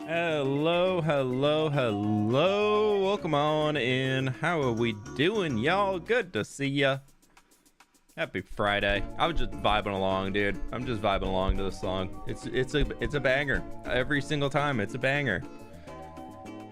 Hello, hello, hello. Welcome on in. How are we doing, y'all? Good to see ya. Happy Friday. I was just vibing along, dude. I'm just vibing along to the song. It's a banger. Every single time it's a banger.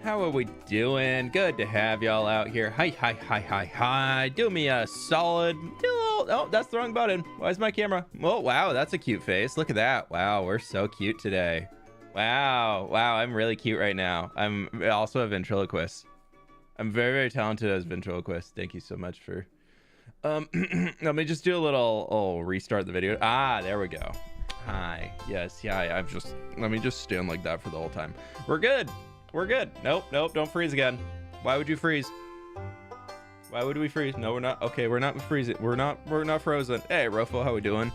How are we doing? Good to have y'all out here. Hi. Do me a solid. Oh, that's the wrong button. Why is my camera? Oh, wow, that's a cute face. Look at that. Wow, we're so cute today. Wow, I'm really cute right now. I'm also a ventriloquist. I'm very talented as a ventriloquist. Thank you so much for let me just do a little restart the video. There we go. Hi. Yes, yeah, let me just stand like that for the whole time. We're good. Nope, don't freeze again. Why would you freeze? Why would we freeze? No, we're not. Okay, we're not freezing. We're not frozen. Hey, Rofo, how we doing?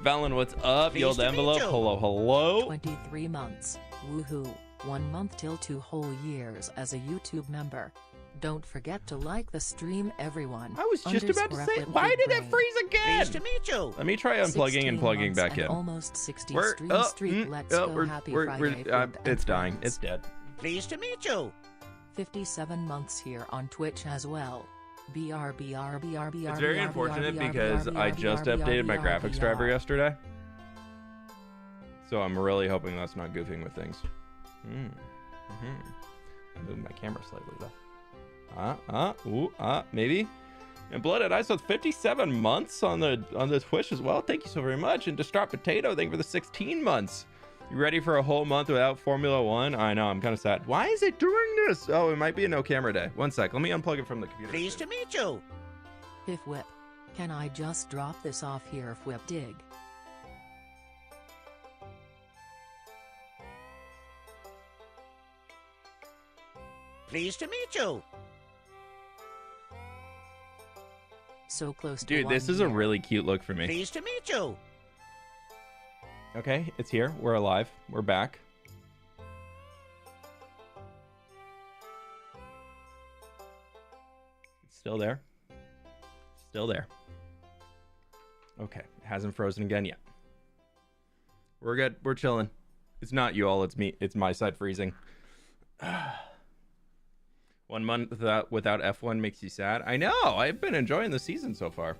Valen, what's up? The old envelope. Hello. 23 months. Woohoo. 1 month till 2 whole years as a YouTube member. Don't forget to like the stream, everyone. I was just about to say, why did it freeze again? Pleased to meet you. Let me try unplugging and plugging back in. Almost 60 streak. Let's go. Happy Friday. It's dying. It's dead. Pleased to meet you. 57 months here on Twitch as well. It's very unfortunate because I just updated my graphics driver yesterday. So I'm really hoping that's not goofing with things. I moved my camera slightly though. Maybe. And Blooded Ice with 57 months on the Twitch as well. Thank you so very much. And Distraught Potato, thank you for the 16 months. You ready for a whole month without Formula One? I know, I'm kind of sad. Why is it doing this? Oh, it might be a no camera day. One sec, let me unplug it from the computer. Pleased to meet you. fWhip. Can I just drop this off here, fWhip dig? Pleased to meet you. So close to Dude, this is a really cute look for me. Pleased to meet you. Okay, it's here. We're alive. We're back. It's still there. Still there. Okay, it hasn't frozen again yet. We're good. We're chilling. It's not you all. It's me. It's my side freezing. 1 month without F1 makes you sad. I know. I've been enjoying the season so far.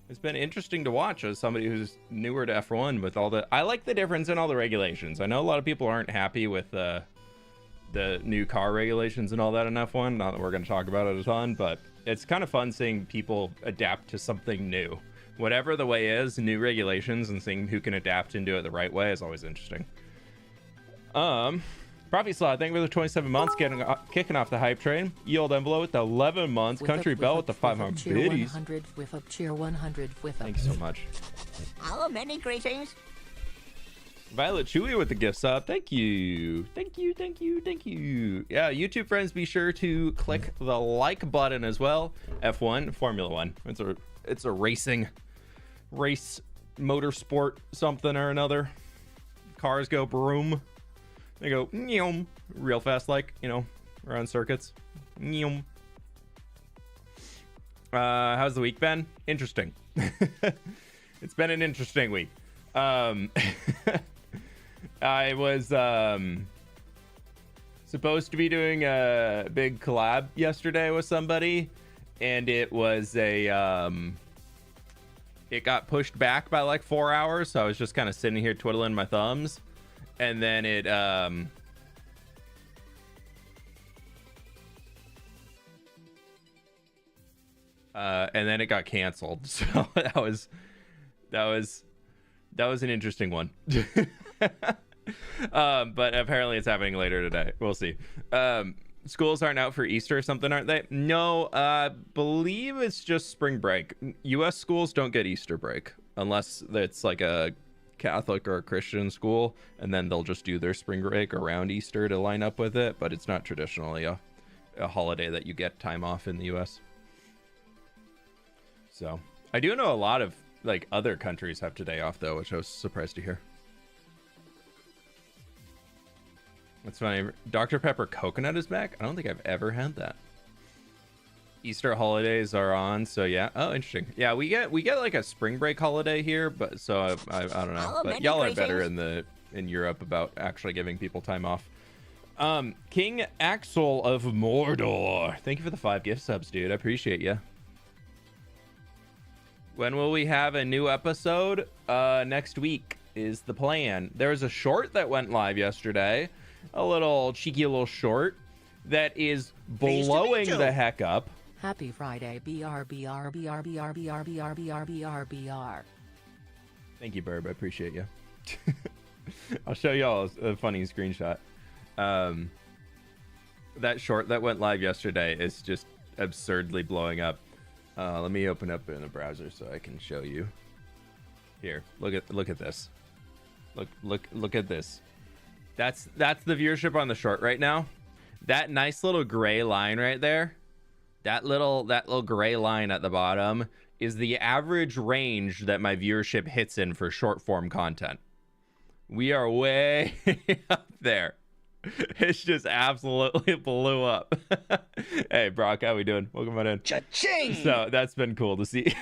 It's been interesting to watch as somebody who's newer to F1 with all the... I like the difference in all the regulations. I know a lot of people aren't happy with the new car regulations and all that in F1. Not that we're going to talk about it a ton, but it's kind of fun seeing people adapt to something new. Whatever the way is, new regulations and seeing who can adapt and do it the right way is always interesting. Prophet Slot, thank you for the 27 months kicking off the hype train. Yield Envelope with the 11 months. Country Bell with the 500 biddies. Cheer 100. Thank you so much. Oh, many greetings. Violet Chewy with the gift sub. Thank you. Thank you. Yeah, YouTube friends, be sure to click the like button as well. F1, Formula One. It's a race, motorsport, something or another. Cars go broom. They go real fast, like, around circuits. How's the week been? Interesting. It's been an interesting week. I was supposed to be doing a big collab yesterday with somebody, and it was it got pushed back by like 4 hours, so I was just kind of sitting here twiddling my thumbs. And then it and then it got canceled. So that was an interesting one. But apparently it's happening later today. We'll see. Schools aren't out for Easter or something, aren't they? No, believe it's just spring break. US schools don't get Easter break unless it's like a Catholic or a Christian school, and then they'll just do their spring break around Easter to line up with it, but it's not traditionally a holiday that you get time off in the US. So I do know a lot of like other countries have today off though, which I was surprised to hear. That's funny. Dr. Pepper coconut is back. I don't think I've ever had that. Easter holidays are on, so yeah. Oh, interesting. Yeah, we get like a spring break holiday here, but so I don't know. But y'all are better in Europe about actually giving people time off. King Axel of Mordor, thank you for the 5 gift subs, dude. I appreciate you. When will we have a new episode? Next week is the plan. There was a short that went live yesterday, a little cheeky little short that is blowing the heck up. Happy Friday, BR. Thank you, Burb. I appreciate you. I'll show y'all a funny screenshot. That short that went live yesterday is just absurdly blowing up. Let me open up in a browser so I can show you. Here, look at this. Look at this. That's the viewership on the short right now. That nice little gray line right there. That little gray line at the bottom is the average range that my viewership hits in for short form content. We are way up there. It's just absolutely blew up. Hey, Brock, how we doing? Welcome on in. Cha-ching! So that's been cool to see.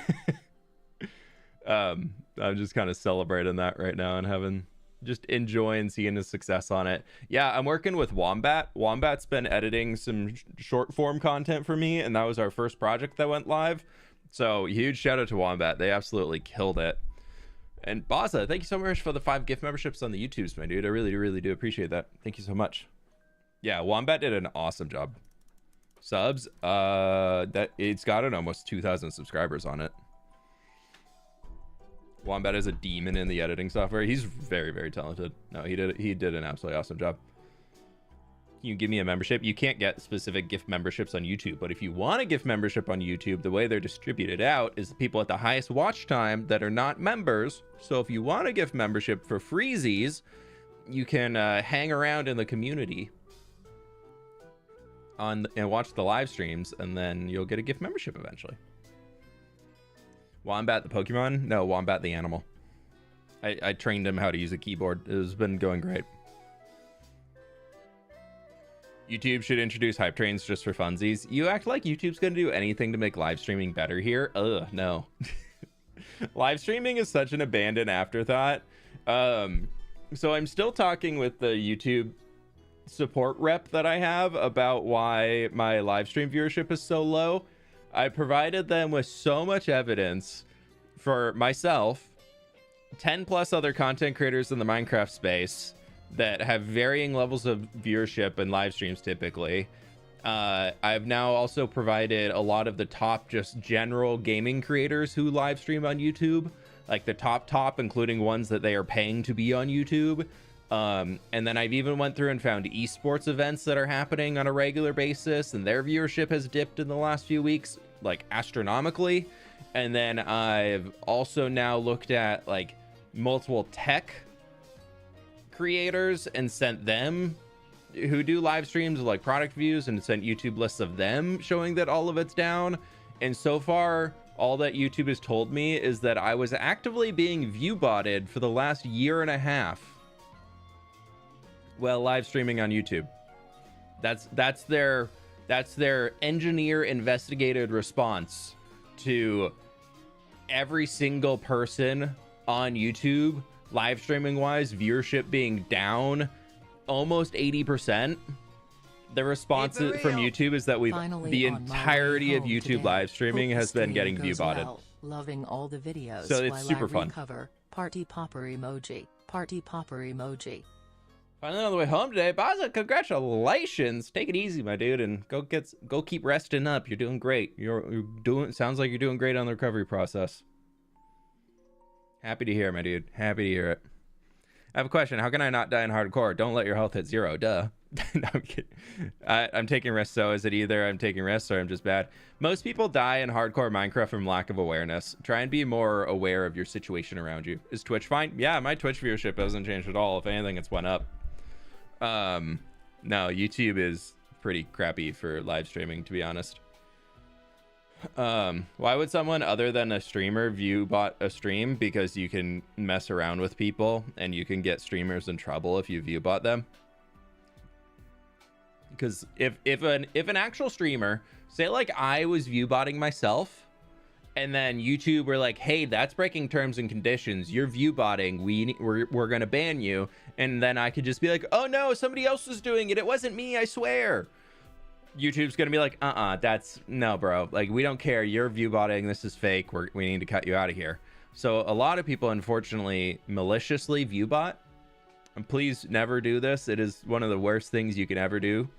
I'm just kind of celebrating that right now and just enjoying seeing the success on it. Yeah, I'm working with Wombat. Wombat's been editing some short form content for me, and that was our first project that went live. So huge shout out to Wombat. They absolutely killed it. And Baza, thank you so much for the 5 gift memberships on the YouTubes, my dude. I really do appreciate that. Thank you so much. Yeah, Wombat did an awesome job. Subs, that it's got an almost 2,000 subscribers on it. Wombat is a demon in the editing software. He's very talented. No, he did an absolutely awesome job. Can you give me a membership? You can't get specific gift memberships on YouTube, but if you want a gift membership on YouTube, the way they're distributed out is the people at the highest watch time that are not members. So if you want a gift membership for freezies, you can hang around in the community and watch the live streams, and then you'll get a gift membership eventually. Wombat the Pokemon? No, Wombat the animal. I trained him how to use a keyboard. It's been going great. YouTube should introduce hype trains just for funsies. You act like YouTube's gonna do anything to make live streaming better here. No. Live streaming is such an abandoned afterthought. So I'm still talking with the YouTube support rep that I have about why my live stream viewership is so low. I provided them with so much evidence for myself, 10 plus other content creators in the Minecraft space that have varying levels of viewership and live streams typically. I've now also provided a lot of the top just general gaming creators who live stream on YouTube, like the top, including ones that they are paying to be on YouTube. And then I've even went through and found esports events that are happening on a regular basis, and their viewership has dipped in the last few weeks, like astronomically. And then I've also now looked at like multiple tech creators and sent them who do live streams like product views and sent YouTube lists of them showing that all of it's down. And so far, all that YouTube has told me is that I was actively being view botted for the last year and a half while live streaming on YouTube. That's their engineer investigated response to every single person on YouTube live streaming wise, viewership being down almost 80%. The response from YouTube is that the entirety of YouTube live streaming has been getting view botted. Well. Loving all the videos. So it's super fun. Party popper emoji. Finally on the way home today. Baza, congratulations. Take it easy, my dude, and go keep resting up. You're doing great. Sounds like you're doing great on the recovery process. Happy to hear, my dude. Happy to hear it. I have a question. How can I not die in hardcore? Don't let your health hit 0. Duh. No, I'm kidding. I'm taking risks, so is it either I'm taking risks or I'm just bad? Most people die in hardcore Minecraft from lack of awareness. Try and be more aware of your situation around you. Is Twitch fine? Yeah, my Twitch viewership hasn't changed at all. If anything, it's went up. No, YouTube is pretty crappy for live streaming, to be honest. Why would someone other than a streamer view bot a stream? Because you can mess around with people and you can get streamers in trouble if you view bot them. Because if an actual streamer, say like I was view botting myself And then YouTube were like, hey, that's breaking terms and conditions. You're view botting. We're going to ban you. And then I could just be like, oh no, somebody else was doing it. It wasn't me, I swear. YouTube's going to be like, that's no, bro. Like, we don't care. You're view botting. This is fake. We need to cut you out of here. So a lot of people, unfortunately, maliciously view bot. And please never do this. It is one of the worst things you can ever do.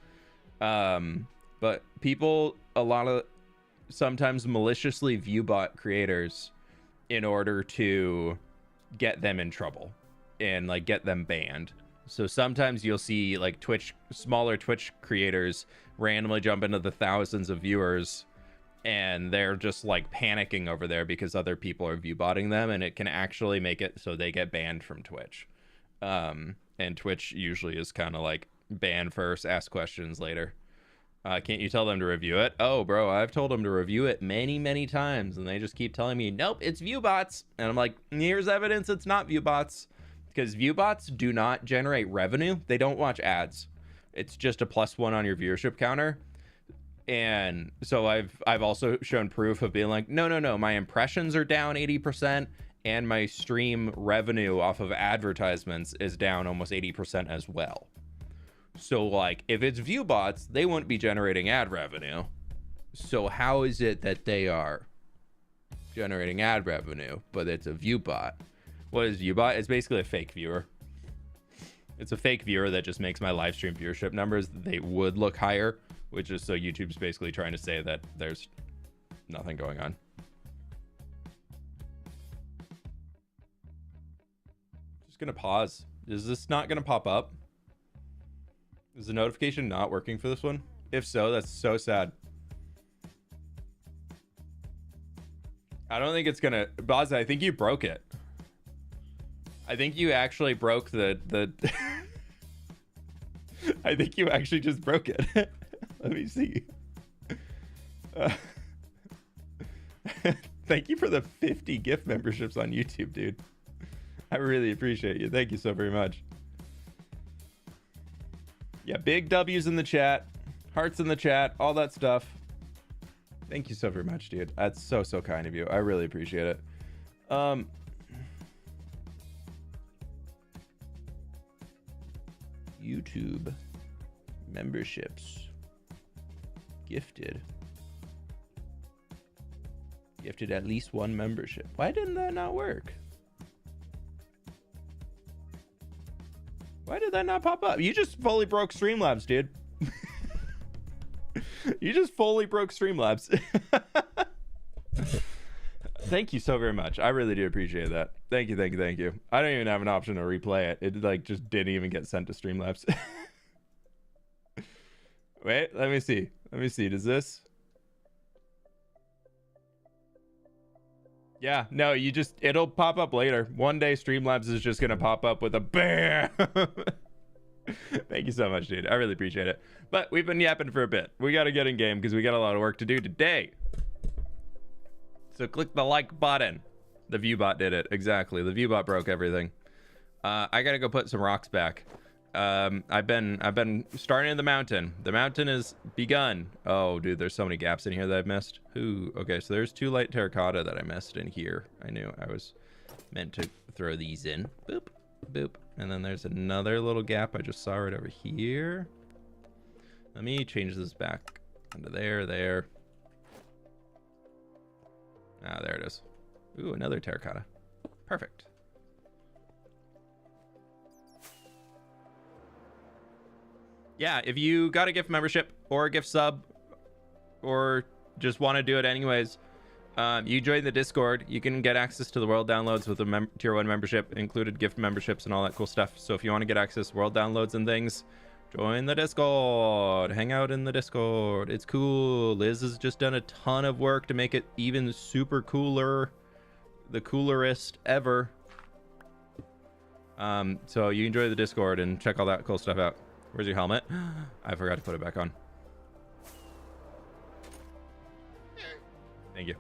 But people, sometimes maliciously view bot creators in order to get them in trouble and like get them banned. So sometimes you'll see like smaller Twitch creators randomly jump into the thousands of viewers and they're just like panicking over there because other people are view botting them, and it can actually make it so they get banned from Twitch. And Twitch usually is kind of like ban first, ask questions later. Can't you tell them to review it? Oh, bro, I've told them to review it many, many times, and they just keep telling me, nope, it's view bots. And I'm like, here's evidence it's not view bots, because view bots do not generate revenue. They don't watch ads. It's just a +1 on your viewership counter. And so I've also shown proof of being like, no, my impressions are down 80%, and my stream revenue off of advertisements is down almost 80% as well. So like, if it's view bots, they wouldn't be generating ad revenue. So how is it that they are generating ad revenue, but it's a view bot? What is view bot? It's basically a fake viewer. It's a fake viewer that just makes my live stream viewership numbers, they would look higher, which is so YouTube's basically trying to say that there's nothing going on. Just gonna pause. Is this not gonna pop up? Is the notification not working for this one? If so, that's so sad. I don't think it's gonna... Boz, I think you broke it. I think you actually broke the... I think you actually just broke it. Let me see. Thank you for the 50 gift memberships on YouTube, dude. I really appreciate you. Thank you so very much. Yeah, big W's in the chat, hearts in the chat, all that stuff. Thank you so very much, dude. That's so kind of you. I really appreciate it. YouTube memberships. Gifted at least one membership. Why didn't that not work? Why did that not pop up? You just fully broke Streamlabs, dude. You just fully broke Streamlabs. Thank you so very much. I really do appreciate that. Thank you. I don't even have an option to replay it. It like just didn't even get sent to Streamlabs. Wait, let me see. Does this? Yeah, no, it'll pop up later. One day Streamlabs is just gonna pop up with a BAM! Thank you so much, dude. I really appreciate it. But we've been yapping for a bit. We gotta get in game because we got a lot of work to do today. So click the like button. The view bot did it. Exactly. The view bot broke everything. I gotta go put some rocks back. I've been starting in the mountain. The mountain is begun. Oh, dude, there's so many gaps in here that I've missed. Ooh, okay, so there's 2 light terracotta that I missed in here. I knew I was meant to throw these in. Boop, boop. And then there's another little gap I just saw right over here. Let me change this back into there. Ah, there it is. Ooh, another terracotta. Perfect. Yeah, if you got a gift membership or a gift sub or just want to do it anyways, you join the Discord. You can get access to the world downloads with a tier 1 membership, included gift memberships and all that cool stuff. So if you want to get access to world downloads and things, join the Discord. Hang out in the Discord. It's cool. Liz has just done a ton of work to make it even super cooler. The coolerest ever. So you enjoy the Discord and check all that cool stuff out. Where's your helmet? I forgot to put it back on. Thank you.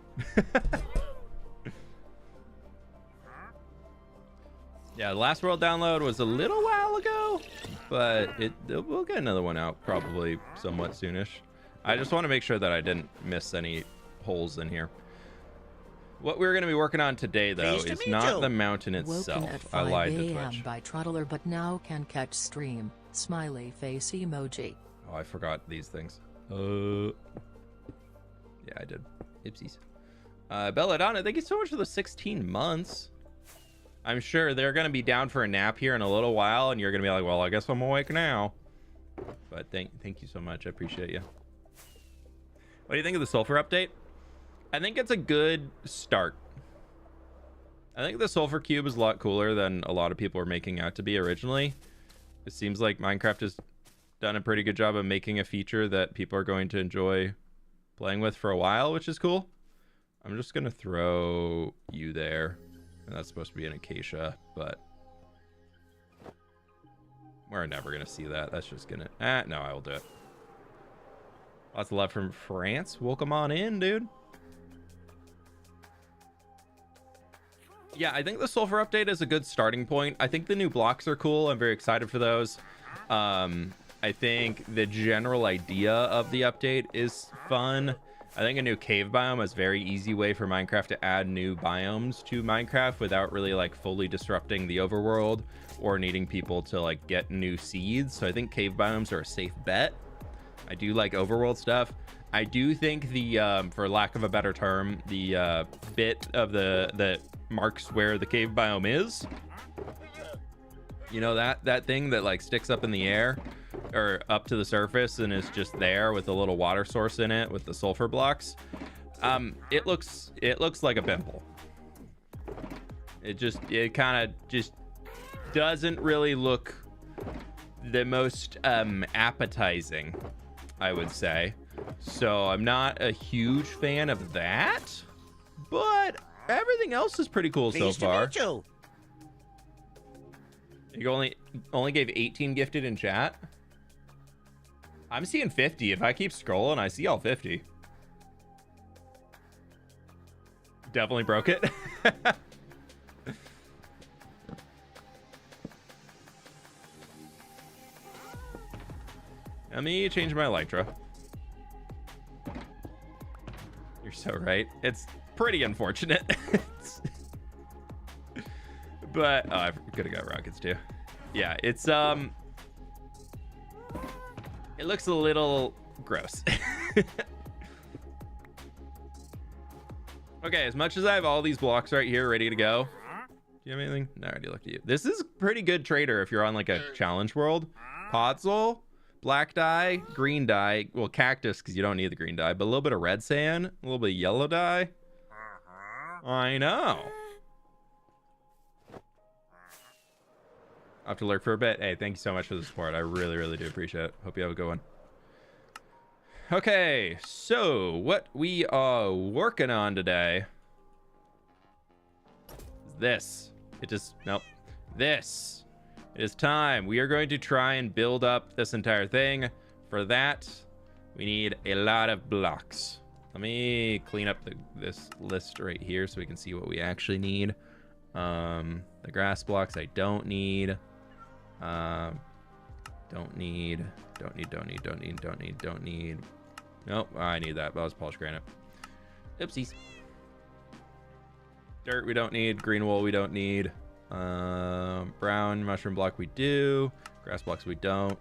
Yeah, the last world download was a little while ago, but we'll get another one out probably somewhat soonish. I just want to make sure that I didn't miss any holes in here. What we're going to be working on today, though, Pleased to is meet not you. the mountain Woken itself. at I 5 lied to a.m. Twitch. by Trottler but now can catch stream. Smiley face emoji. Oh, I forgot these things. Yeah, I did. Oopsies. Belladonna, thank you so much for the 16 months. I'm sure they're going to be down for a nap here in a little while, and you're going to be like, well, I guess I'm awake now. But thank you so much. I appreciate you. What do you think of the Sulfur update? I think it's a good start. I think the Sulfur Cube is a lot cooler than a lot of people were making out to be originally. It seems like Minecraft has done a pretty good job of making a feature that people are going to enjoy playing with for a while, which is cool. I'm just going to throw you there. And that's supposed to be an acacia, but we're never going to see that. That's just going to... no, I will do it. Lots of love from France. Welcome on in, dude. Yeah, I think the Sulfur update is a good starting point. I think the new blocks are cool. I'm very excited for those. I think the general idea of the update is fun. I think a new cave biome is a very easy way for Minecraft to add new biomes to Minecraft without really like fully disrupting the overworld or needing people to like get new seeds. So I think cave biomes are a safe bet. I do like overworld stuff. I do think the, for lack of a better term, the bit of that marks where the cave biome is, you know, that thing that like sticks up in the air or up to the surface and is just there with a little water source in it with the sulfur blocks. It looks like a pimple. It kind of just doesn't really look the most appetizing, I would say. So I'm not a huge fan of that, but everything else is pretty cool so far. Pleased to meet you. You only gave 18 gifted in chat. I'm seeing 50. If I keep scrolling, I see all 50. Definitely broke it. Let me change my Elytra. You're so right. It's pretty unfortunate. But oh, I could have got rockets too. Yeah, it's it looks a little gross. Okay, as much as I have all these blocks right here ready to go, do you have anything? No, I already looked at you. This is pretty good trader if you're on like a challenge world. Podzol, black dye, green dye, well, cactus because you don't need the green dye, but a little bit of red sand, a little bit of yellow dye. I know. I'll have to lurk for a bit. Hey, thank you so much for the support. I really, really do appreciate it. Hope you have a good one. Okay, so what we are working on today is this. This. It is time. We are going to try and build up this entire thing. For that, we need a lot of blocks. Let me clean up this list right here so we can see what we actually need. The grass blocks I don't need. Don't need. Nope, I need that. That was polished granite. Oopsies. Dirt we don't need. Green wool we don't need. Brown mushroom block we do. Grass blocks we don't.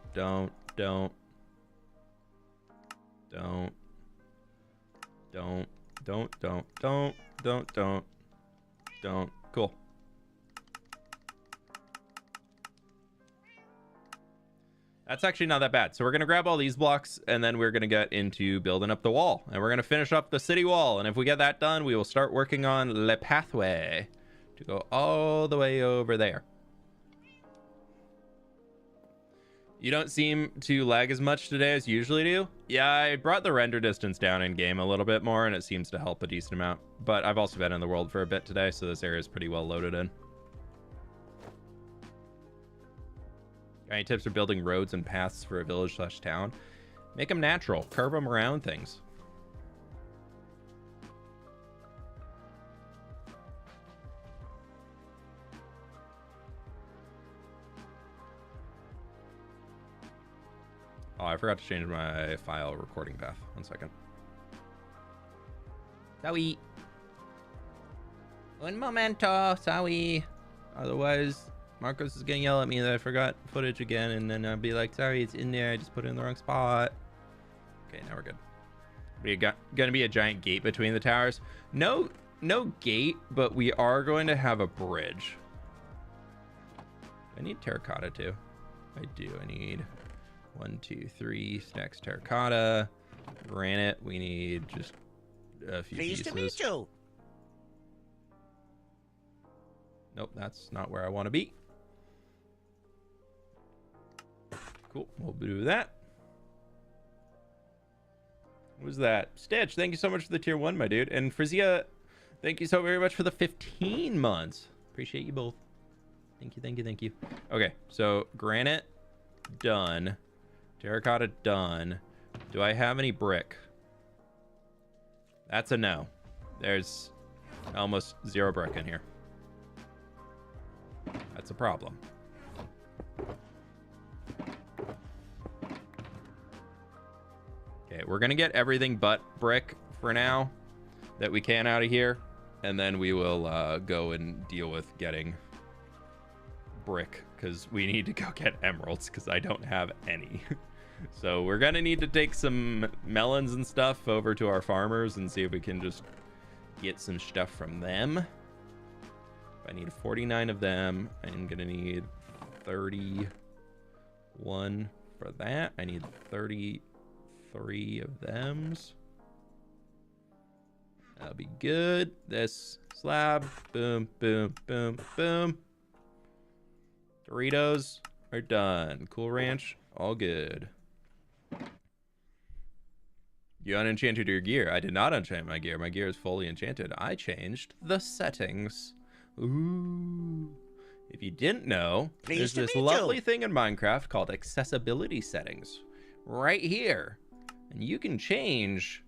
Cool. That's actually not that bad. So we're going to grab all these blocks and then we're going to get into building up the wall. And we're going to finish up the city wall. And if we get that done, we will start working on the pathway to go all the way over there. You don't seem to lag as much today as you usually do. Yeah, I brought the render distance down in game a little bit more and it seems to help a decent amount. But I've also been in the world for a bit today, so this area is pretty well loaded in. Any tips for building roads and paths for a village/town? Make them natural. Curve them around things. Oh, I forgot to change my file recording path. 1 second. Zoe. Un momento, sorry. Otherwise, Marcos is gonna yell at me that I forgot footage again, and then I'll be like, sorry, it's in there. I just put it in the wrong spot. Okay, now we're good. We got gonna be a giant gate between the towers. No gate, but we are going to have a bridge. I need terracotta too. I do. I need 1, 2, 3 stacks terracotta. Granite. We need just a few Pleased pieces. to meet you. Nope, that's not where I want to be. Cool. We'll do that. What was that? Stitch, thank you so much for the tier 1, my dude. And Frizia, thank you so very much for the 15 months. Appreciate you both. Thank you, thank you, thank you. Okay, so granite, done. Terracotta, done. Do I have any brick? That's a no. There's almost 0 brick in here. That's a problem. Okay, we're gonna get everything but brick for now that we can out of here, and then we will go and deal with getting brick, because we need to go get emeralds, because I don't have any. So we're gonna need to take some melons and stuff over to our farmers and see if we can just get some stuff from them. I need 49 of them. I'm gonna need 31 for that. I need 33 of thems. That'll be good. This slab, boom, boom, boom, boom. Doritos are done. Cool Ranch, all good. You unenchanted your gear. I did not enchant my gear. My gear is fully enchanted. I changed the settings. Ooh. If you didn't know, there's this lovely thing in Minecraft called accessibility settings right here. And you can change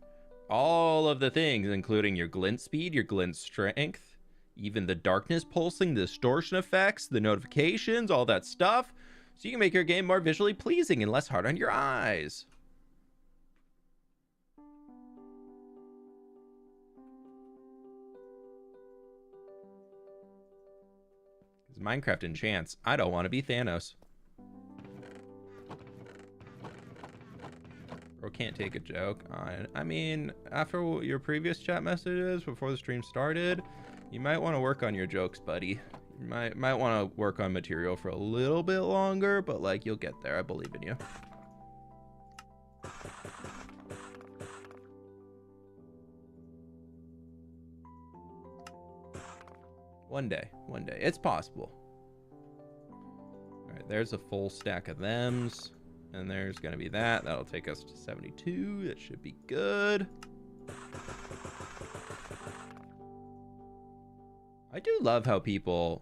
all of the things, including your glint speed, your glint strength, even the darkness pulsing, the distortion effects, the notifications, all that stuff. So you can make your game more visually pleasing and less hard on your eyes. Minecraft enchants. I don't want to be Thanos. Bro can't take a joke. I mean, after your previous chat messages before the stream started, you might want to work on your jokes, buddy. You might want to work on material for a little bit longer, but like you'll get there. I believe in you. One day, it's possible. All right, there's a full stack of thems, and there's gonna be that. That'll take us to 72. That should be good. I do love how people,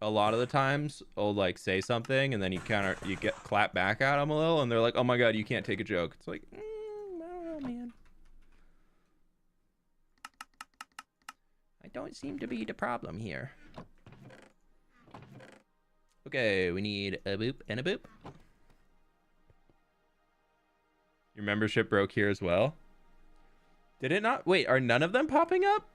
a lot of the times, will like say something, and then you get clap back at them a little, and they're like, "Oh my god, you can't take a joke." It's like, I don't know, man. Don't seem to be the problem here. Okay, we need a boop and a boop. Your membership broke here as well. Did it not? Wait, are none of them popping up?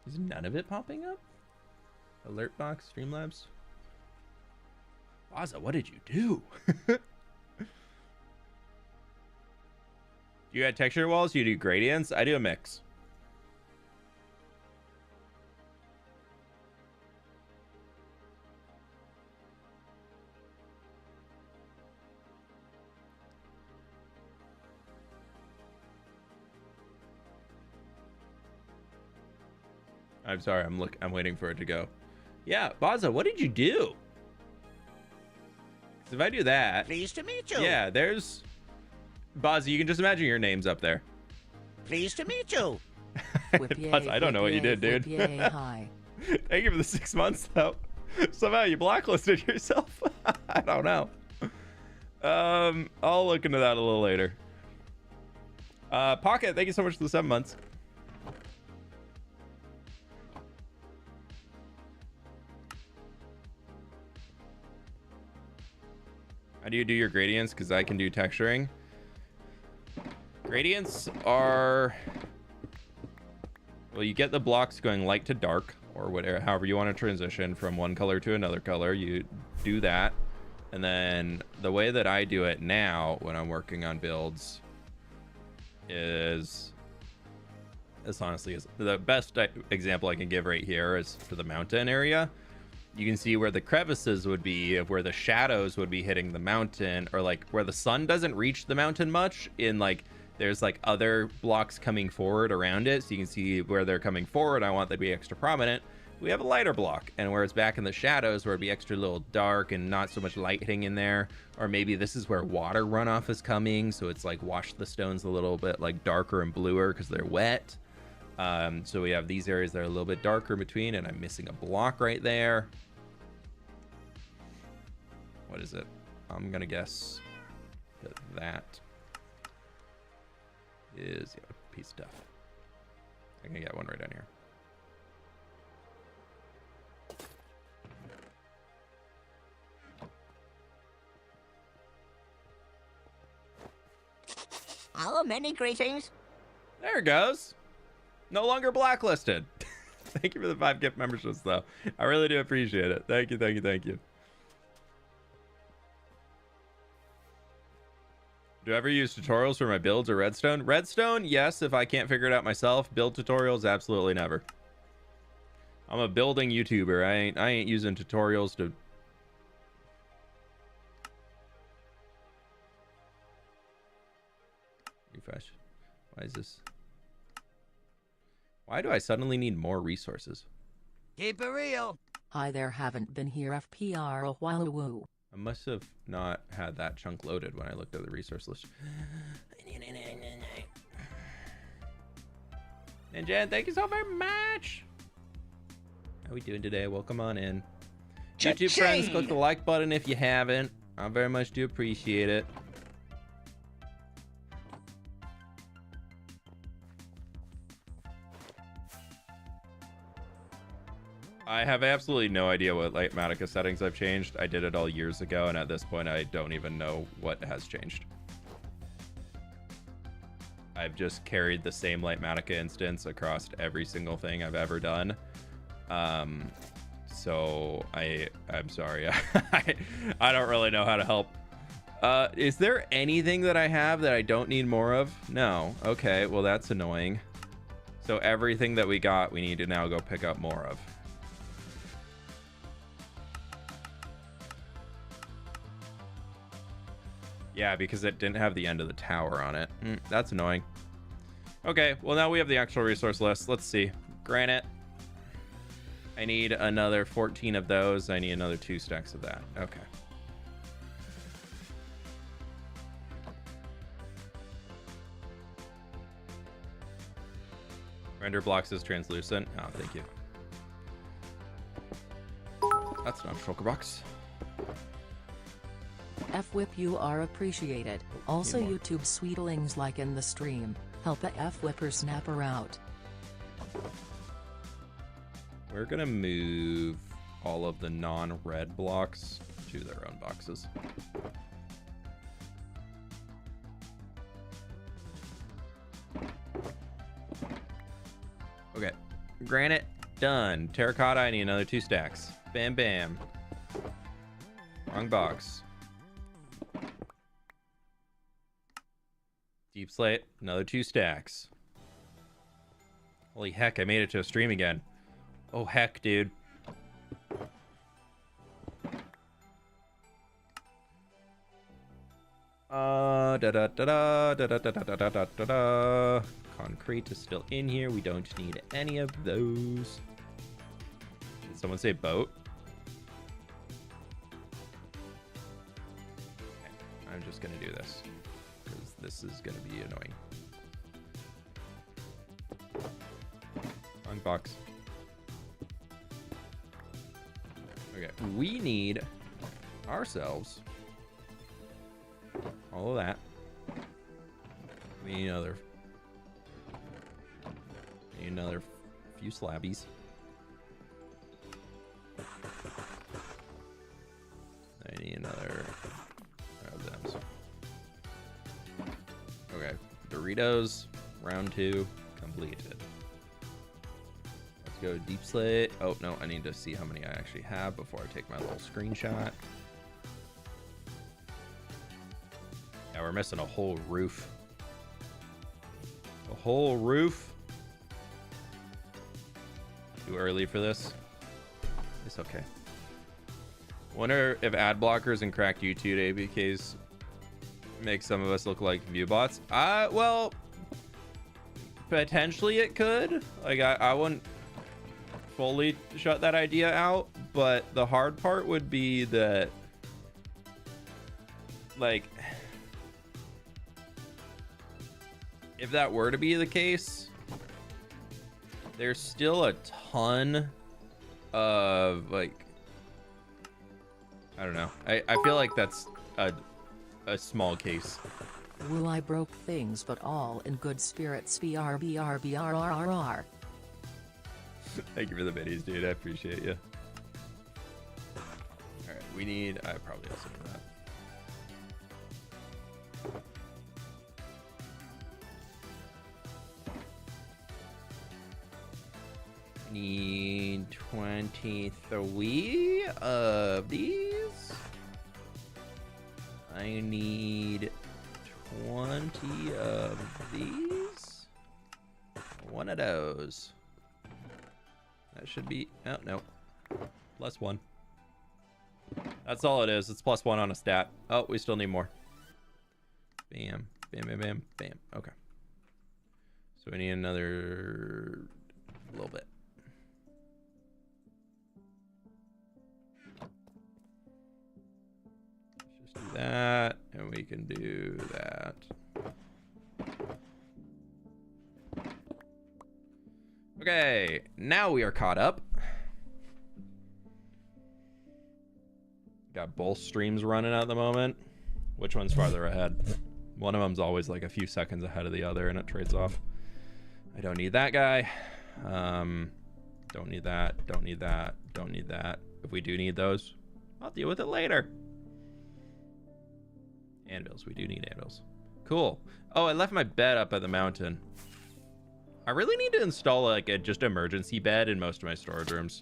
Is none of it popping up? Alert box, Streamlabs. Waza, what did you do? You add texture walls? You do gradients? I do a mix. I'm sorry, I'm waiting for it to go. Yeah, Baza, what did you do? If I do that, Pleased to meet you. Yeah, there's Baza. You can just imagine your name's up there. Pleased to meet you. Buzz, I don't know what you did, dude. Thank you for the 6 months, though. Somehow you blacklisted yourself. I don't know. I'll look into that a little later. Pocket, thank you so much for the 7 months. How do you do your gradients? Because I can do texturing. Gradients are... Well, you get the blocks going light to dark, or whatever, however you want to transition from one color to another color. You do that. And then the way that I do it now when I'm working on builds is... This honestly is the best example I can give right here is for the mountain area. You can see where the crevices would be, where the shadows would be hitting the mountain, or like where the sun doesn't reach the mountain much. In like, there's like other blocks coming forward around it, so you can see where they're coming forward. I want that to be extra prominent. We have a lighter block, and where it's back in the shadows, where it'd be extra little dark and not so much light hitting in there. Or maybe this is where water runoff is coming, so it's like washed the stones a little bit like darker and bluer because they're wet. So we have these areas that are a little bit darker in between, and I'm missing a block right there. What is it? I'm gonna guess that that is a piece of stuff. I'm gonna get one right down here. Oh, many greetings. There it goes. No longer blacklisted. Thank you for the 5 gift memberships, though. I really do appreciate it. Thank you, thank you, thank you. Do I ever use tutorials for my builds or redstone? Redstone, yes, if I can't figure it out myself. Build tutorials, absolutely never. I'm a building YouTuber. I ain't using tutorials to... Refresh. Why is this? Why do I suddenly need more resources? Keep it real. Hi there, haven't been here FPR a while. Woo. I must have not had that chunk loaded when I looked at the resource list. Ninja, thank you so very much. How we doing today? Welcome on in. YouTube friends, click the like button if you haven't. I very much do appreciate it. I have absolutely no idea what Litematica settings I've changed. I did it all years ago, and at this point, I don't even know what has changed. I've just carried the same Litematica instance across every single thing I've ever done. So I'm sorry. I don't really know how to help. Is there anything that I have that I don't need more of? No. Okay, well, that's annoying. So everything that we got, we need to now go pick up more of. Yeah, because it didn't have the end of the tower on it. That's annoying. Okay, well, now we have the actual resource list. Let's see. Granite. I need another 14 of those. I need another 2 stacks of that. Okay. Render blocks is translucent. Oh, thank you. That's not a shulker box. fWhip, you are appreciated. Also YouTube sweetlings like in the stream. Help a fWhipper snapper out. We're gonna move all of the non-red blocks to their own boxes. Okay, granite done. Terracotta, I need another 2 stacks. Bam bam. Wrong box. Deep slate, another 2 stacks. Holy heck, I made it to a stream again. Oh heck, dude. Concrete is still in here. We don't need any of those. Did someone say boat? Okay, I'm just gonna do this. This is going to be annoying. Wrong box. Okay, we need ourselves all of that. We need another few slabbies. I need another. Doritos, round 2 completed. Let's go deep slate. Oh, no, I need to see how many I actually have before I take my little screenshot. Yeah, we're missing a whole roof. A whole roof. Too early for this. It's okay. Wonder if ad blockers and cracked YouTube ABKs make some of us look like view bots. Well, potentially it could. Like, I wouldn't fully shut that idea out, but the hard part would be that, like, if that were to be the case, there's still a ton of, like, I don't know. I feel like that's a small case. Will I broke things but all in good spirits BRBRBRRR. Thank you for the biddies, dude. I appreciate you. Alright, we need... I probably also need that. Need 23 of these. I need 20 of these. One of those. That should be... Oh, no. +1. That's all it is. It's +1 on a stat. Oh, we still need more. Bam. Bam, bam, bam, bam. Okay. So we need another little bit. Let's just do that, and we can do that. Okay, now we are caught up. Got both streams running at the moment. Which one's farther ahead? One of them's always like a few seconds ahead of the other, and it trades off. I don't need that guy. Don't need that. Don't need that. Don't need that. If we do need those, I'll deal with it later. Anvils. We do need anvils. Cool. Oh, I left my bed up at the mountain. I really need to install like a just emergency bed in most of my storage rooms.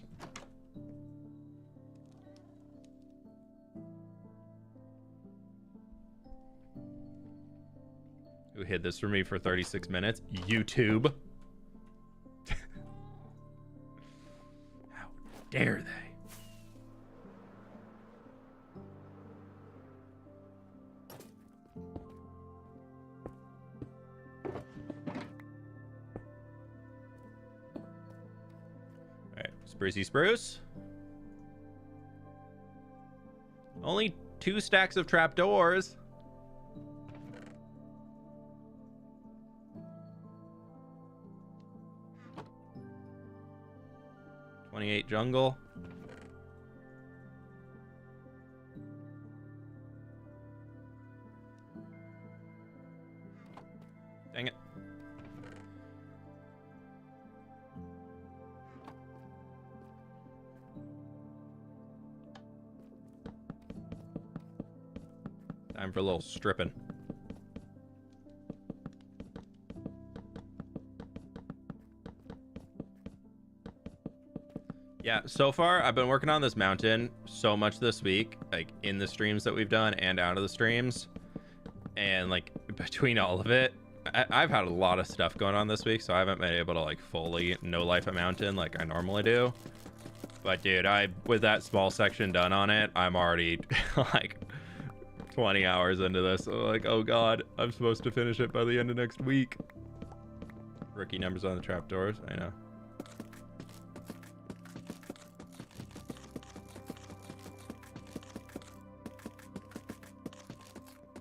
Who hid this for me for 36 minutes? YouTube. How dare they? Sprucey spruce. Only 2 stacks of trapdoors. $28 jungle. Dang it. Time for a little stripping. Yeah, so far I've been working on this mountain so much this week, like in the streams that we've done and out of the streams. And like between all of it, I've had a lot of stuff going on this week, so I haven't been able to like fully no life a mountain like I normally do. But dude, with that small section done on it, I'm already like 20 hours into this. So like, oh god, I'm supposed to finish it by the end of next week. Rookie numbers on the trapdoors, I know.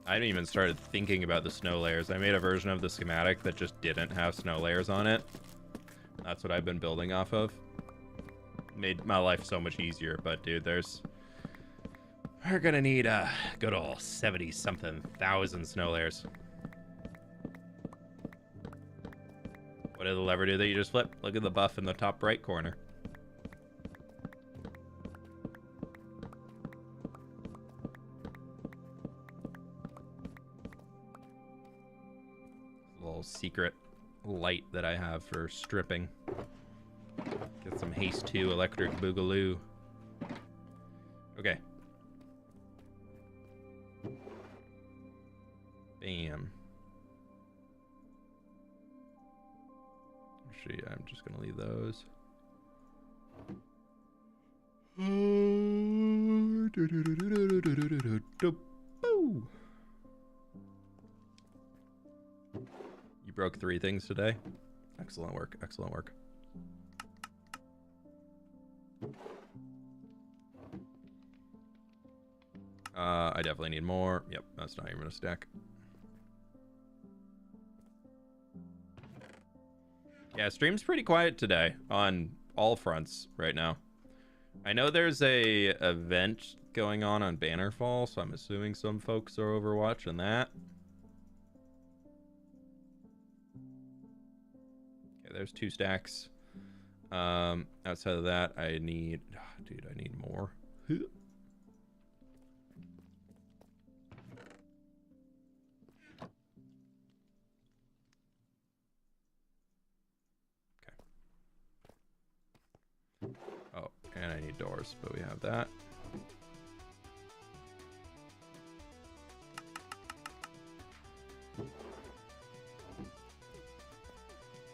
I haven't even started thinking about the snow layers. I made a version of the schematic that just didn't have snow layers on it. That's what I've been building off of. Made my life so much easier, but dude, we're gonna need a good old 70-something thousand snow layers. What did the lever do that you just flipped? Look at the buff in the top right corner. little secret light that I have for stripping. Get some haste 2 electric boogaloo. Okay. Bam. Actually, I'm just gonna leave those. You broke 3 things today. Excellent work. Excellent work. I definitely need more. Yep, that's not even a stack. Yeah, stream's pretty quiet today on all fronts right now. I know there's a event going on Bannerfall, so I'm assuming some folks are over watching that. Okay, there's 2 stacks. Outside of that, I need... Oh, dude, I need more. Oh, and I need doors, but we have that.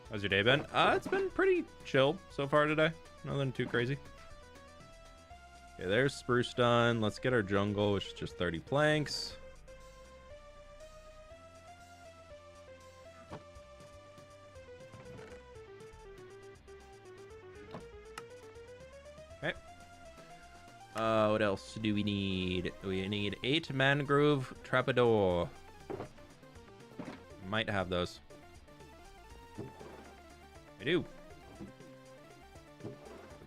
How's your day been? It's been pretty chill so far today. Nothing too crazy. Okay, there's spruce done. Let's get our jungle, which is just 30 planks. Okay. What else do we need? We need 8 mangrove trapdoor. Might have those. I do. Put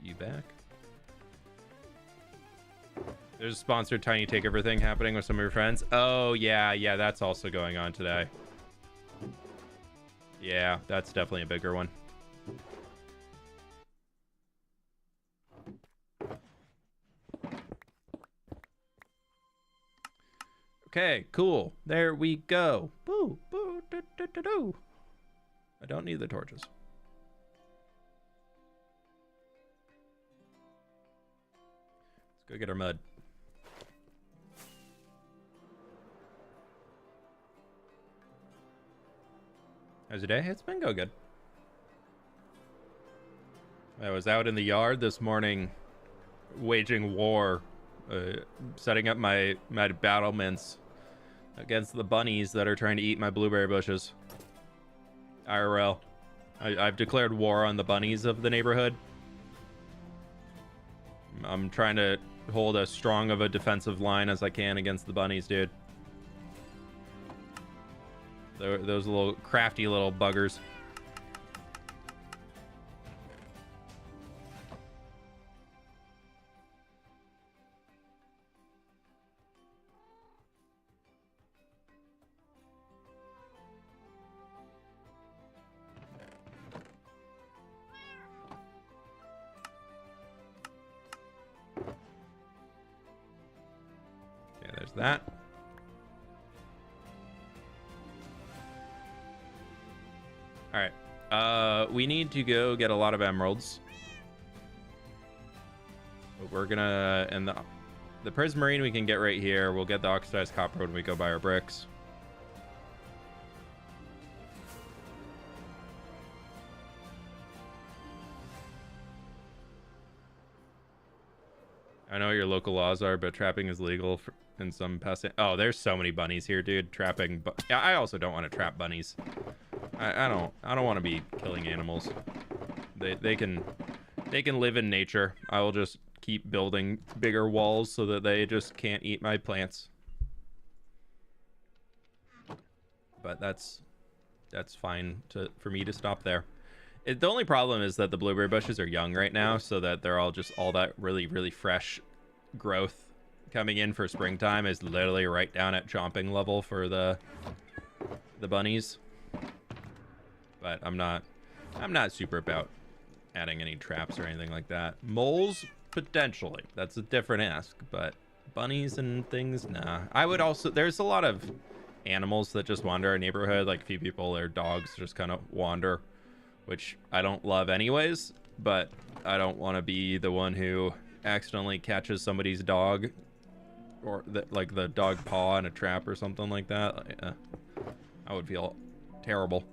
you back. There's a sponsored Tiny Takeover thing happening with some of your friends. Oh, yeah, that's also going on today. Yeah, that's definitely a bigger one. Okay, cool. There we go. Boo, boo, do, do, do, do. I don't need the torches. Let's go get our mud. How's your day? It's been going good. I was out in the yard this morning waging war, setting up my battlements against the bunnies that are trying to eat my blueberry bushes. IRL. I've declared war on the bunnies of the neighborhood. I'm trying to hold as strong of a defensive line as I can against the bunnies, dude. Those little crafty little buggers. Okay, there's that. All right, we need to go get a lot of emeralds. But we're gonna, and the prismarine we can get right here. We'll get the oxidized copper when we go buy our bricks. I know what your local laws are, but trapping is legal in some past. Oh, there's so many bunnies here, dude. Trapping, but yeah, I also don't want to trap bunnies. I don't want to be killing animals. They can live in nature. I will just keep building bigger walls so that they just can't eat my plants. But that's fine for me to stop there. The only problem is that the blueberry bushes are young right now, so that they're all that really fresh growth coming in for springtime is literally right down at chomping level for the bunnies. But I'm not super about adding any traps or anything like that. Moles, potentially. That's a different ask, but bunnies and things, nah. I would also, there's a lot of animals that just wander our neighborhood. Like a few people, their dogs just kind of wander, which I don't love anyways, but I don't want to be the one who accidentally catches somebody's dog, or like the dog paw in a trap or something like that. I would feel terrible.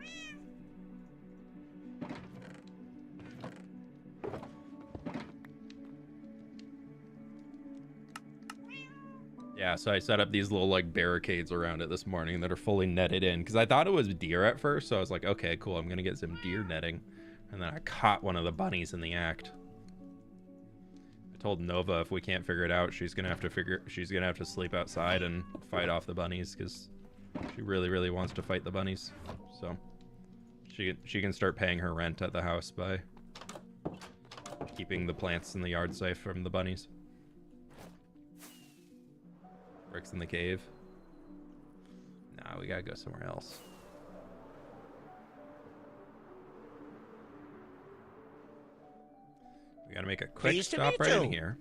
Yeah, so I set up these little like barricades around it this morning that are fully netted in, because I thought it was deer at first, so I was like, okay, cool, I'm gonna get some deer netting. And then I caught one of the bunnies in the act. I told Nova if we can't figure it out, she's gonna have to sleep outside and fight off the bunnies, because she really wants to fight the bunnies. So she can start paying her rent at the house by keeping the plants in the yard safe from the bunnies. Bricks in the cave. Nah, we gotta go somewhere else. We gotta make a quick stop right in here.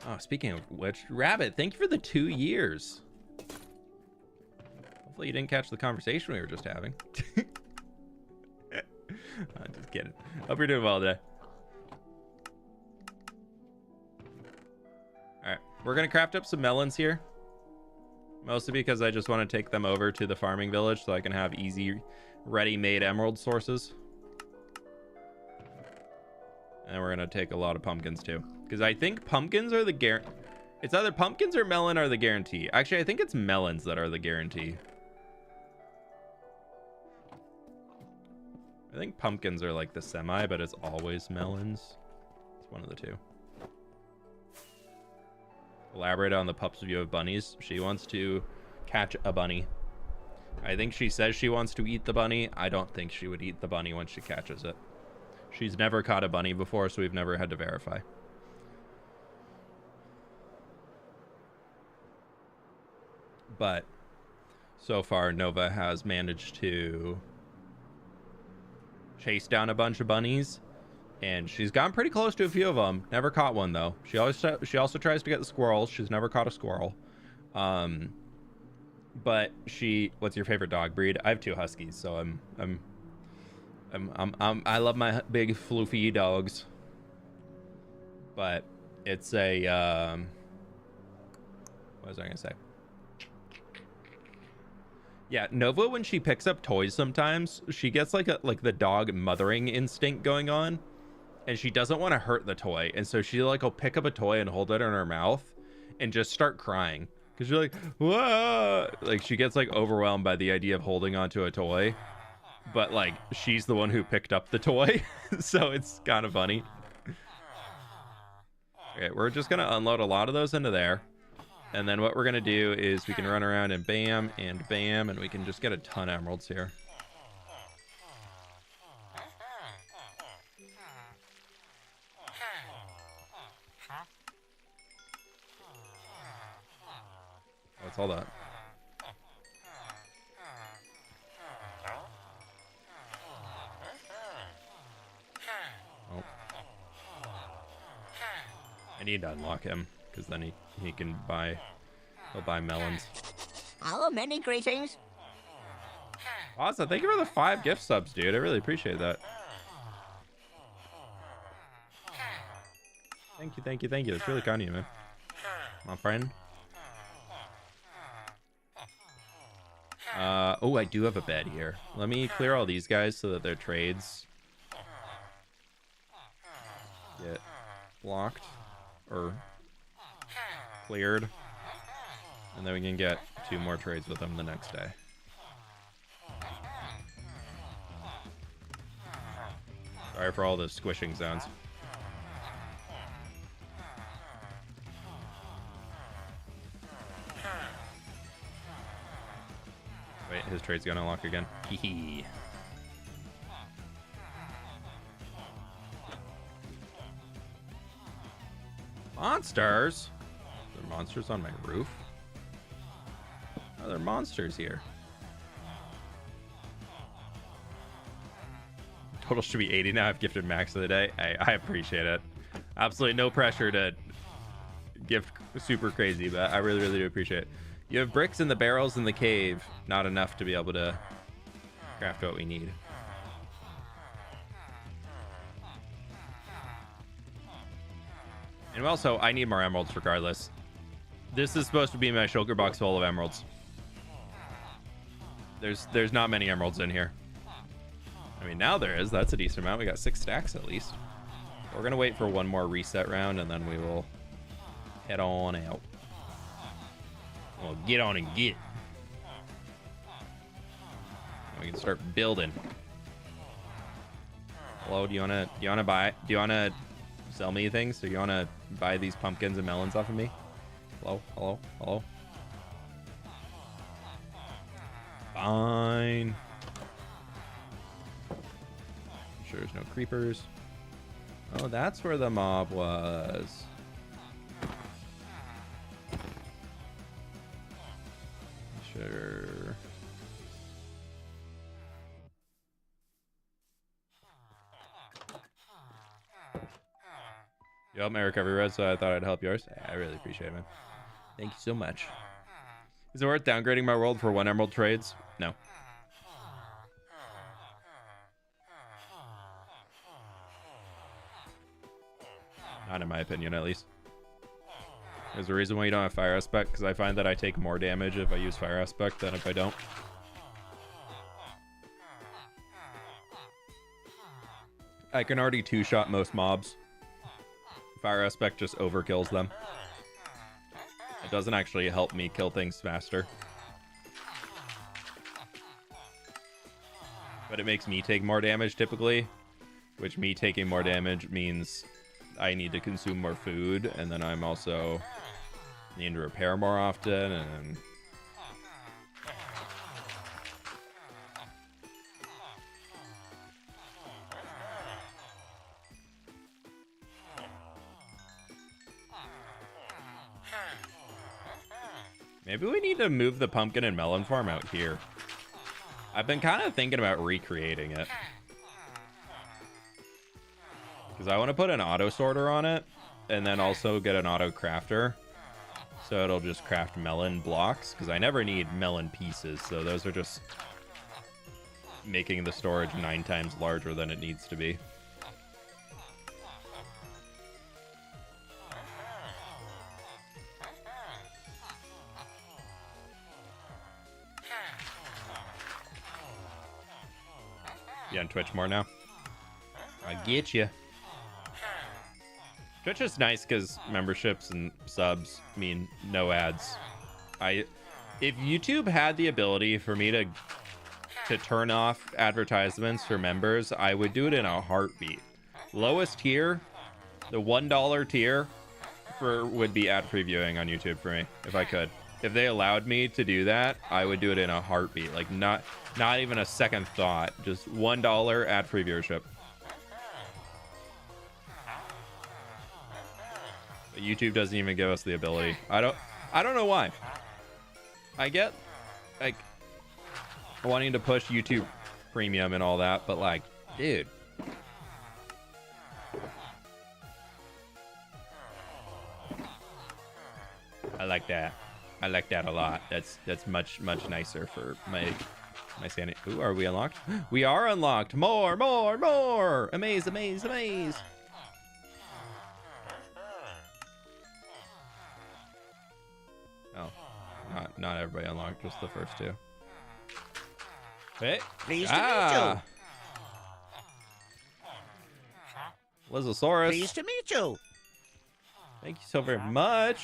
Oh, speaking of which, Rabbit, thank you for the 2 years. Hopefully you didn't catch the conversation we were just having. I'm just kidding. Hope you're doing well today. Alright, we're gonna craft up some melons here. Mostly because I just want to take them over to the farming village so I can have easy, ready-made emerald sources. And we're gonna take a lot of pumpkins too, because I think pumpkins are the it's either pumpkins or melon are the guarantee. Actually, I think it's melons that are the guarantee. I think pumpkins are like the semi, but it's always melons. It's one of the two. Elaborate on the pup's view of bunnies. She wants to catch a bunny. I think she says she wants to eat the bunny. I don't think she would eat the bunny once she catches it. She's never caught a bunny before, so we've never had to verify. But so far, Nova has managed to chase down a bunch of bunnies, and she's gotten pretty close to a few of them. Never caught one though. She also tries to get the squirrels. She's never caught a squirrel. But what's your favorite dog breed? I have 2 huskies, so I love my big floofy dogs. But it's a what was I gonna say? Yeah, Nova, when she picks up toys sometimes, she gets like the dog mothering instinct going on, and she doesn't want to hurt the toy, and so she like will pick up a toy and hold it in her mouth and just start crying because you're like, whoa, like she gets like overwhelmed by the idea of holding onto a toy, but like she's the one who picked up the toy. So it's kind of funny. Okay, we're just gonna unload a lot of those into there. And then what we're going to do is we can run around and bam, and we can just get a ton of emeralds here. What's all that? Oh. I need to unlock him, because then he can he'll buy melons. Oh, many greetings. Awesome. Thank you for the 5 gift subs, dude. I really appreciate that. Thank you. That's really kind of you, man. My friend. Oh, I do have a bed here. Let me clear all these guys so that their trades get blocked or cleared, and then we can get 2 more trades with them the next day. Sorry for all the squishing sounds. Wait, his trade's gonna unlock again. Hee. Monsters? Are there monsters on my roof? Oh, there are monsters here. Total should be 80 now. I've gifted max of the day. I appreciate it. Absolutely no pressure to gift super crazy, but I really do appreciate it. You have bricks in the barrels in the cave. Not enough to be able to craft what we need. And also, I need more emeralds regardless. This is supposed to be my shulker box full of emeralds. There's not many emeralds in here. I mean, now there is. That's a decent amount. We got 6 stacks at least. We're going to wait for one more reset round, and then we will head on out. Well, get on and get. We can start building. Hello, do you wanna sell me things? So you wanna buy these pumpkins and melons off of me? Hello. Fine. I'm sure there's no creepers. Oh, that's where the mob was. Sure. You helped my recovery, Red, so I thought I'd help yours. I really appreciate it, man. Thank you so much. Is it worth downgrading my world for 1 emerald trades? No. Not in my opinion, at least. There's a reason why you don't have fire aspect, because I find that I take more damage if I use fire aspect than if I don't. I can already 2-shot most mobs. Fire aspect just overkills them. It doesn't actually help me kill things faster. But it makes me take more damage typically, which me taking more damage means I need to consume more food, and then I'm also need to repair more often, and maybe we need to move the pumpkin and melon farm out here. I've been kind of thinking about recreating it. Because I want to put an auto sorter on it, and then also get an auto crafter. So it'll just craft melon blocks, because I never need melon pieces. So those are just making the storage 9 times larger than it needs to be. You on Twitch more now? I get you. Twitch is nice because memberships and subs mean no ads. If YouTube had the ability for me to turn off advertisements for members, I would do it in a heartbeat. Lowest tier, the $1 tier, would be ad previewing on YouTube for me if I could. If they allowed me to do that, I would do it in a heartbeat. Like not even a second thought. Just $1 ad free viewership. But YouTube doesn't even give us the ability. I don't know why. I get like wanting to push YouTube premium and all that, but like, dude. I like that. I like that a lot. That's much nicer for my sanity. Ooh, are we unlocked? We are unlocked. More. Amaze. Oh, not everybody unlocked, just the first 2. Hey, Pleased to meet you. Lizosaurus. Pleased to meet you. Thank you so very much.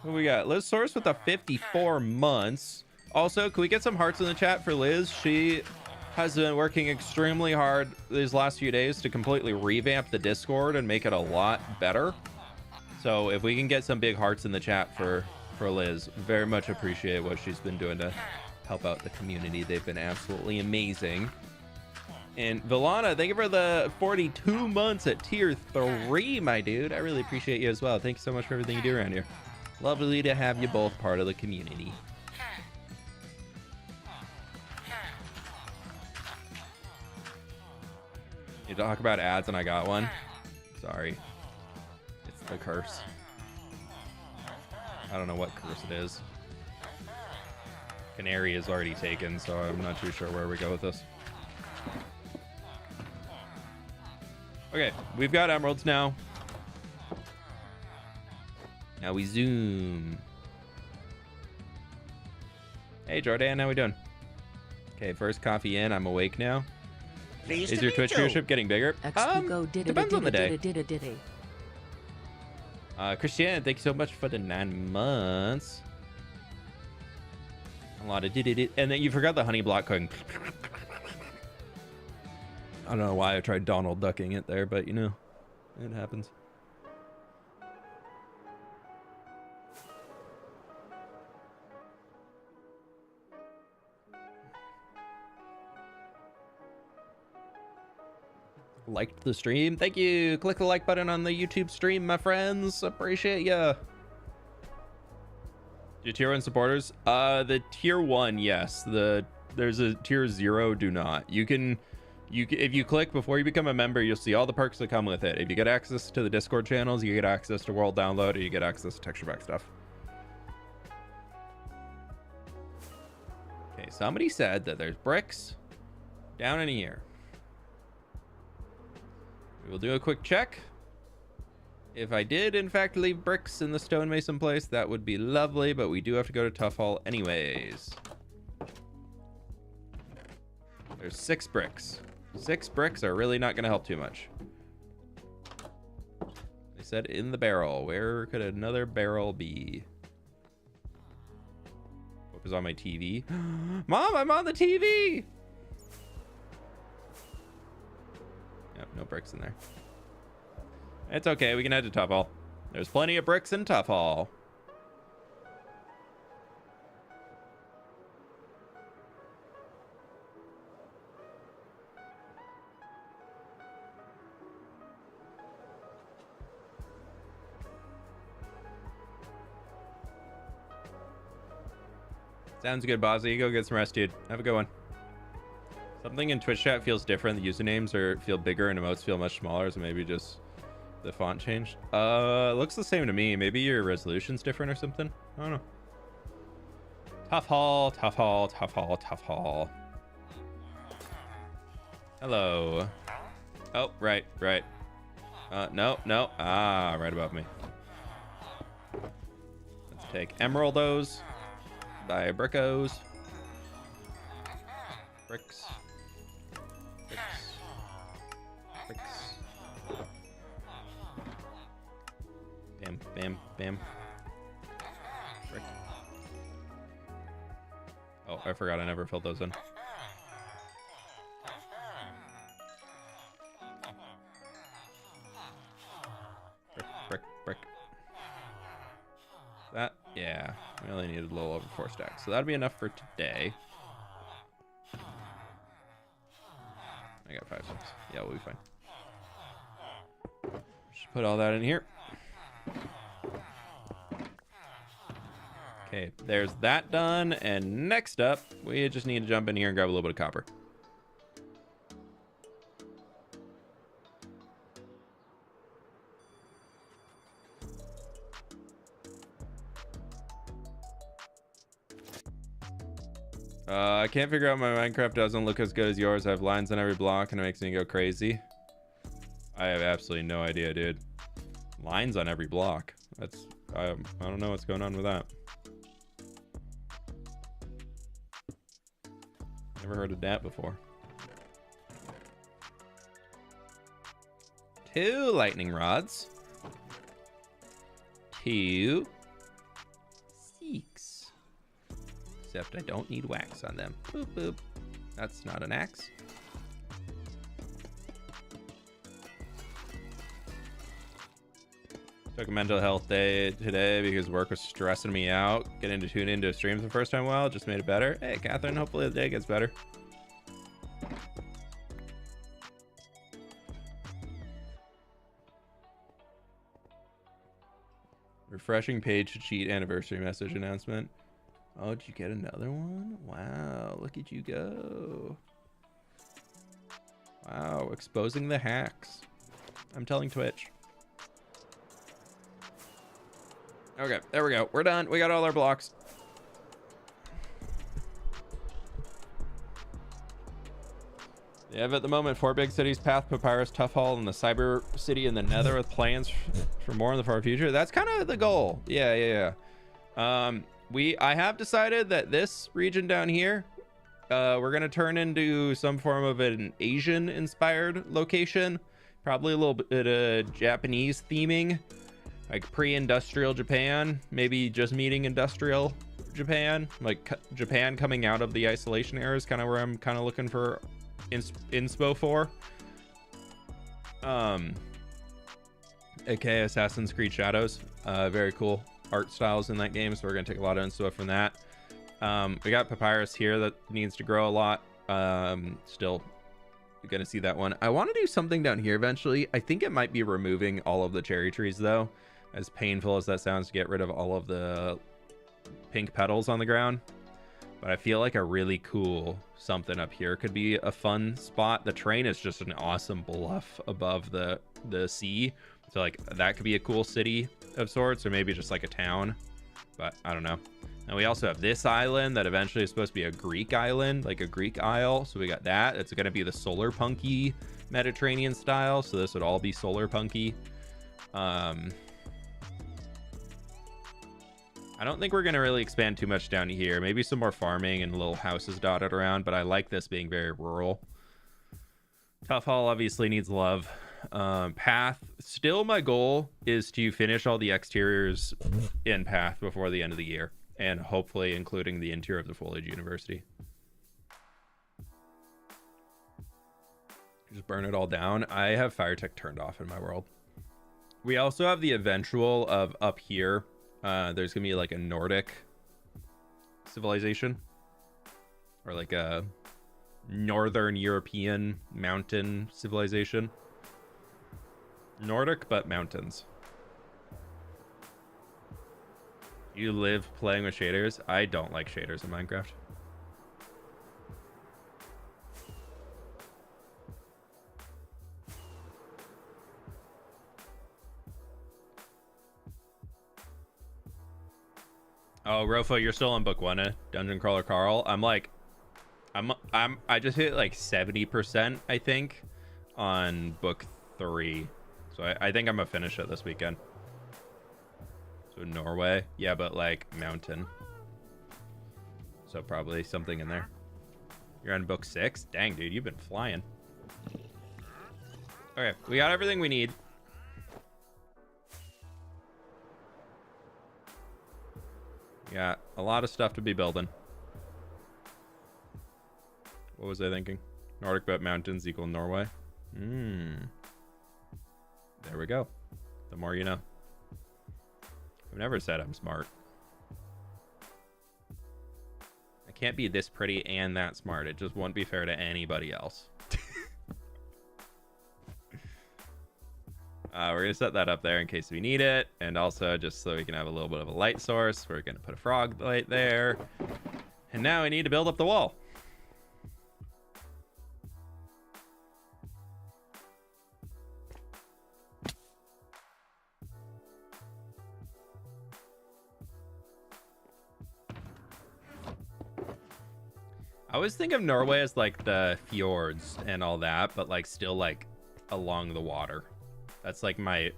What we got? Liz Source with the 54 months. Also, can we get some hearts in the chat for Liz? She has been working extremely hard these last few days to completely revamp the Discord and make it a lot better. So if we can get some big hearts in the chat for Liz, very much appreciate what she's been doing to help out the community. They've been absolutely amazing. And Villana, thank you for the 42 months at tier 3, my dude. I really appreciate you as well. Thank you so much for everything you do around here. Lovely to have you both part of the community. You talk about ads and I got one. Sorry. It's the curse. I don't know what curse it is. Canary is already taken, so I'm not too sure where we go with this. Okay, we've got emeralds now. Now we zoom. Hey, Jordan, how we doing? Okay, first coffee in. I'm awake now. Pleased Is to your meet Twitch you. viewership getting bigger? Depends on the day. Christiane, thank you so much for the 9 months. A lot of did. And then you forgot the honey block going. I don't know why I tried Donald ducking it there, but you know, it happens. Liked the stream. Thank you. Click the like button on the YouTube stream, my friends. Appreciate ya. Your tier 1 supporters? The tier 1, yes. There's a tier 0, do not. If you click before you become a member, you'll see all the perks that come with it. If you get access to the Discord channels, you get access to world download, or you get access to texture pack stuff. Okay, somebody said that there's bricks down in here. We'll do a quick check. If I did, in fact, leave bricks in the stonemason place, that would be lovely, but we do have to go to Tough Hall anyways. There's 6 bricks. 6 bricks are really not going to help too much. They said in the barrel. Where could another barrel be? What was on my TV? Mom, I'm on the TV! Yep, no bricks in there. It's okay, we can head to Tough Hall. There's plenty of bricks in Tough Hall. Sounds good, Bozzy. Go get some rest, dude. Have a good one. Something in Twitch chat feels different. The usernames feel bigger and emotes feel much smaller, so maybe just the font changed. Looks the same to me. Maybe your resolution's different or something. I don't know. Tough Hall, Tough Hall, Tough Hall, Tough Hall. Hello. Oh, right. No. Ah, right above me. Let's take emeraldos. Buy brickos. Bricks. Bam. Brick. Oh, I forgot I never filled those in. Brick. That, yeah, we only needed a little over 4 stacks, so that'll be enough for today. I got 5 stacks. Yeah, we'll be fine. Just put all that in here. Okay, there's that done, and next up, we just need to jump in here and grab a little bit of copper. I can't figure out my Minecraft doesn't look as good as yours. I have lines on every block and it makes me go crazy. I have absolutely no idea, dude. Lines on every block. That's I don't know what's going on with that. Never heard of that before. 2 lightning rods. 2 6. Except I don't need wax on them. Boop, boop. That's not an axe. Took a mental health day today because work was stressing me out. Getting to tune into a stream for the first time in a while just made it better. Hey, Catherine, hopefully the day gets better. Refreshing page to cheat anniversary message announcement. Oh, did you get another one? Wow, look at you go. Wow, exposing the hacks. I'm telling Twitch. Okay, there we go. We're done. We got all our blocks. They have at the moment 4 big cities: Path, Papyrus, Tough Hall, and the Cyber City in the Nether, with plans for more in the far future. That's kind of the goal. Yeah. I have decided that this region down here, we're gonna turn into some form of an Asian inspired location, probably a little bit of Japanese theming, like pre-industrial Japan, maybe just meeting industrial Japan, like Japan coming out of the isolation era is kind of where I'm kind of looking for inspo for. aka Assassin's Creed Shadows. Very cool art styles in that game, so we're gonna take a lot of inspo from that. We got Papyrus here that needs to grow a lot. Still gonna see that one. I want to do something down here eventually. I think it might be removing all of the cherry trees, though, as painful as that sounds, to get rid of all of the pink petals on the ground. But I feel like a really cool something up here could be a fun spot. The train is just an awesome bluff above the sea, so like that could be a cool city of sorts, or maybe just like a town, but I don't know. And we also have this island that eventually is supposed to be a Greek island, like a Greek isle. So we got that. It's going to be the solar punky Mediterranean style, so this would all be solar punky. I don't think we're going to really expand too much down here. Maybe some more farming and little houses dotted around, but I like this being very rural. Tough Hall obviously needs love. Path, still my goal is to finish all the exteriors in Path before the end of the year, and hopefully including the interior of the Foliage University. Just burn it all down. I have fire tech turned off in my world. We also have the eventual of up here. There's gonna be like a Nordic civilization, or like a Northern European mountain civilization. Nordic, but mountains. You live playing with shaders? I don't like shaders in Minecraft. Oh, Rofo, you're still on book 1, Dungeon Crawler Carl. I just hit like 70%, I think, on book 3. So I think I'm gonna finish it this weekend. So Norway, yeah, but like mountain. So probably something in there. You're on book 6? Dang, dude, you've been flying. Okay, we got everything we need. Yeah, a lot of stuff to be building. What was I thinking? Nordic but mountains equal Norway. There we go. The more you know. I've never said I'm smart. I can't be this pretty and that smart. It just won't be fair to anybody else. We're gonna set that up there in case we need it, and also just so we can have a little bit of a light source. We're gonna put a frog light there, and now we need to build up the wall. I always think of Norway as like the fjords and all that, but like still like along the water. That's like my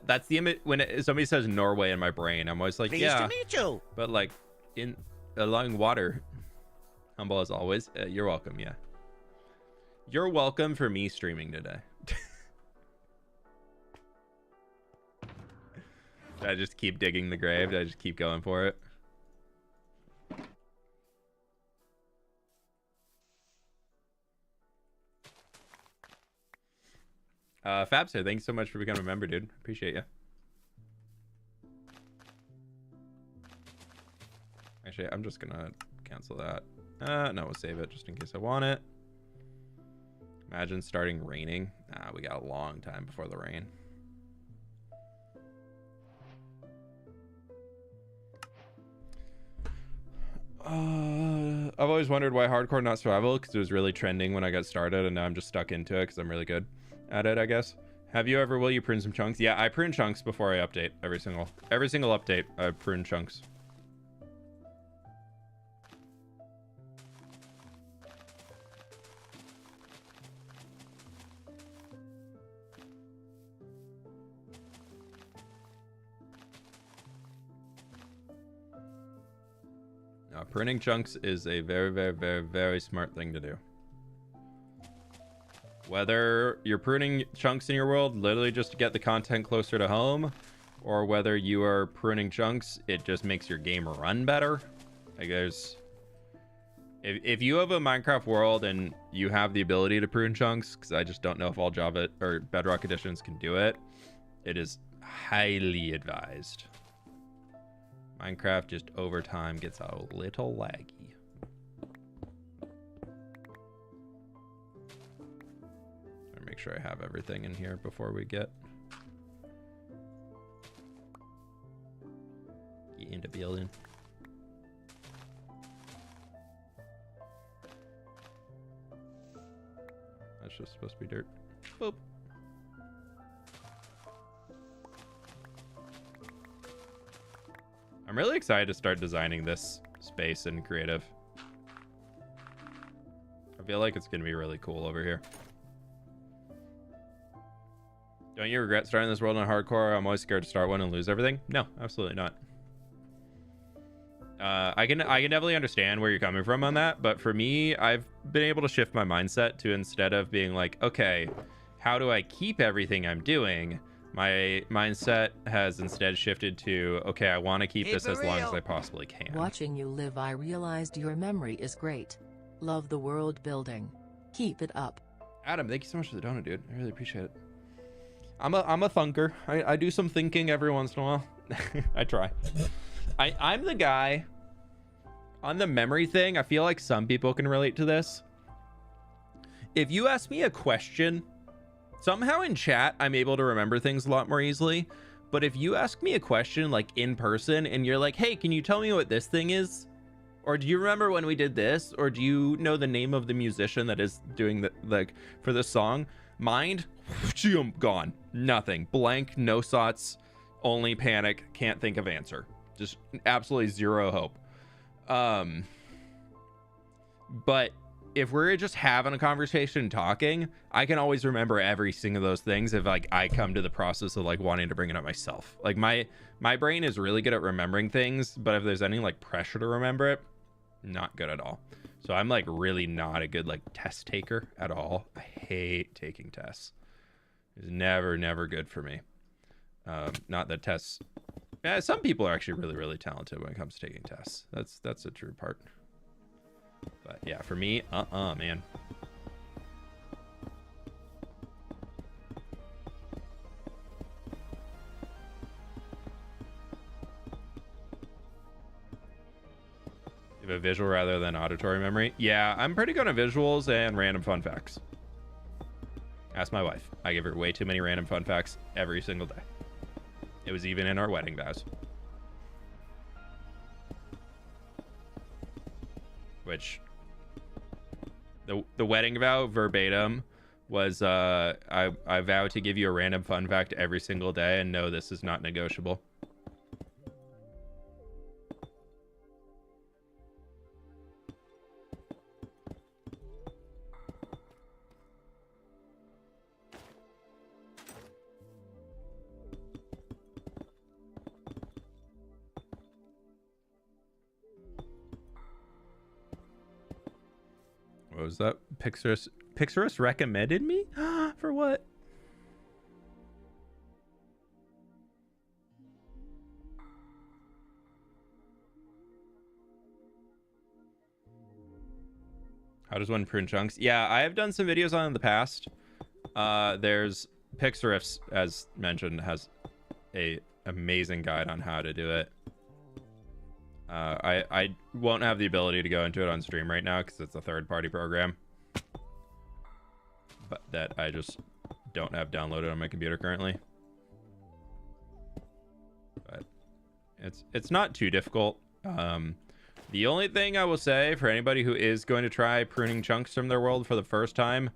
that's the image when somebody says Norway in my brain. I'm always like, Pleased to meet you. But like in along water. Humble as always. You're welcome. Yeah, you're welcome for me streaming today. Did I just keep digging the grave? Did I just keep going for it? Fabster, thanks so much for becoming a member, dude. Appreciate you. Actually, I'm just gonna cancel that. No, we'll save it just in case I want it. Imagine starting raining. Nah, we got a long time before the rain. I've always wondered why hardcore not survival, because it was really trending when I got started, and now I'm just stuck into it because I'm really good at it, I guess. Will you prune some chunks? Yeah, I prune chunks before I update every single update. I prune chunks. Printing chunks is a very, very, very, very smart thing to do. Whether you're pruning chunks in your world literally just to get the content closer to home, or whether you are pruning chunks, it just makes your game run better. Like there's... If you have a Minecraft world and you have the ability to prune chunks, because I just don't know if all Java or Bedrock editions can do it, it is highly advised. Minecraft just over time gets a little laggy. I'll make sure I have everything in here before we get into building. That's just supposed to be dirt. Boop. I'm really excited to start designing this space in creative. I feel like it's going to be really cool over here. Don't you regret starting this world on hardcore? I'm always scared to start one and lose everything. No, absolutely not. I can definitely understand where you're coming from on that, but for me, I've been able to shift my mindset to, instead of being like, okay, how do I keep everything I'm doing? My mindset has instead shifted to, okay, I want to keep this as long as I possibly can. Watching you live, I realized your memory is great. Love the world building. Keep it up. Adam, thank you so much for the donut, dude. I really appreciate it. I'm a thunker. I do some thinking every once in a while. I try. I'm the guy on the memory thing. I feel like some people can relate to this. If you ask me a question, somehow in chat, I'm able to remember things a lot more easily. But if you ask me a question like in person and you're like, hey, can you tell me what this thing is? Or do you remember when we did this? Or do you know the name of the musician that is doing the, like, for this song? Mind, gone. Nothing. Blank, no thoughts, only panic, can't think of answer. Just absolutely zero hope. But if we're just having a conversation and talking, I can always remember every single of those things if like I come to the process of like wanting to bring it up myself. Like my brain is really good at remembering things, but if there's any like pressure to remember it, not good at all. So I'm like really not a good like test taker at all. I hate taking tests. It's never good for me. Not that tests. Yeah, some people are actually really talented when it comes to taking tests. That's a true part. But yeah, for me, man. You have a visual rather than auditory memory? Yeah, I'm pretty good at visuals and random fun facts. Ask my wife. I give her way too many random fun facts every single day. It was even in our wedding vows. Which the wedding vow verbatim was I vow to give you a random fun fact every single day, and no, this is not negotiable. What was that? Pixarus recommended me? For what? How does one prune chunks? Yeah, I have done some videos on it in the past. There's Pixarus, as mentioned, has a amazing guide on how to do it. I won't have the ability to go into it on stream right now because it's a third-party program, but that I just don't have downloaded on my computer currently. But it's not too difficult. The only thing I will say for anybody who is going to try pruning chunks from their world for the first time,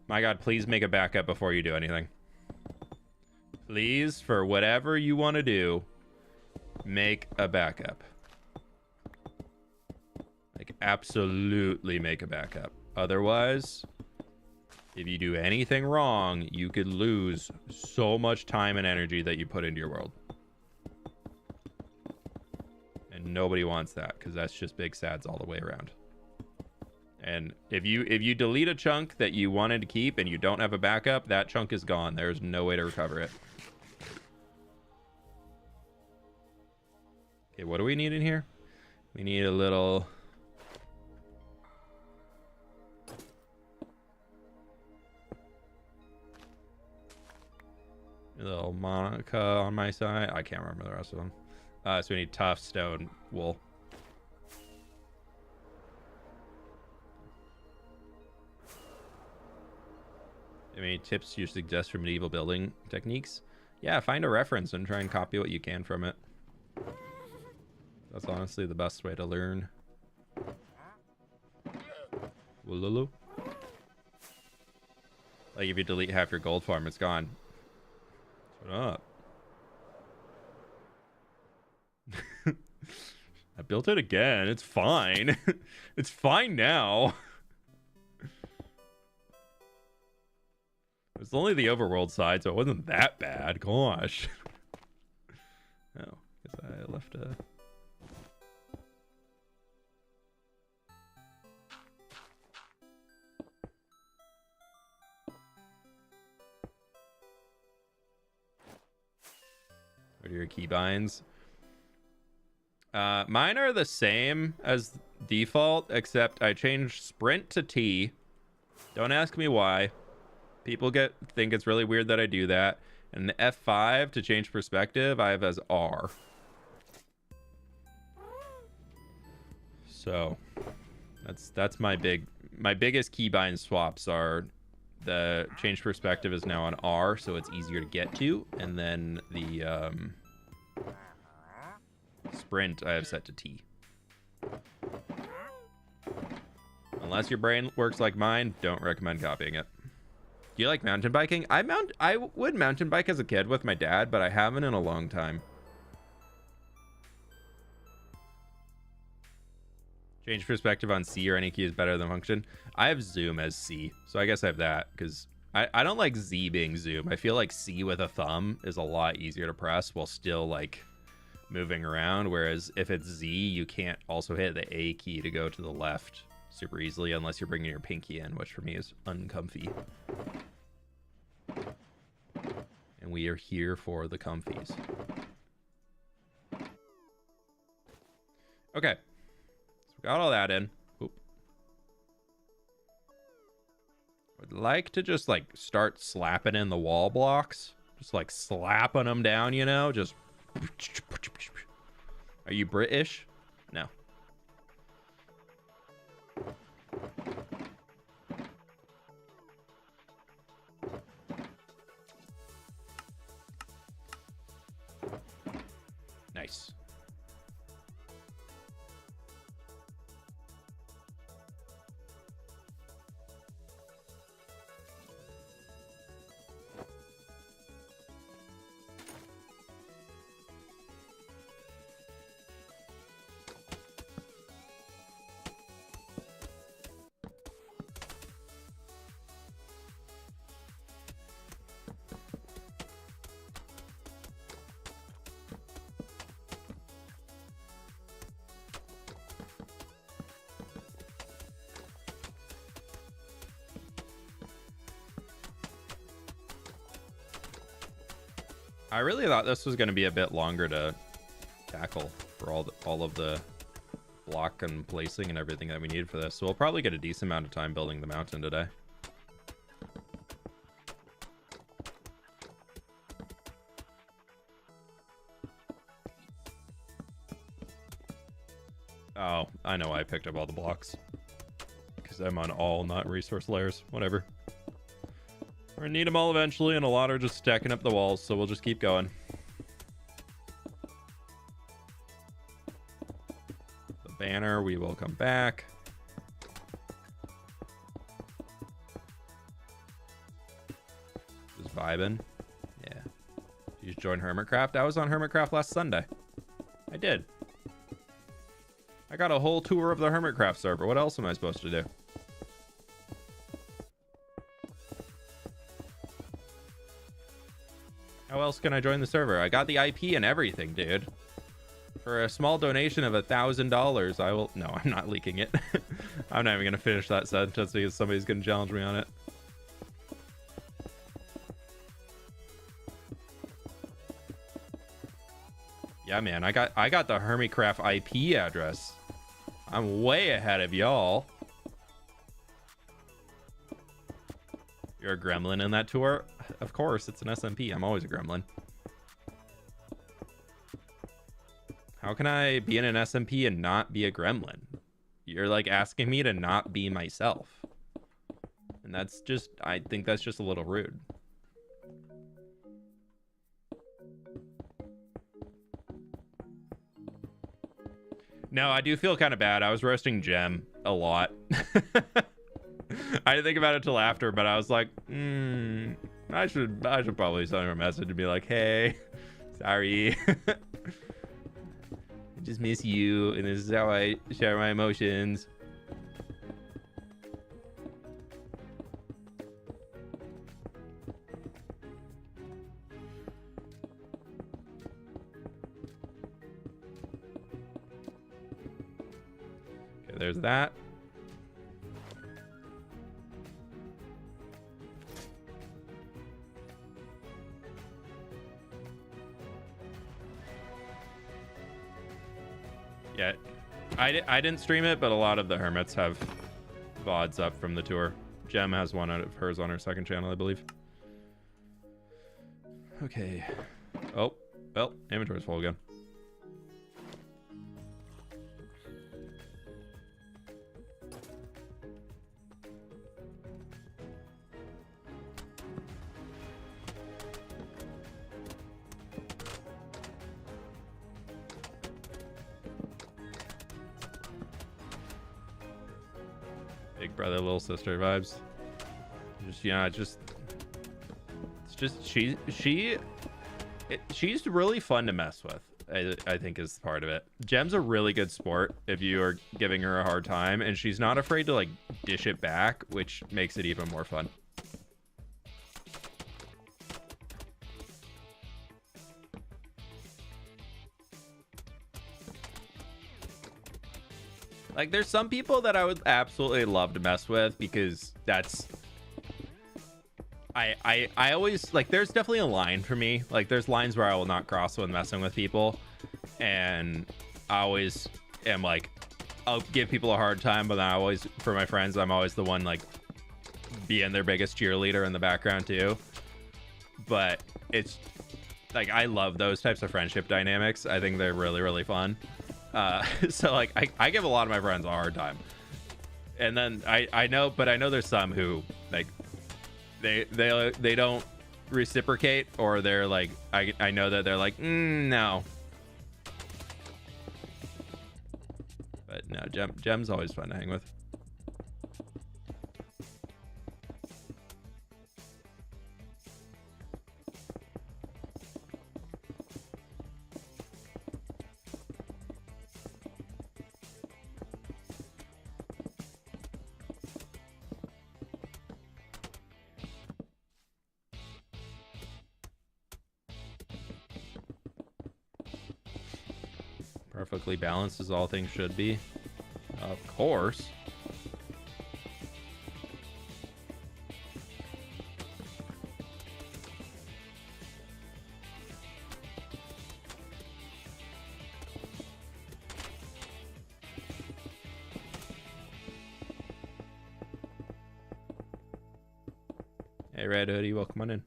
my God, please make a backup before you do anything. Please, for whatever you want to do, make a backup. Like, absolutely make a backup. Otherwise, if you do anything wrong, you could lose so much time and energy that you put into your world. And nobody wants that because that's just big sads all the way around. And if you delete a chunk that you wanted to keep and you don't have a backup, that chunk is gone. There's no way to recover it. Okay, what do we need in here? We need a little... a little Monica on my side. I can't remember the rest of them. So we need tough stone wool. Any tips you suggest for medieval building techniques? Yeah, find a reference and try and copy what you can from it. That's honestly the best way to learn. Woolulu. Like if you delete half your gold farm, it's gone. Shut up. I built it again. It's fine. It's fine now. It's only the overworld side, so it wasn't that bad. Gosh. Oh, guess I left a... What are your keybinds? Mine are the same as default, except I changed sprint to T. Don't ask me why. People think it's really weird that I do that. And the F5 to change perspective, I have as R. So that's my biggest keybind swaps are the change perspective is now on R, so it's easier to get to, and then the sprint I have set to T. Unless your brain works like mine, don't recommend copying it. Do you like mountain biking? I would mountain bike as a kid with my dad, but I haven't in a long time. Change perspective on C or any key is better than function. I have zoom as C, so I guess I have that because I don't like Z being zoom. I feel like C with a thumb is a lot easier to press while still like moving around, whereas if it's Z, you can't also hit the A key to go to the left super easily unless you're bringing your pinky in, which for me is uncomfy. And we are here for the comfies. Okay. So we got all that in. Oop. Would like to just like start slapping in the wall blocks. Just like slapping them down, you know? Just... Are you British? No. Nice. I really thought this was going to be a bit longer to tackle for all of the block and placing and everything that we need for this. So we'll probably get a decent amount of time building the mountain today. Oh, I know why I picked up all the blocks. Because I'm on all not resource layers. Whatever. We're gonna need them all eventually, and a lot are just stacking up the walls, so we'll just keep going. The banner, we will come back. Just vibing. Yeah. Did you join Hermitcraft? I was on Hermitcraft last Sunday. I did. I got a whole tour of the Hermitcraft server. What else am I supposed to do? How else can I join the server? I got the IP and everything, dude. For a small donation of $1,000, I will... No, I'm not leaking it. I'm not even going to finish that sentence because somebody's going to challenge me on it. Yeah, man, I got the Hermitcraft IP address. I'm way ahead of y'all. You're a gremlin in that tour? Of course, it's an SMP. I'm always a gremlin. How can I be in an SMP and not be a gremlin? You're like asking me to not be myself. And that's just, I think that's just a little rude. No, I do feel kind of bad. I was roasting Gem a lot. I didn't think about it till after, but I was like, I should probably send her a message and be like, hey, sorry. I just miss you, and this is how I share my emotions. Okay, there's that. Yeah, I didn't stream it, but a lot of the hermits have VODs up from the tour. Gem has one out of hers on her second channel, I believe. Okay. Oh, well, inventory's full again. Big brother, little sister vibes. Just, yeah, it's just she's really fun to mess with. I think is part of it. Gem's a really good sport if you are giving her a hard time, and she's not afraid to like dish it back, which makes it even more fun. Like, there's some people that I would absolutely love to mess with because that's... I always... Like, there's definitely a line for me. Like, there's lines where I will not cross when messing with people. And I always am like... I'll give people a hard time, but then I always... For my friends, I'm always the one, like, being their biggest cheerleader in the background, too. But it's... Like, I love those types of friendship dynamics. I think they're really, really fun. So like I give a lot of my friends a hard time, and then I know there's some who like they don't reciprocate, or they're like I know that they're like no, but no, Gem's always fun to hang with. Perfectly balanced as all things should be. Of course. Hey, Red Hoodie, welcome on in.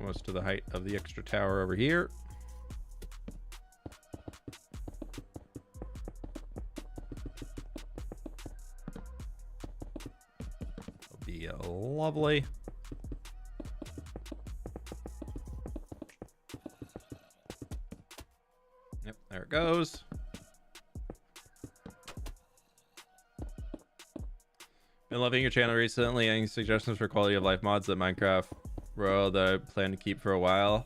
Almost to the height of the extra tower over here. It'll be lovely. Yep, there it goes. Been loving your channel recently. Any suggestions for quality of life mods that Minecraft world that I plan to keep for a while?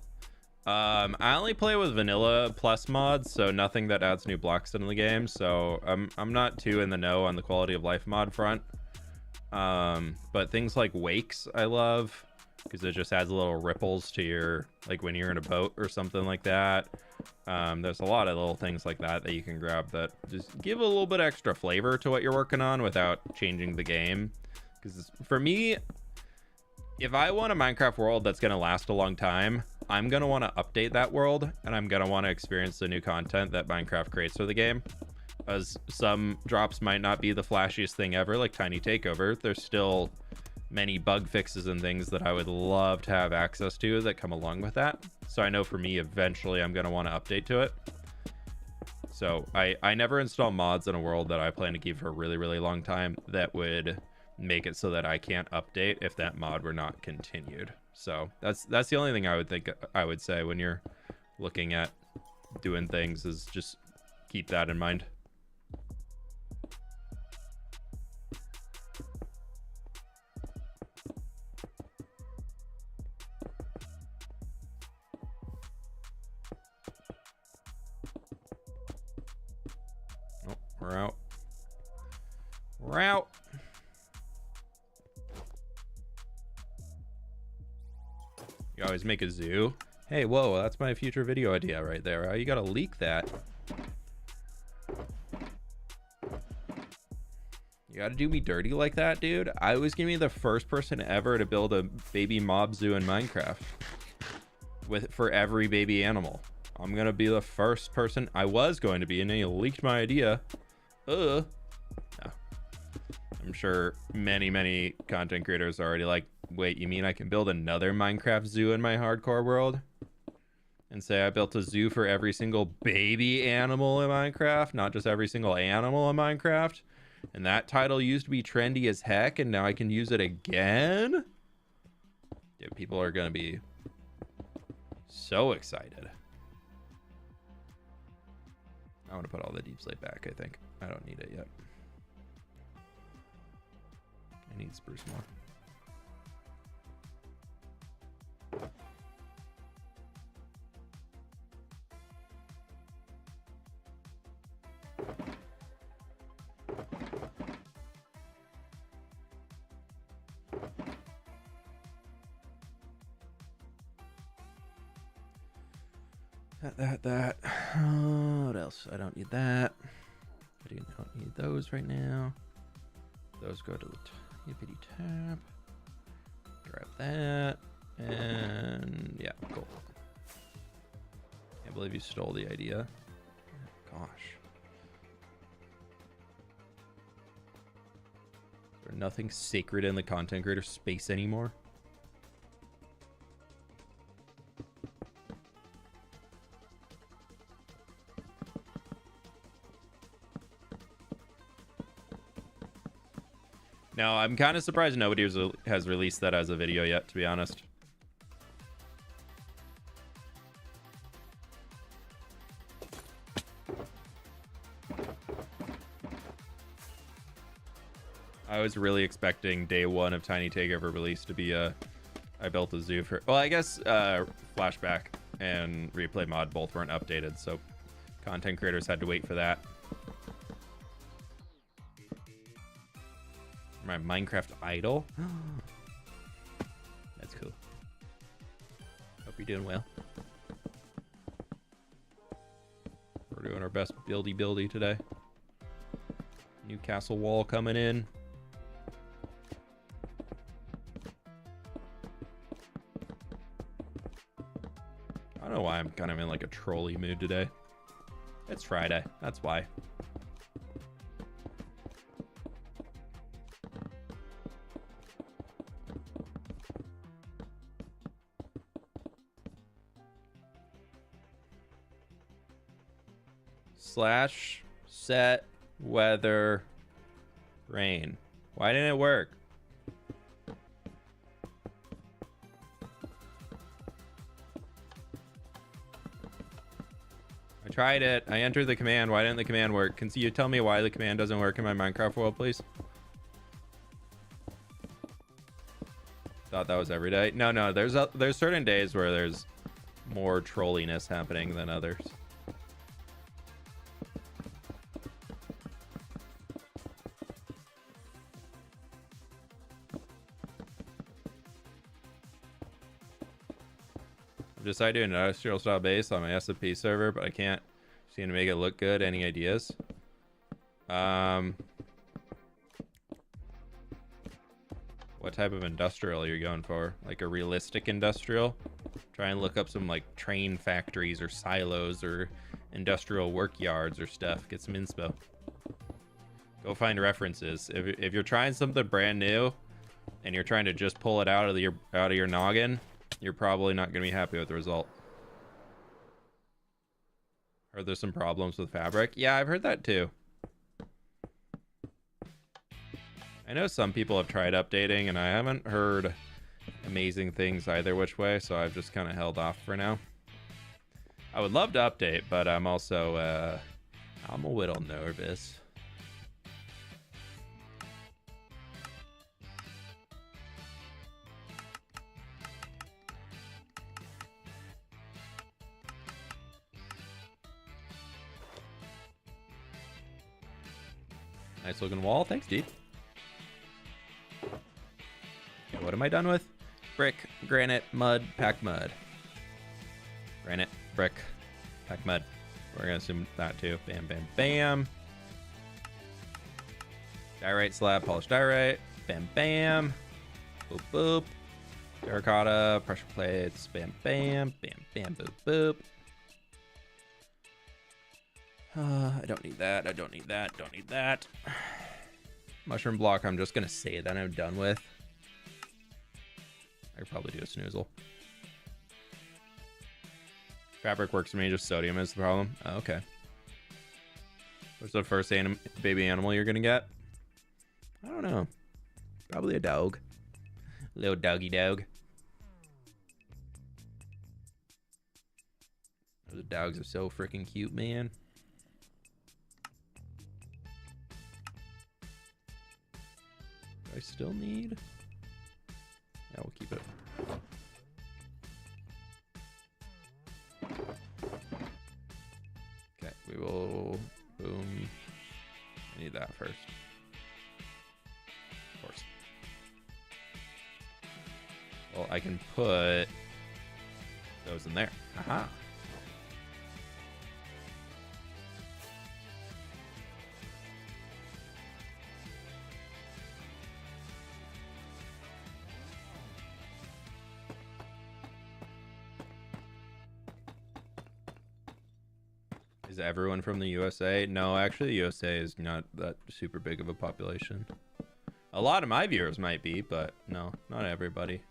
I only play with vanilla plus mods, so nothing that adds new blocks into the game. So I'm not too in the know on the quality of life mod front. But things like wakes I love, because it just adds little ripples to your, like when you're in a boat or something like that. There's a lot of little things like that that you can grab that just give a little bit extra flavor to what you're working on without changing the game. Because for me, if I want a Minecraft world that's going to last a long time, I'm going to want to update that world, and I'm going to want to experience the new content that Minecraft creates for the game. As some drops might not be the flashiest thing ever, like Tiny Takeover, there's still many bug fixes and things that I would love to have access to that come along with that. So I know for me, eventually I'm going to want to update to it. So I never install mods in a world that I plan to keep for a really, really long time that would make it so that I can't update if that mod were not continued. So that's the only thing I would say when you're looking at doing things, is just keep that in mind. Oh, we're out. We're out. You always make a zoo. Hey, whoa, that's my future video idea right there. You gotta leak that. You gotta do me dirty like that, dude. I was gonna be the first person ever to build a baby mob zoo in Minecraft for every baby animal. I'm gonna be the first person. I was going to be, and then you leaked my idea. No. I'm sure many content creators are already like, wait, you mean I can build another Minecraft zoo in my hardcore world? And say I built a zoo for every single baby animal in Minecraft, not just every single animal in Minecraft? And that title used to be trendy as heck, and now I can use it again? Yeah, people are gonna be so excited. I want to put all the deep slate back, I think. I don't need it yet. I need spruce more. That. What else? I don't need that. I do not need those right now. Those go to the yippity tab. Grab that. And yeah, cool. Can't believe you stole the idea. Gosh. Is there nothing sacred in the content creator space anymore? No, I'm kind of surprised nobody has released that as a video yet, to be honest. I was really expecting day one of Tiny Takeover release to be I built a zoo for... Well, I guess Flashback and Replay mod both weren't updated, so content creators had to wait for that. My Minecraft idol. That's cool. Hope you're doing well. We're doing our best buildy today. New castle wall coming in. I don't know why I'm kind of in like a trolley mood today. It's Friday, that's why. Slash set weather rain. Why didn't it work? I tried it. I entered the command. Why didn't the command work? Can you tell me why the command doesn't work in my Minecraft world, please? thought that was every day. No, there's certain days where there's more trolliness happening than others. I've decided to do an industrial style base on my SMP server, but I can't seem to make it look good. Any ideas? What type of industrial are you going for? Like a realistic industrial? Try and look up some like train factories or silos or industrial work yards or stuff. Get some inspo. Go find references. If you're trying something brand new and you're trying to just pull it out of your noggin, you're probably not going to be happy with the result. Are there some problems with fabric? Yeah, I've heard that too. I know some people have tried updating, and I haven't heard amazing things either which way, so I've just kind of held off for now. I would love to update, but I'm also, I'm a little nervous. Nice looking wall. Thanks, dude. Okay, what am I done with? Brick, granite, mud, pack mud. Granite, brick, pack mud. We're gonna assume that too. Bam, bam, bam. Diorite slab, polished diorite. Bam, bam. Boop, boop. Terracotta, pressure plates. Bam, bam, bam, bam, boop, boop. I don't need that. I don't need that. Don't need that. Mushroom block, I'm just gonna say that I'm done with. I could probably do a snoozle. Fabric works for me, just sodium is the problem. Oh, okay. What's the first baby animal you're gonna get? I don't know. Probably a dog. Little doggy dog. Those dogs are so freaking cute, man. I still need. Yeah, we'll keep it. Okay, we will. Boom. I need that first. Of course. Well, I can put those in there. Aha. Is everyone from the USA? No, actually the USA is not that super big of a population. A lot of my viewers might be, but no, not everybody.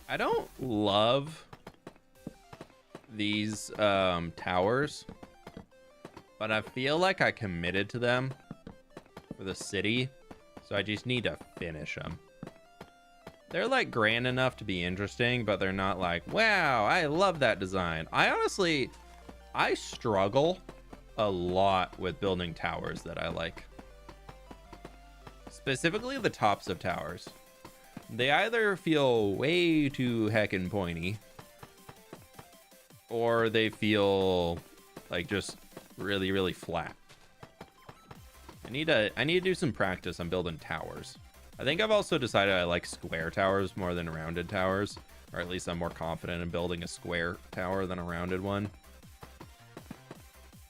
I don't love these towers, but I feel like I committed to them for the city, so I just need to finish them. They're like grand enough to be interesting, but they're not like, wow, I love that design. I struggle a lot with building towers that I like. Specifically the tops of towers. They either feel way too heckin' pointy, or they feel like just really, really flat. I need to do some practice on building towers. I think I've also decided I like square towers more than rounded towers, or at least I'm more confident in building a square tower than a rounded one.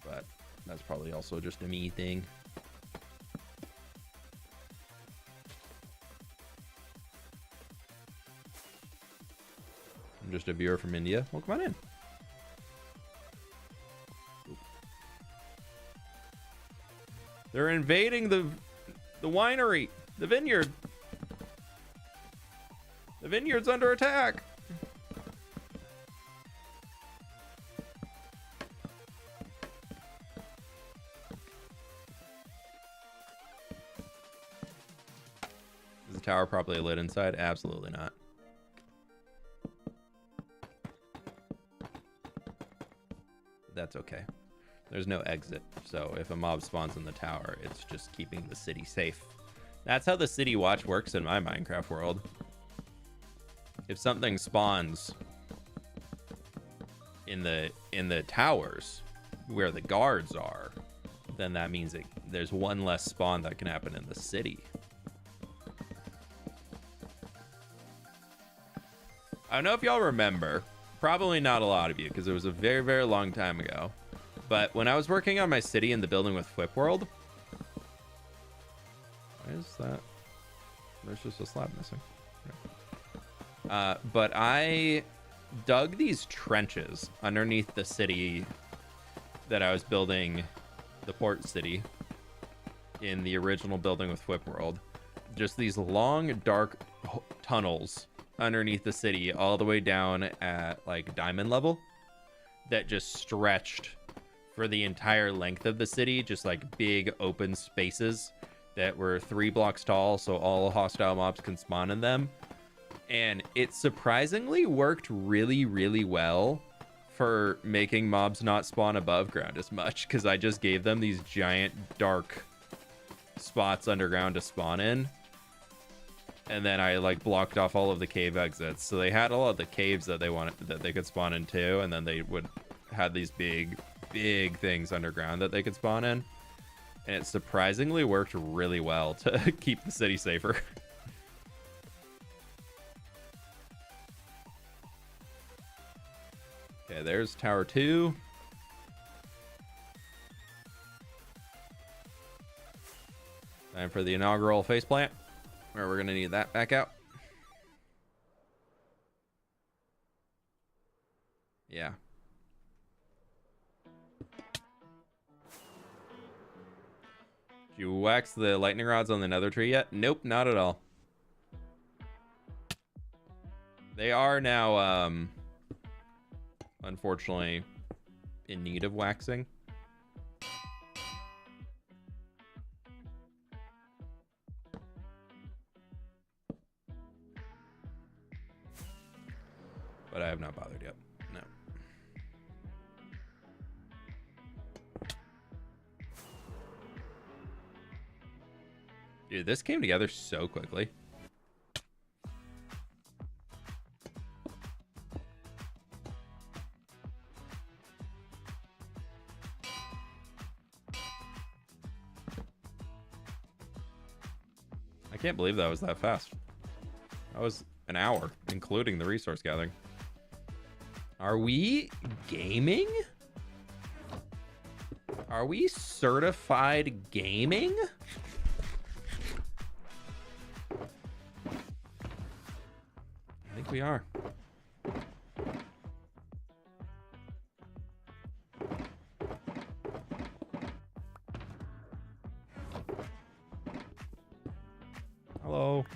But that's probably also just a me thing. I'm just a viewer from India. Well, come on in. They're invading the winery, the vineyard. The vineyard's under attack. Is the tower properly lit inside? Absolutely not. That's okay. There's no exit, so if a mob spawns in the tower, it's just keeping the city safe. That's how the city watch works in my Minecraft world. If something spawns in the towers where the guards are, then that means there's one less spawn that can happen in the city. I don't know if y'all remember, probably not a lot of you, because it was a very, very long time ago. But when I was working on my city in the building with fWhip World, why is that? There's just a slab missing. But I dug these trenches underneath the city that I was building, the port city, in the original building with fWhip World. Just these long, dark tunnels underneath the city, all the way down at like diamond level, that just stretched for the entire length of the city, just like big open spaces that were 3 blocks tall, so all hostile mobs can spawn in them. And it surprisingly worked really, really well for making mobs not spawn above ground as much, because I just gave them these giant dark spots underground to spawn in. And then I like blocked off all of the cave exits, so they had all of the caves that they wanted, that they could spawn into, and then they would have these big things underground that they could spawn in. And it surprisingly worked really well to keep the city safer. Okay, there's Tower 2. Time for the inaugural faceplant, where we're gonna need that back out. Yeah. Did you wax the lightning rods on the nether tree yet? Nope, not at all. They are now, unfortunately, in need of waxing. But I have not bothered yet. No. Dude, this came together so quickly. I can't believe that was that fast. That was an hour, including the resource gathering. Are we gaming? Are we certified gaming? I think we are. Hello.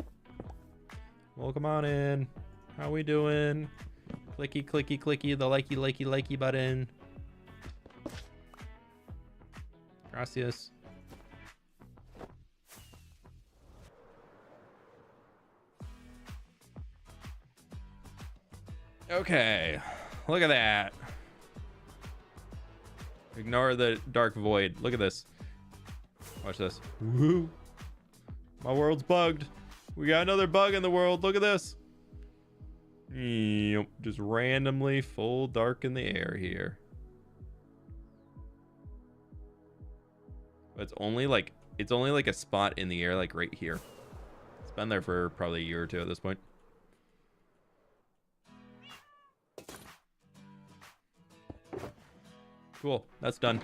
Welcome on in. How we doing? Clicky, clicky, clicky, the likey, likey, likey button. Gracias. Okay, look at that. Ignore the dark void. Look at this. Watch this. Woo! My world's bugged. We got another bug in the world. Look at this. Yep, just randomly full dark in the air here. But it's only like a spot in the air, like right here. It's been there for probably a year or two at this point. Cool, that's done.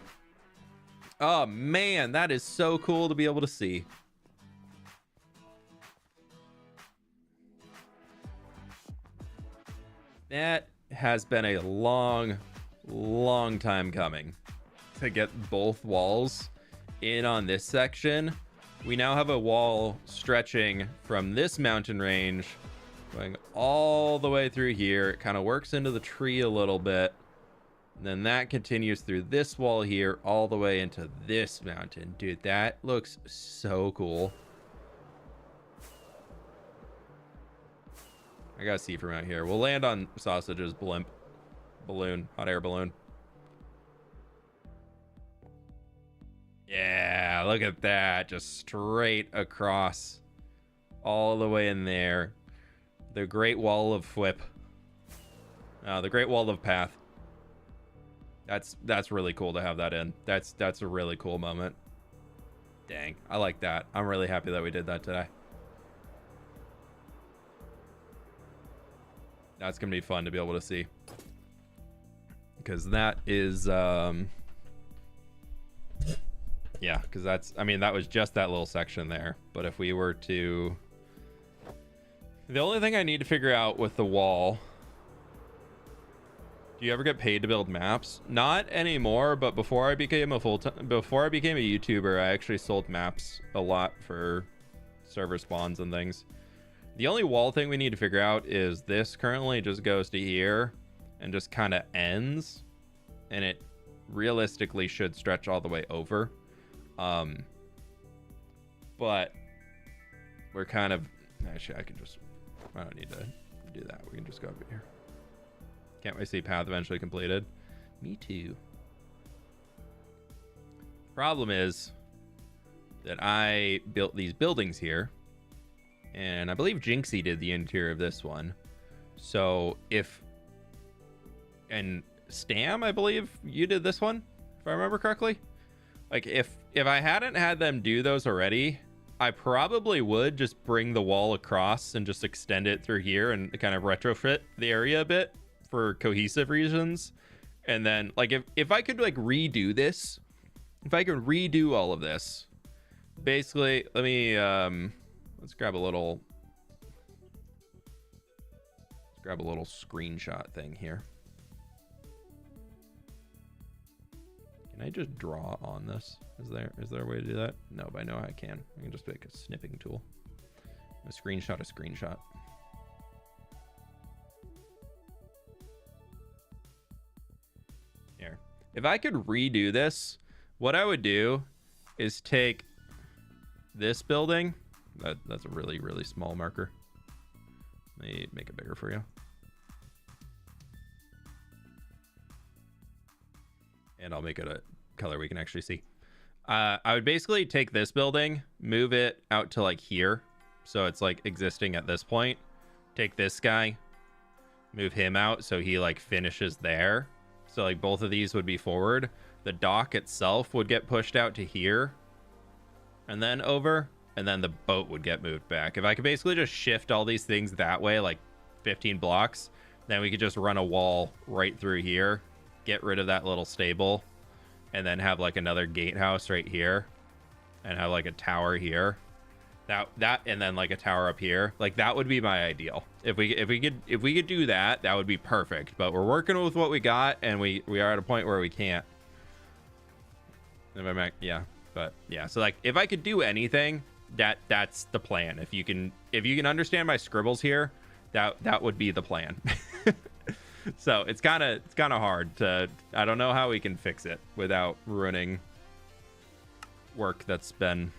Oh man, that is so cool to be able to see. That has been a long time coming to get both walls in on this section. We now have a wall stretching from this mountain range Going all the way through here. It kind of works into the tree a little bit. And then that continues through this wall here all the way into this mountain. Dude, that looks so cool. I gotta see from out here. We'll land on Sausage's blimp. Balloon. Hot air balloon. Yeah, look at that. Just straight across. All the way in there. The Great Wall of fWhip. The Great Wall of Path. That's really cool to have that in. That's a really cool moment. Dang, I like that. I'm really happy that we did that today. That's gonna be fun to be able to see, because that is yeah, because that's, I mean, that was just that little section there. But if we were to, the only thing I need to figure out with the wall, do you ever get paid to build maps? Not anymore, but before I became a before I became a YouTuber, I actually sold maps a lot for server spawns and things. The only wall thing we need to figure out is this currently just goes to here and just kind of ends, and it realistically should stretch all the way over. But we're kind of, actually I don't need to do that. We can just go over here. Can't wait to see path eventually completed. Me too. Problem is that I built these buildings here, and I believe Jinxie did the interior of this one. So and Stam, I believe you did this one, if I remember correctly. Like if I hadn't had them do those already, I probably would just bring the wall across and just extend it through here and kind of retrofit the area a bit for cohesive reasons. And then like if I could like redo this, if I could redo all of this, basically, let me let's grab a little screenshot thing here. Can I just draw on this? Is there a way to do that? No, but I know I can. I can just make a snipping tool. A screenshot. Here. If I could redo this, what I would do is take this building. That's a really, really small marker. Let me make it bigger for you. And I'll make it a color we can actually see. I would basically take this building, move it out to like here. So it's like existing at this point. Take this guy, move him out so he like finishes there. So like both of these would be forward. The dock itself would get pushed out to here and then over, and then the boat would get moved back. If I could basically just shift all these things that way, like 15 blocks, then we could just run a wall right through here, get rid of that little stable, and then have like another gatehouse right here, and have like a tower here. That and then like a tower up here. Like that would be my ideal. If we could do that, that would be perfect. But we're working with what we got, and we are at a point where we can't. Yeah, but yeah. So like if I could do anything, that's the plan. If you can understand my scribbles here, that would be the plan. So it's kind of hard to, I don't know how we can fix it without ruining work that's been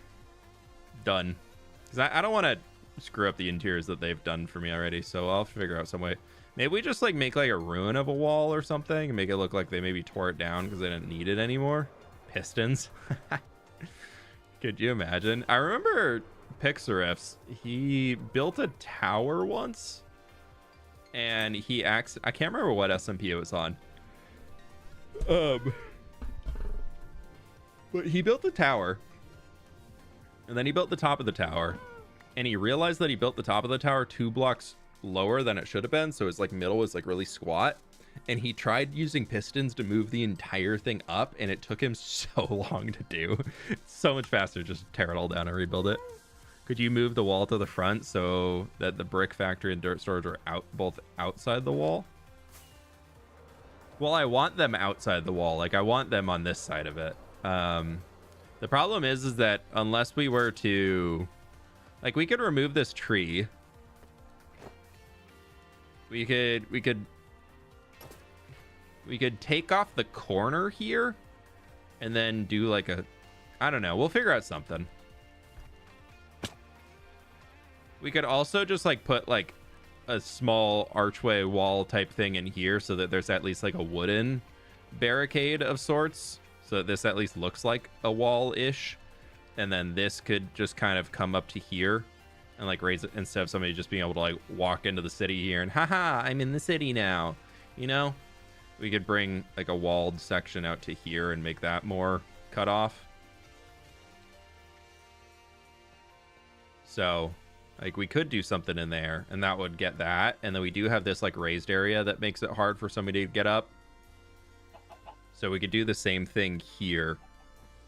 done, because I don't want to screw up the interiors that they've done for me already. So I'll figure out some way. Maybe we just like make like a ruin of a wall or something and make it look like they maybe tore it down because they didn't need it anymore. Pistons. Could you imagine? I remember Pixarifs, he built a tower once, and I can't remember what SMP it was on. But he built the tower, and then he built the top of the tower, and he realized that he built the top of the tower 2 blocks lower than it should have been, so his like middle was like really squat, and he tried using pistons to move the entire thing up, and it took him so long to do. It's so much faster just tear it all down and rebuild it. Could you move the wall to the front so that the brick factory and dirt storage are both outside the wall? Well, I want them outside the wall. Like I want them on this side of it. The problem is that unless we were to, like, we could remove this tree We could take off the corner here and then do like a, I don't know. We'll figure out something. We could also just like put like a small archway wall type thing in here so that there's at least like a wooden barricade of sorts. So that this at least looks like a wall-ish. And then this could just kind of come up to here and like raise it instead of somebody just being able to like walk into the city here and haha, I'm in the city now. You know? We could bring like a walled section out to here and make that more cut off. So like we could do something in there and that would get that. And then we do have this like raised area that makes it hard for somebody to get up. So we could do the same thing here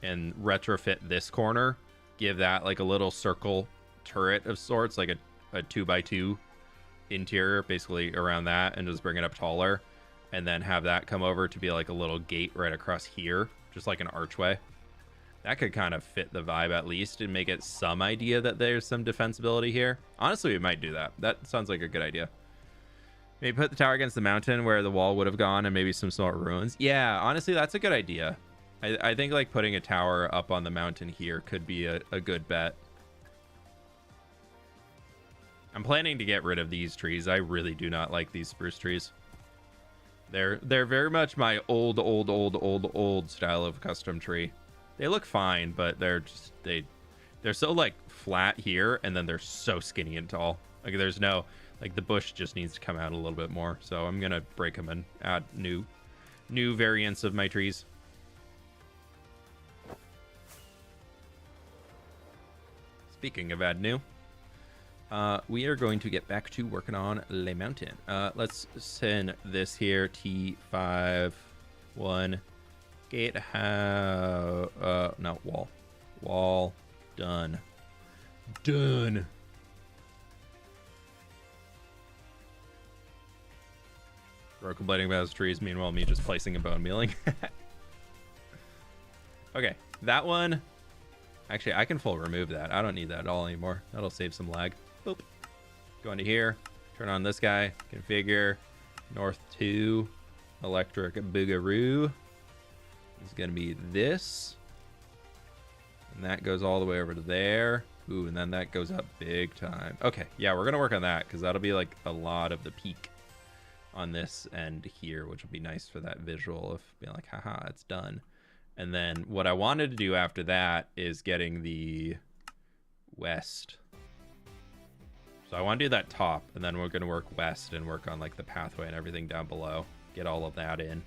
and retrofit this corner, give that like a little circle turret of sorts, like a 2x2 interior basically around that, and just bring it up taller, and then have that come over to be like a little gate right across here, just like an archway. That could kind of fit the vibe at least and make it some idea that there's some defensibility here. Honestly, we might do that. That sounds like a good idea. Maybe put the tower against the mountain where the wall would have gone and maybe some small ruins. Yeah, honestly, that's a good idea. I think like putting a tower up on the mountain here could be a good bet. I'm planning to get rid of these trees. I really do not like these spruce trees. They're very much my old style of custom tree. They look fine, but they're just they're so like flat here, and then they're so skinny and tall. Like there's no like the bush just needs to come out a little bit more. So I'm gonna break them and add new variants of my trees. Speaking of add new, we are going to get back to working on Le Mountain. Let's send this here T5 1 gate no wall done. Broken blading about trees, meanwhile me just placing a bone mealing. Okay, that one. Actually, I can full remove that. I don't need that at all anymore. That'll save some lag. Boop. Go into here. Turn on this guy. Configure. North 2. Electric Boogaroo. It's going to be this. And that goes all the way over to there. Ooh, and then that goes up big time. Okay, yeah, we're going to work on that because that'll be like a lot of the peak on this end here, which will be nice for that visual of being like, haha, it's done. And then what I wanted to do after that is getting the west. So I want to do that top, and then we're going to work west and work on like the pathway and everything down below. Get all of that in.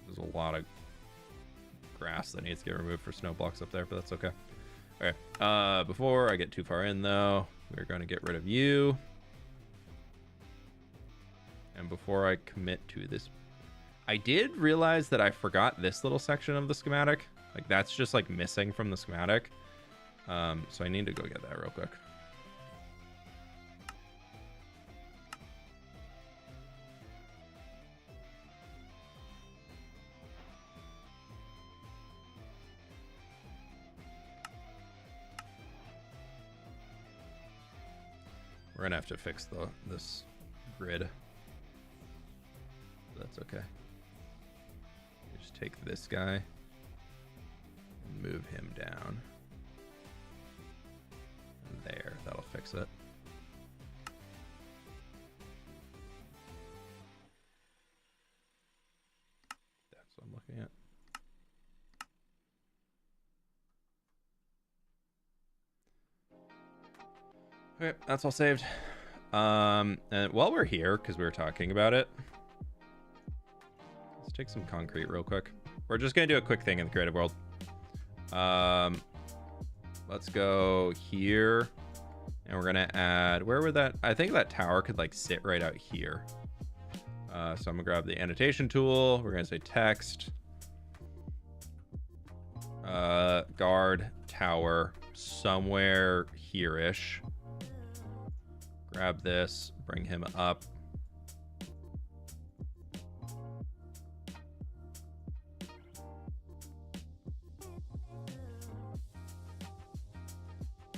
There's a lot of grass that needs to get removed for snow blocks up there, but that's okay. Okay, before I get too far in though, we're going to get rid of you. And before I commit to this, I did realize that I forgot this little section of the schematic. Like that's just like missing from the schematic. So I need to go get that real quick. We're gonna have to fix this grid. That's okay. Just take this guy and move him down. And there, that'll fix it. That's what I'm looking at. Okay, that's all saved. And while we're here, because we were talking about it, let's take some concrete real quick. We're just gonna do a quick thing in the creative world. Let's go here, and we're gonna add, where would that, I think that tower could like sit right out here. So I'm gonna grab the annotation tool. We're gonna say text, guard tower somewhere here-ish. Grab this, bring him up.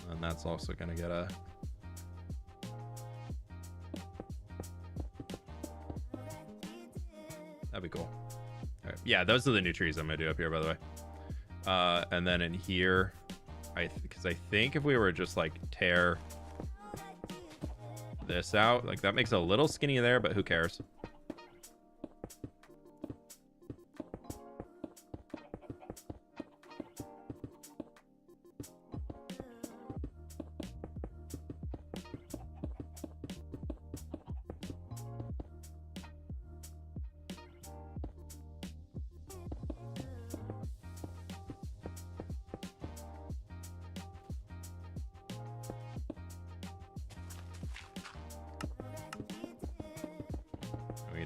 And that's also gonna get a That'd be cool. All right. Yeah, those are the new trees I'm gonna do up here, by the way. And then in here, because I think if we were just like tear this out, like that makes it a little skinny there, but who cares?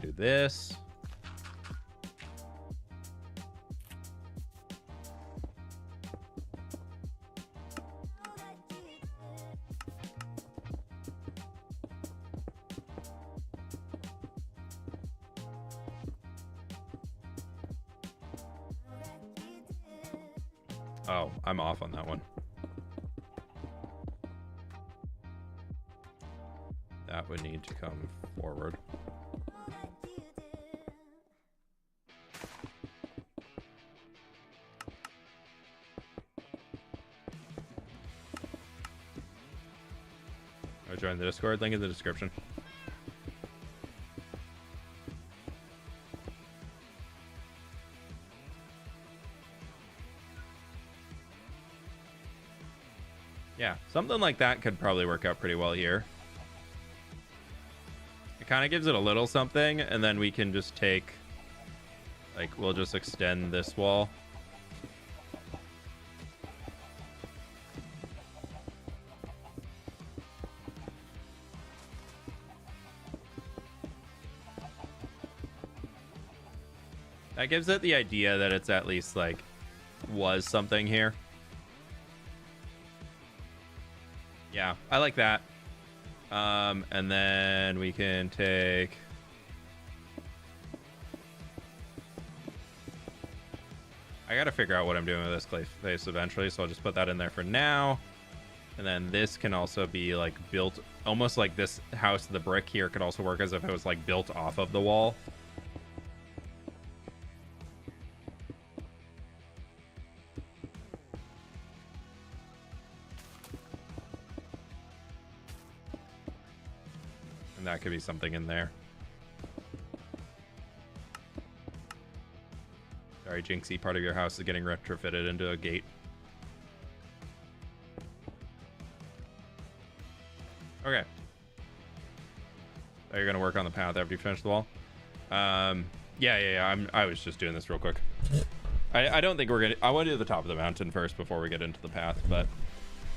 Do this. Oh, I'm off on that one. That would need to come forward. Join the Discord, link in the description. Yeah, something like that could probably work out pretty well here. It kind of gives it a little something, and then we can just take, like, we'll just extend this wall. That gives it the idea that it's at least, like, was something here. Yeah, I like that. And then we can take... I gotta figure out what I'm doing with this clay face eventually, so I'll just put that in there for now. And then this can also be, like, built... Almost like this house, the brick here, could also work as if it was, like, built off of the wall. That could be something in there. Sorry, Jinxie, part of your house is getting retrofitted into a gate. Okay. So you're gonna work on the path after you finish the wall. Yeah. I was just doing this real quick. I don't think we're gonna. I want to do the top of the mountain first before we get into the path, but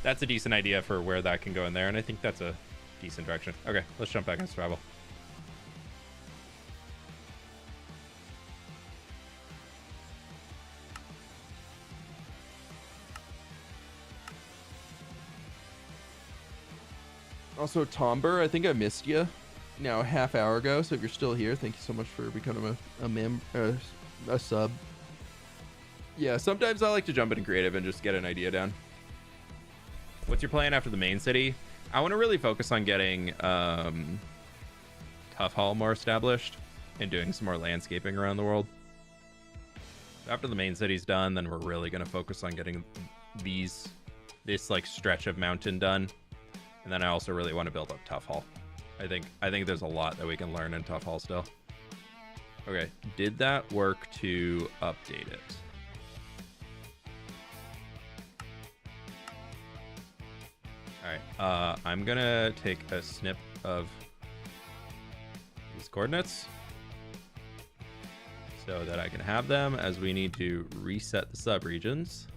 that's a decent idea for where that can go in there, and I think that's a decent direction. Okay, let's jump back in survival. Also, Tomber, I think I missed you now a half hour ago, so if you're still here, thank you so much for becoming a sub. Yeah, sometimes I like to jump into creative and just get an idea down. What's your plan after the main city? I want to really focus on getting Tough Hall more established and doing some more landscaping around the world. After the main city's done, then we're really going to focus on getting this like stretch of mountain done. And then I also really want to build up Tough Hall. I think there's a lot that we can learn in Tough Hall still. Okay, did that work to update it? Alright, I'm gonna take a snip of these coordinates so that I can have them as we need to reset the subregions.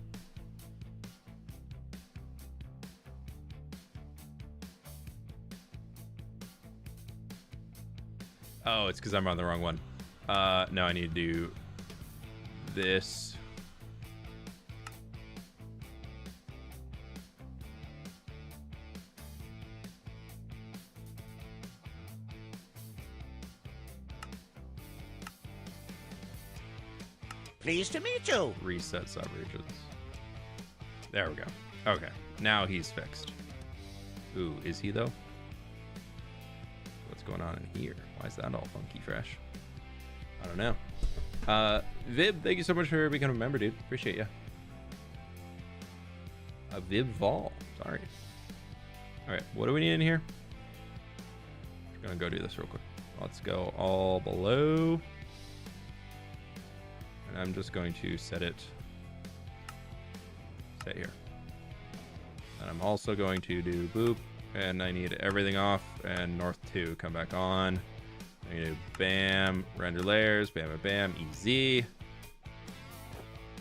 Oh, it's because I'm on the wrong one. No, I need to do this. Pleased to meet you. Reset subregions. There we go. Okay, now he's fixed. Ooh, is he though? What's going on in here? Why is that all funky fresh? I don't know. Vib, thank you so much for becoming a member, dude. Appreciate you. Vib Vol. Sorry. All right, what do we need in here? We're gonna go do this real quick. Let's go all below. And I'm just going to set it here. And I'm also going to do boop, and I need everything off, and north 2 come back on. I need to bam, render layers, bam, bam, bam, easy.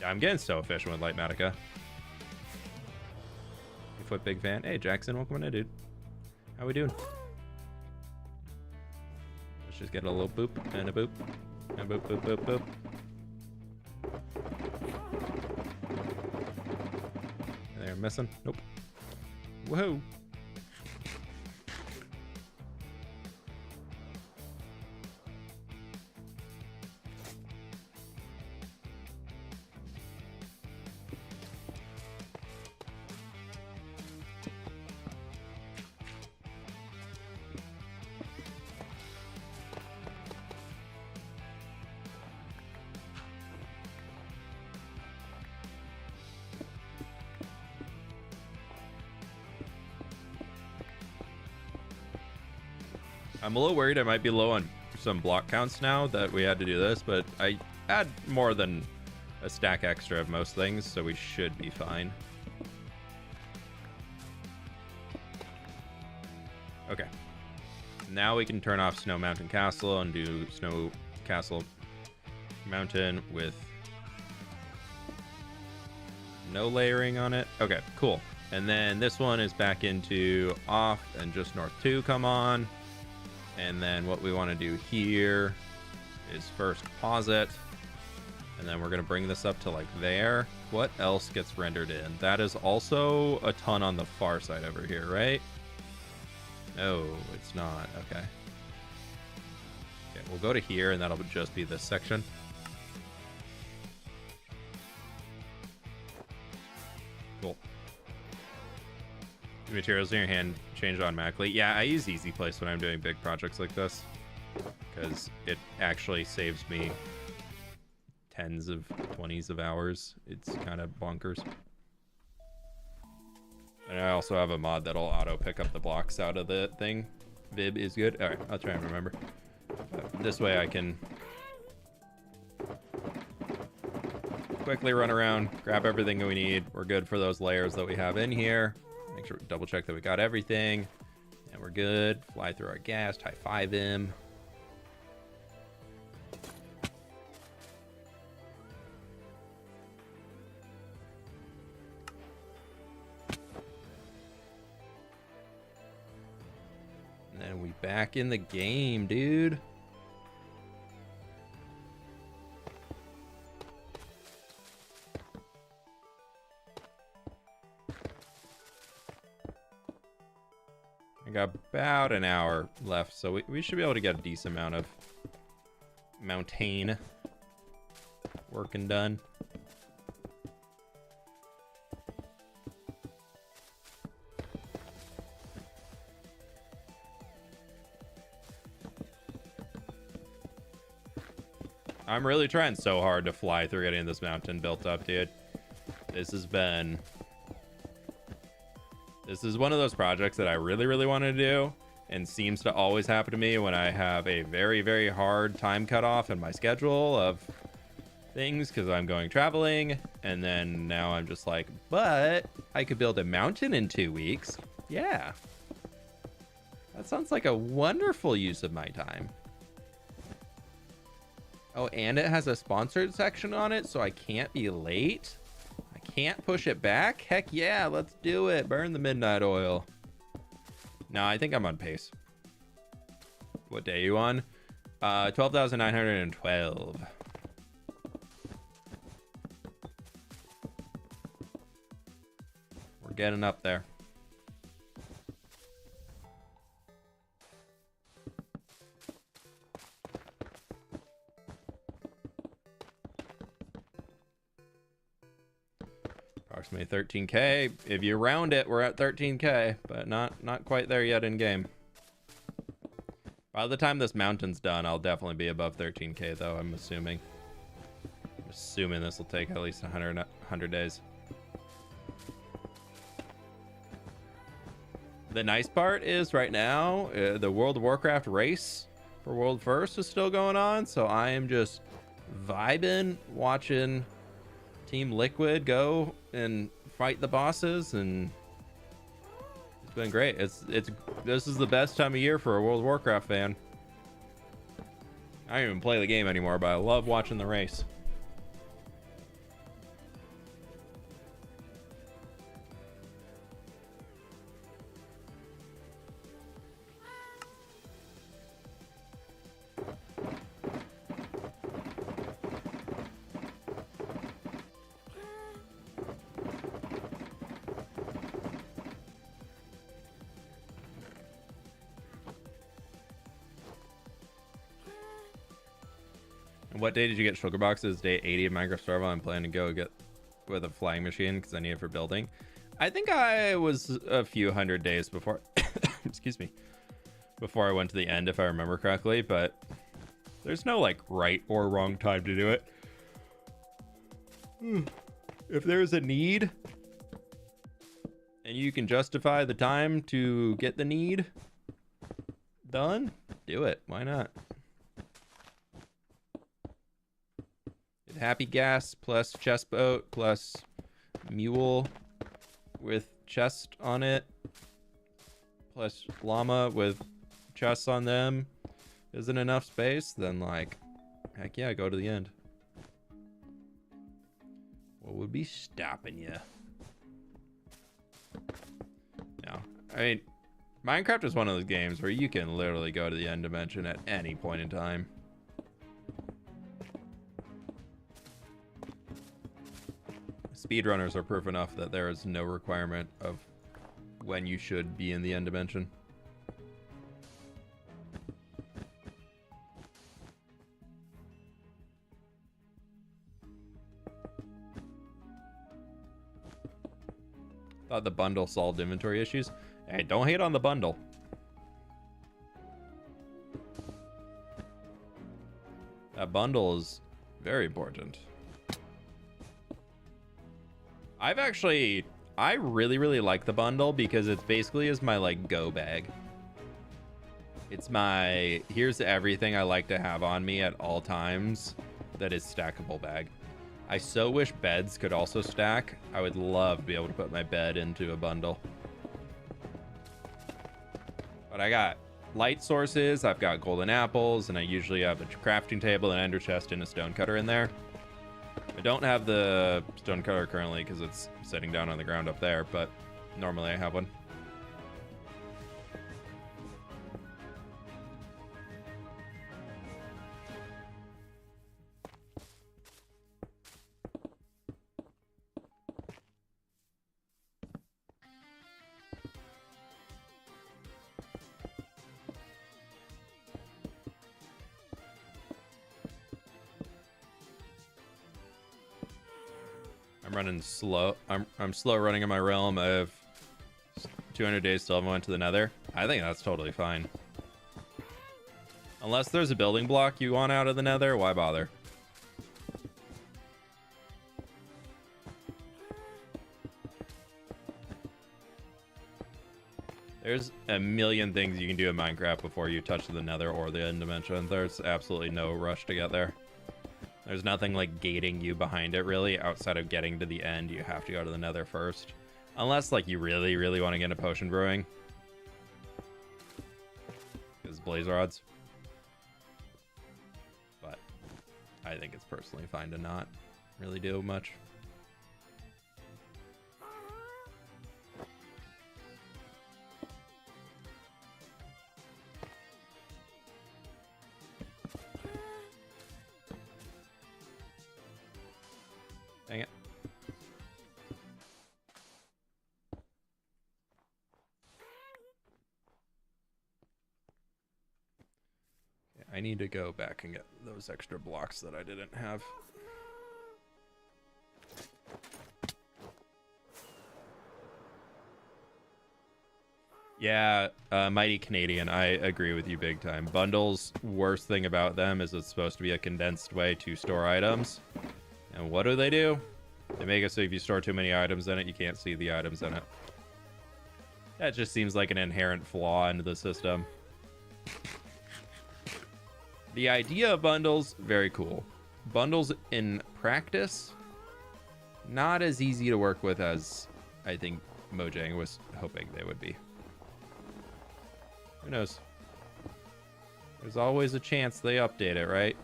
Yeah, I'm getting so efficient with Litematica. fWhip big fan. Hey Jackson, welcome in, dude. How we doing? Let's just get a little boop and a boop and boop, boop, boop, boop. They're missing. Nope. Whoa. I'm a little worried I might be low on some block counts now that we had to do this, but I had more than a stack extra of most things, so we should be fine. Okay. Now we can turn off Snow Mountain Castle and do Snow Castle Mountain with no layering on it. Okay, cool. And then this one is back into off and just North 2 come on. And then what we want to do here is first pause it. And then we're going to bring this up to like there. What else gets rendered in? That is also a ton on the far side over here, right? No, it's not. Okay. Okay, we'll go to here and that'll just be this section. Cool. Materials in your hand change automatically. Yeah, I use Easy Place when I'm doing big projects like this because it actually saves me tens of 20s of hours. It's kind of bonkers. And I also have a mod that'll auto pick up the blocks out of the thing. Vib is good. All right, I'll try and remember. But this way I can quickly run around, grab everything that we need. We're good for those layers that we have in here. Make sure we double check that we got everything. And we're good. Fly through our gas, high five him. And then we back in the game, dude. I got about an hour left, so we should be able to get a decent amount of mountain working done. I'm really trying so hard to fly through getting this mountain built up, dude. This is one of those projects that I really, really want to do, and seems to always happen to me when I have a very, very hard time cutoff in my schedule of things because I'm going traveling, and then now I'm just like, but I could build a mountain in 2 weeks. Yeah. That sounds like a wonderful use of my time. Oh, and it has a sponsored section on it, so I can't be late. Can't push it back? Heck yeah, let's do it. Burn the midnight oil. No, I think I'm on pace. What day are you on? 12,912. We're getting up there. Approximately 13k. If you round it, we're at 13k, but not quite there yet in game. By the time this mountain's done, I'll definitely be above 13k though, I'm assuming. I'm assuming this will take at least 100 days. The nice part is right now, the World of Warcraft race for World First is still going on, so I am just vibing, watching Team Liquid go and fight the bosses, and it's been great. This is the best time of year for a World of Warcraft fan. I don't even play the game anymore, but I love watching the race. What day did you get sugar boxes? Day 80 of Minecraft Survival. I'm planning to go get with a flying machine because I need it for building. I think I was a few hundred days before, excuse me, before I went to the end, if I remember correctly, but there's no like right or wrong time to do it. If there's a need and you can justify the time to get the need done, do it. Why not? Happy gas plus chest boat plus mule with chest on it plus llama with chests on them isn't enough space, then like heck yeah, go to the end. What would be stopping you? No, I mean, Minecraft is one of those games where you can literally go to the end dimension at any point in time. Speedrunners are proof enough that there is no requirement of when you should be in the end dimension. Thought the bundle solved inventory issues. Hey, don't hate on the bundle. That bundle is very important. I really like the bundle because it's basically is my like go bag. It's my here's everything I like to have on me at all times that is stackable bag. I so wish beds could also stack. I would love to be able to put my bed into a bundle. But I got light sources, I've got golden apples, and I usually have a crafting table, an ender chest, and a stone cutter in there. I don't have the stone cutter currently because it's sitting down on the ground up there, but normally I have one. I'm running slow. I'm slow running in my realm. I have 200 days till I went to the nether. I think that's totally fine. Unless there's a building block you want out of the nether, why bother? There's a million things you can do in Minecraft before you touch the nether or the end dimension. There's absolutely no rush to get there. There's nothing like gating you behind it really outside of getting to the end. You have to go to the nether first. Unless like you really want to get into potion brewing. Because blaze rods. But I think it's personally fine to not really do much. Dang it. Okay, I need to go back and get those extra blocks that I didn't have. Yeah, Mighty Canadian, I agree with you big time. Bundles, worst thing about them is it's supposed to be a condensed way to store items. And what do? They make it so if you store too many items in it, you can't see the items in it. That just seems like an inherent flaw into the system. The idea of bundles, very cool. Bundles in practice, not as easy to work with as I think Mojang was hoping they would be. Who knows? There's always a chance they update it, right?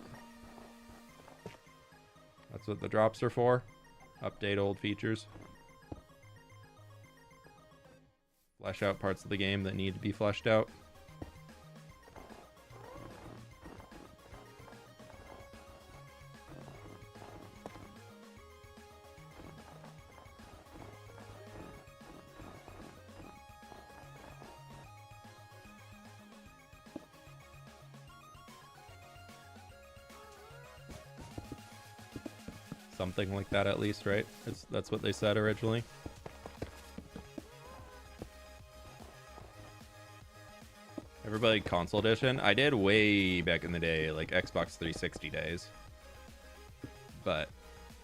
That's what the drops are for. Update old features. Flesh out parts of the game that need to be fleshed out. Something like that at least, right? That's what they said originally. Everybody console edition? I did way back in the day, like Xbox 360 days. But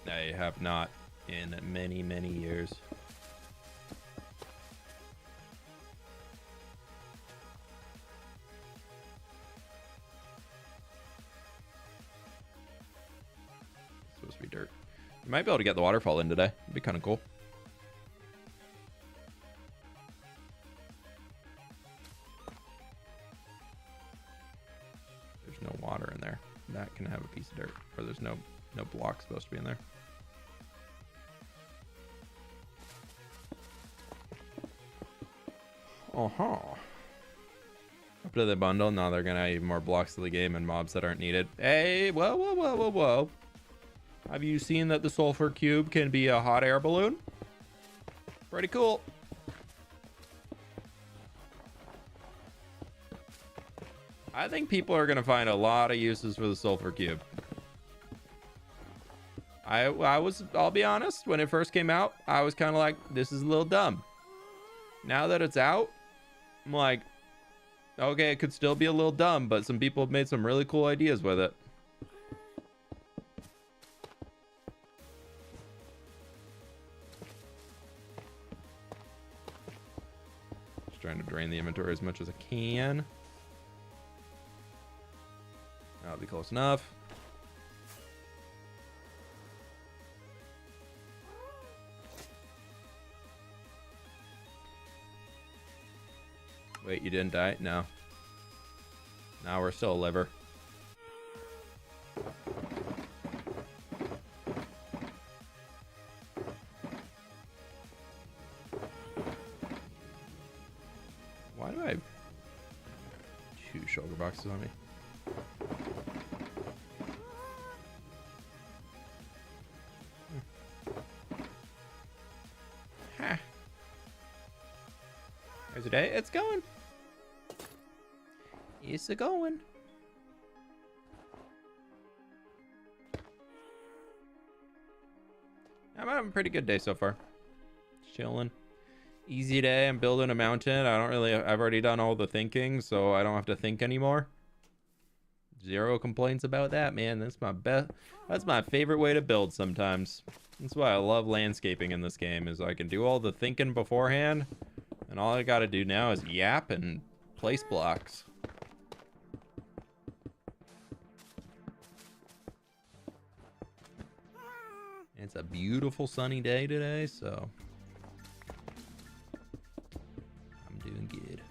I have not in many, many years. It's supposed to be dirt. You might be able to get the waterfall in today. It'd be kind of cool. There's no water in there. That can have a piece of dirt. Or there's no block supposed to be in there. Uh-huh. Up to the bundle. Now they're going to add even more blocks to the game and mobs that aren't needed. Hey, whoa, whoa, whoa, whoa, whoa. Have you seen that the Sulfur cube can be a hot air balloon? Pretty cool. I think people are going to find a lot of uses for the Sulfur cube. I'll be honest, when it first came out, I was kind of like, this is a little dumb. Now that it's out, I'm like, okay, it could still be a little dumb, but some people have made some really cool ideas with it. Just trying to drain the inventory as much as I can. That'll be close enough. Wait, you didn't die? No. Now we're still a liver. Why do I have 2 shoulder boxes on me? Ha. There's a day. It's going. It's a going. I'm having a pretty good day so far. Chilling. Easy day. I'm building a mountain. I've already done all the thinking, so I don't have to think anymore. Zero complaints about that, man. That's my favorite way to build sometimes. That's why I love landscaping in this game, is I can do all the thinking beforehand, and all I gotta do now is yap and place blocks. It's a beautiful sunny day today, so I'm doing good.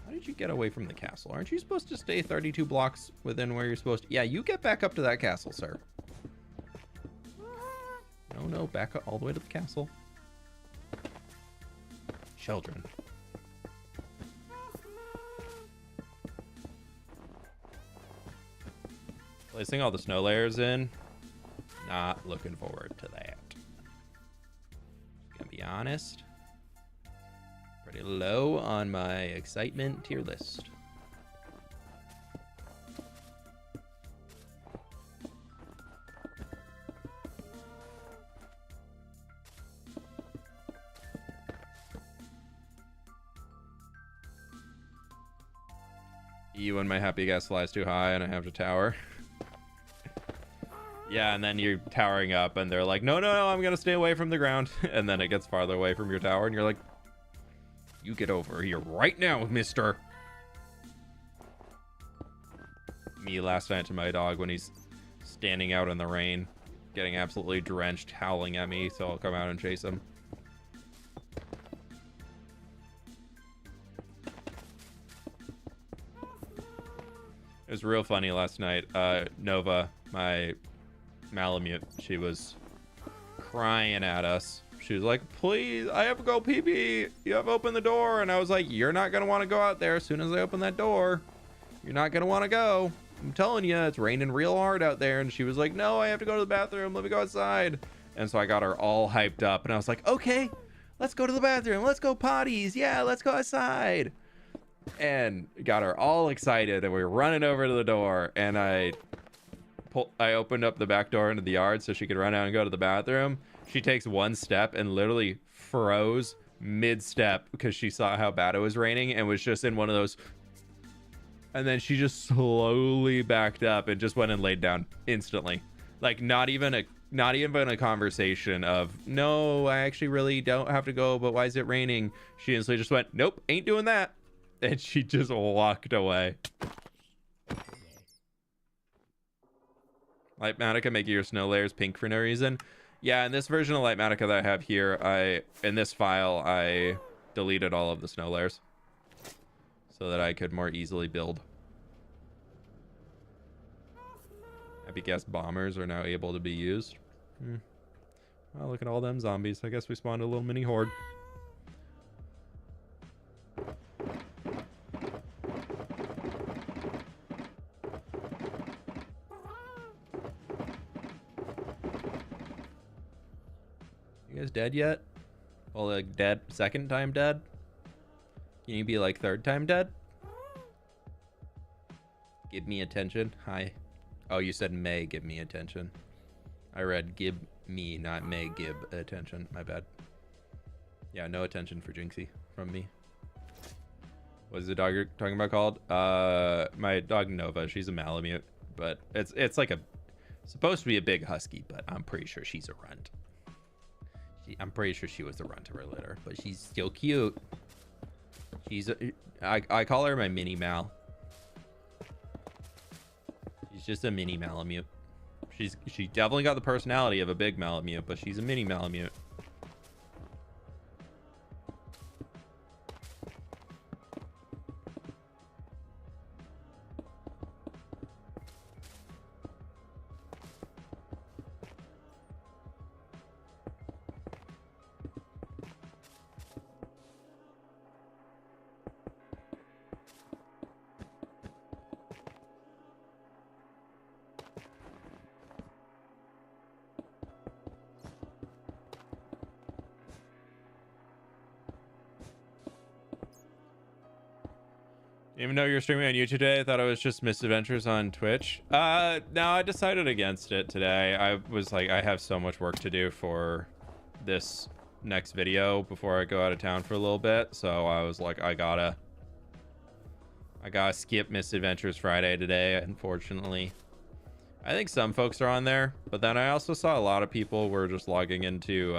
How did you get away from the castle? Aren't you supposed to stay 32 blocks within where you're supposed to? Yeah, you get back up to that castle, sir. No, back up all the way to the castle. Children. Placing all the snow layers in, not looking forward to that. Gonna be honest, pretty low on my excitement tier list. when my happy guest flies too high and I have to tower. Yeah, and then you're towering up and they're like, no, I'm gonna stay away from the ground. And then it gets farther away from your tower and you're like, you get over here right now, mister. Me last night to my dog when he's standing out in the rain, getting absolutely drenched, howling at me, so I'll come out and chase him. It was real funny last night. Nova, my Malamute, she was crying at us. She was like, please, I have to go pee-pee. You have to open the door. And I was like, you're not going to want to go out there as soon as I open that door. You're not going to want to go. I'm telling you, it's raining real hard out there. And she was like, no, I have to go to the bathroom. Let me go outside. And so I got her all hyped up. And I was like, okay, let's go to the bathroom. Let's go potties. Yeah, let's go outside. And got her all excited. And we were running over to the door. And I opened up the back door into the yard so she could run out and go to the bathroom. She takes one step and literally froze mid-step because she saw how bad it was raining and was just in one of those. And then she just slowly backed up and just went and laid down instantly. Like not even a conversation of, no, I actually really don't have to go, but why is it raining? She instantly just went, nope, ain't doing that. And she just walked away. Litematica making your snow layers pink for no reason. Yeah, in this version of Litematica that I have here, in this file, I deleted all of the snow layers so that I could more easily build. Happy guest bombers are now able to be used. Well, look at all them zombies. I guess we spawned a little mini horde. You guys dead yet? Well, like dead, second time dead? Can you be like third time dead? Give me attention. Hi. Oh, you said may give me attention. I read give me, not may give attention. My bad. Yeah, no attention for Jinxie from me. What is the dog you're talking about called? My dog Nova. She's a Malamute, but it's like supposed to be a big husky, but I'm pretty sure she's a runt. I'm pretty sure she was the runt of her litter, but she's still cute. I call her my mini Mal. She's just a mini Malamute. She definitely got the personality of a big Malamute, but she's a mini Malamute. Even though you're streaming on YouTube today, I thought it was just misadventures on Twitch. No, I decided against it today. I was like, I have so much work to do for this next video before I go out of town for a little bit. So I was like, I gotta skip Misadventures Friday today, unfortunately. I think some folks are on there, but then I also saw a lot of people were just logging into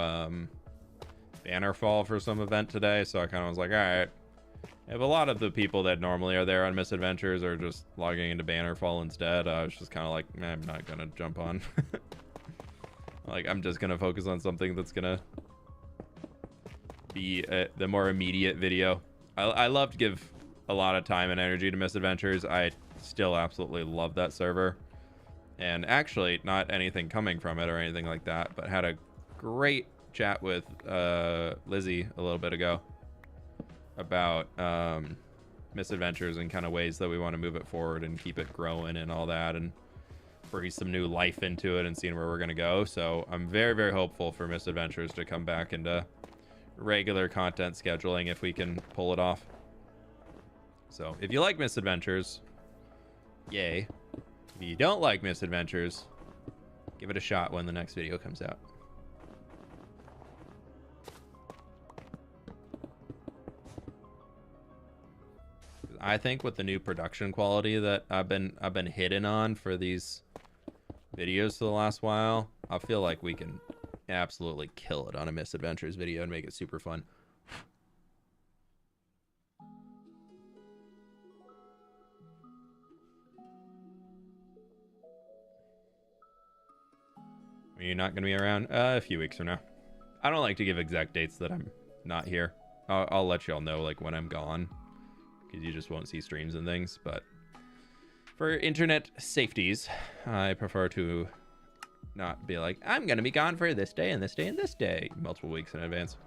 Bannerfall for some event today. So I kind of was like, all right. If a lot of the people that normally are there on Misadventures are just logging into Bannerfall instead, I was just kind of like, I'm not gonna jump on. Like, I'm just gonna focus on something that's gonna be the more immediate video. I love to give a lot of time and energy to Misadventures. I still absolutely love that server, and actually not anything coming from it or anything like that, but had a great chat with Lizzie a little bit ago about Misadventures and kind of ways that we want to move it forward and keep it growing and all that, and breathe some new life into it and seeing where we're going to go. So I'm very, very hopeful for Misadventures to come back into regular content scheduling if we can pull it off. So if you like Misadventures, yay. If you don't like Misadventures, give it a shot when the next video comes out. I think with the new production quality that I've been hitting on for these videos for the last while, I feel like we can absolutely kill it on a misadventures video and make it super fun. Are you not going to be around? A few weeks from now. I don't like to give exact dates that I'm not here. I'll let y'all know like when I'm gone, because you just won't see streams and things. But for internet safeties, I prefer to not be like, I'm going to be gone for this day and this day and this day multiple weeks in advance.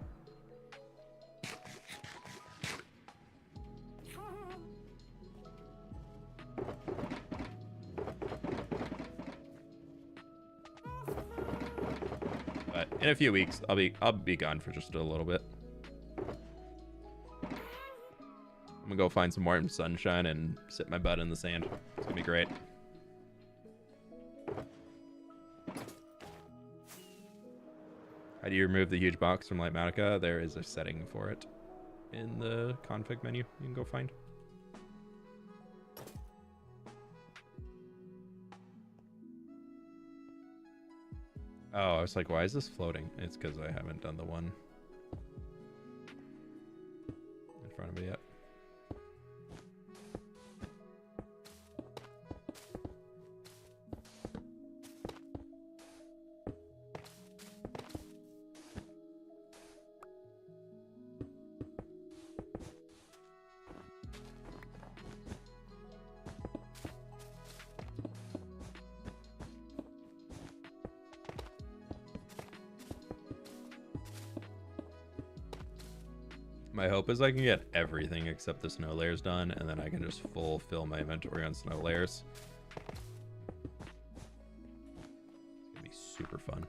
But in a few weeks, I'll be gone for just a little bit. I'm gonna go find some warm sunshine and sit my butt in the sand. It's gonna be great. How do you remove the huge box from Litematica? There is a setting for it in the config menu. You can go find. Oh, I was like, why is this floating? It's because I haven't done the one in front of me yet. My hope is I can get everything except the snow layers done, and then I can just fill my inventory on snow layers. It's gonna be super fun.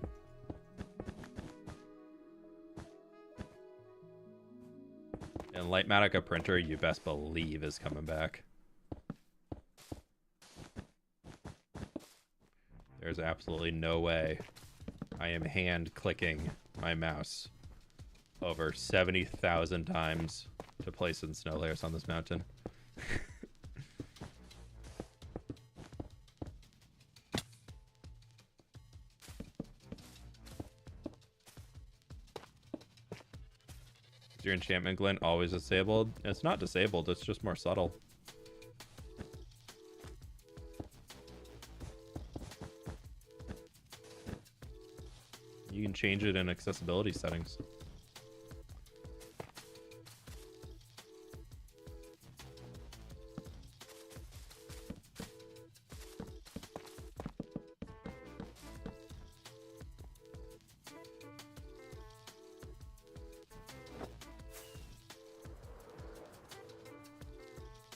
And Litematica printer, you best believe, is coming back. There's absolutely no way I am hand clicking my mouse over 70,000 times to place in snow layers on this mountain. Is your enchantment glint always disabled? It's not disabled, it's just more subtle. You can change it in accessibility settings.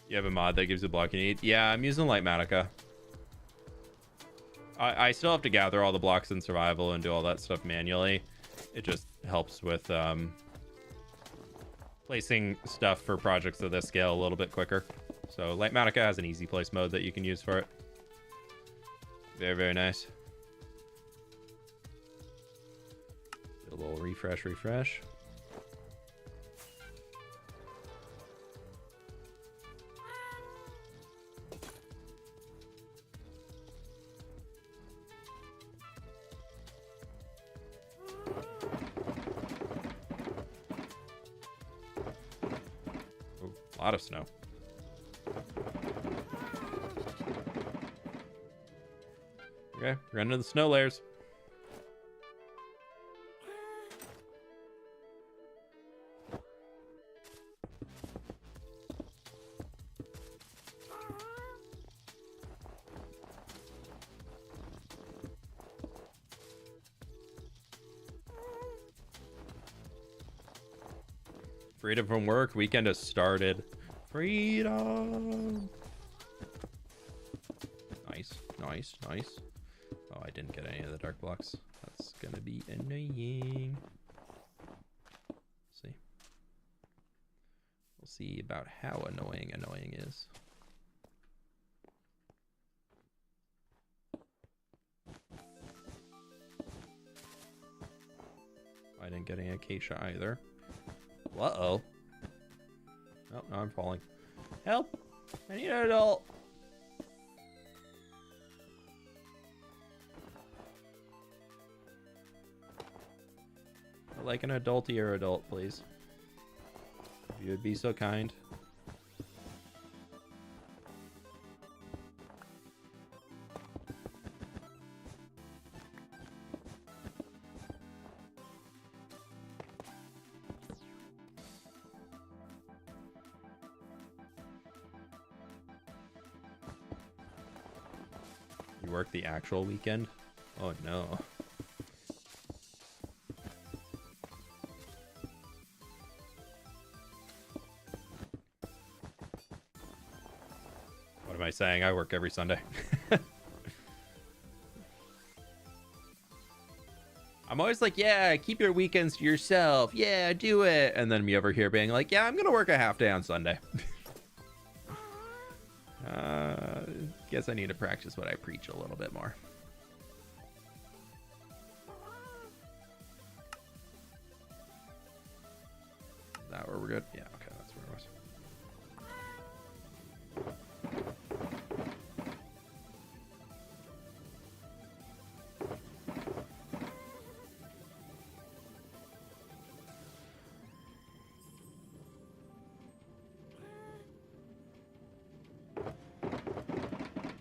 You have a mod that gives you the block you need? Yeah, I'm using Litematica. I still have to gather all the blocks in survival and do all that stuff manually. It just helps with placing stuff for projects of this scale a little bit quicker. So Litematica has an easy place mode that you can use for it. Very, very nice. Do a little refresh. A lot of snow. Okay, we're into the snow layers. Freedom from work. Weekend has started. Freedom. Nice. Oh, I didn't get any of the dark blocks. That's gonna be annoying. See. We'll see about how annoying is. I didn't get any acacia either. Uh-oh. Oh, no, I'm falling. Help! I need an adult. I'd like an adultier adult, please. If you would be so kind. You work the actual weekend? Oh no. What am I saying? I work every Sunday. I'm always like, yeah, keep your weekends to yourself. Yeah, do it. And then me over here being like, yeah, I'm going to work a half day on Sunday. Guess I need to practice what I preach a little bit more. Is that where we're good? Yeah, okay, that's where it was.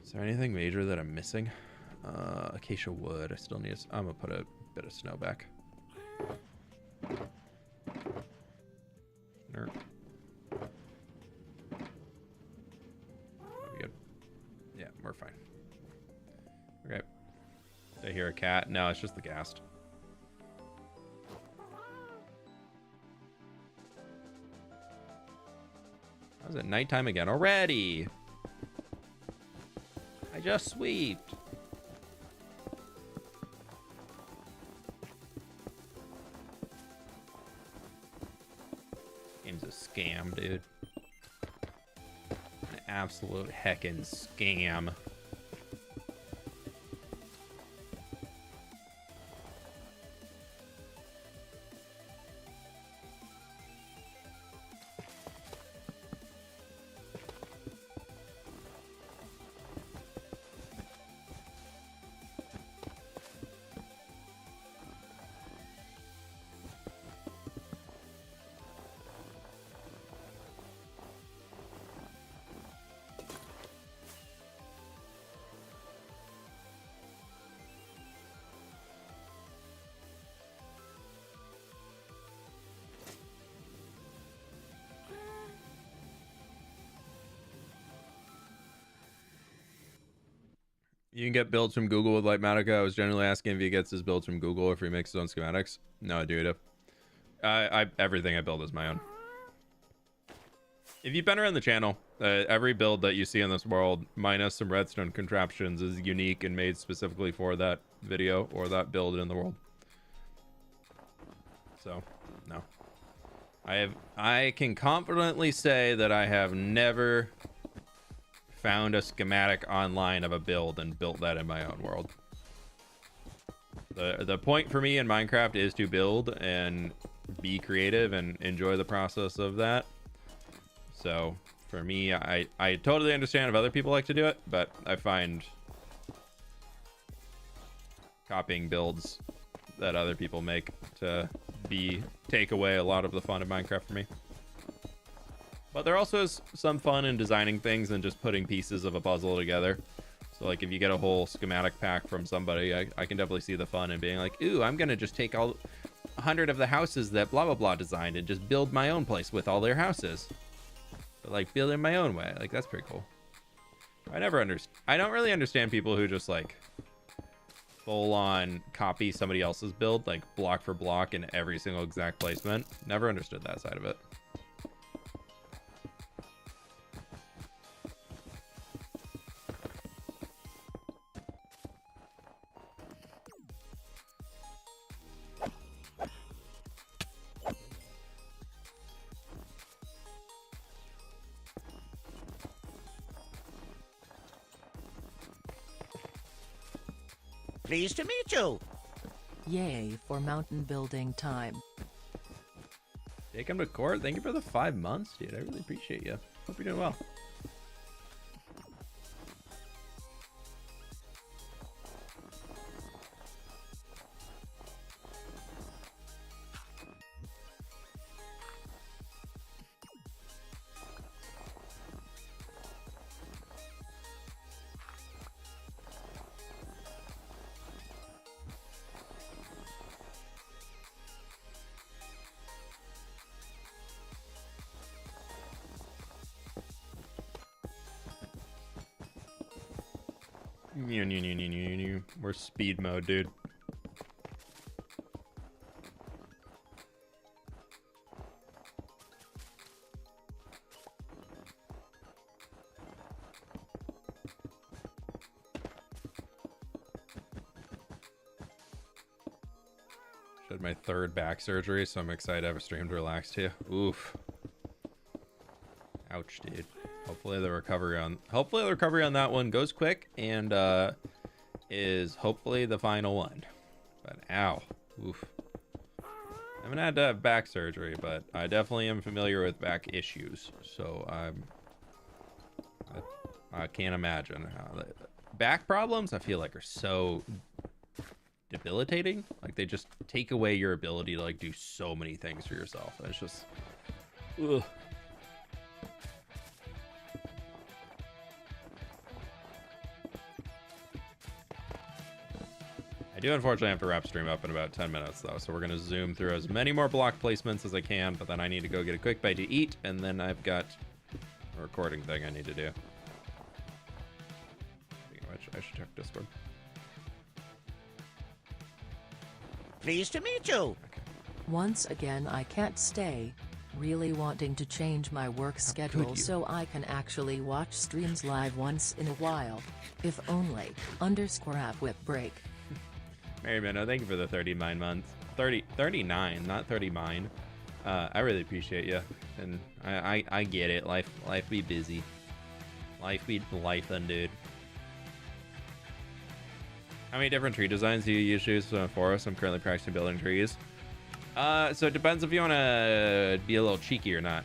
Is there anything major that I'm missing? Acacia wood. I still need. I'm gonna put a bit of snow back. Nerd. That'll be good. Yeah, we're fine. Okay. Did I hear a cat? No, it's just the ghast. How's it nighttime again already? I just sweeped. Game's a scam, dude. An absolute heckin' scam. You can get builds from Google with Litematica. I was generally asking if he gets his builds from Google or if he makes his own schematics. No, dude. Everything I build is my own. If you've been around the channel, every build that you see in this world, minus some redstone contraptions, is unique and made specifically for that video or that build in the world. So, no. I can confidently say that I have never found a schematic online of a build and built that in my own world. The point for me in Minecraft is to build and be creative and enjoy the process of that. So for me, I totally understand if other people like to do it, but I find copying builds that other people make to take away a lot of the fun of Minecraft for me. But there also is some fun in designing things and just putting pieces of a puzzle together. So like if you get a whole schematic pack from somebody, I can definitely see the fun in being like, ooh, I'm gonna just take all 100 of the houses that blah blah blah designed and just build my own place with all their houses. But like build in my own way. Like that's pretty cool. I don't really understand people who just like full on copy somebody else's build, like block for block in every single exact placement. Never understood that side of it. Pleased to meet you. Yay for mountain building time. Take him to court. Thank you for the 5 months, dude. I really appreciate you. Hope you're doing well. We're speed mode, dude. Had my 3rd back surgery, so I'm excited to have a stream to relax too. Oof. Ouch, dude. Hopefully the recovery on that one goes quick and is hopefully the final one. But ow. Oof. I haven't had to have back surgery, but I definitely am familiar with back issues. So I can't imagine how back problems I feel like are so debilitating. Like they just take away your ability to like do so many things for yourself. It's just ugh. I do unfortunately have to wrap stream up in about 10 minutes though, so we're gonna zoom through as many more block placements as I can, but then I need to go get a quick bite to eat, and then I've got a recording thing I need to do. Speaking of which, I should check Discord. Pleased to meet you. Okay. Once again, I can't stay. Really wanting to change my work schedule so I can actually watch streams live once in a while. If only. _fWhip break. Mary Minnow, thank you for the 39 months. 39, not 30 mine. I really appreciate you, and I get it. Life be busy. Life be lifing, dude. How many different tree designs do you choose from a forest? I'm currently practicing building trees. So it depends if you want to be a little cheeky or not.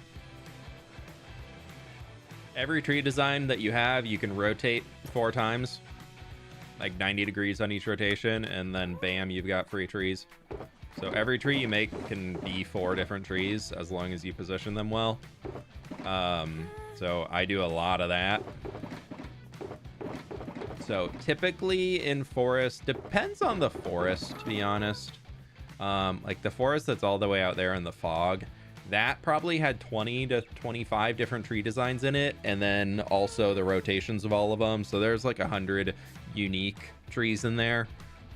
Every tree design that you have, you can rotate 4 times. Like 90 degrees on each rotation, and then bam, you've got free trees. So every tree you make can be 4 different trees as long as you position them well. So I do a lot of that. So typically in forest, depends on the forest, to be honest. Like the forest that's all the way out there in the fog, that probably had 20 to 25 different tree designs in it, and then also the rotations of all of them. So there's like 100 unique trees in there.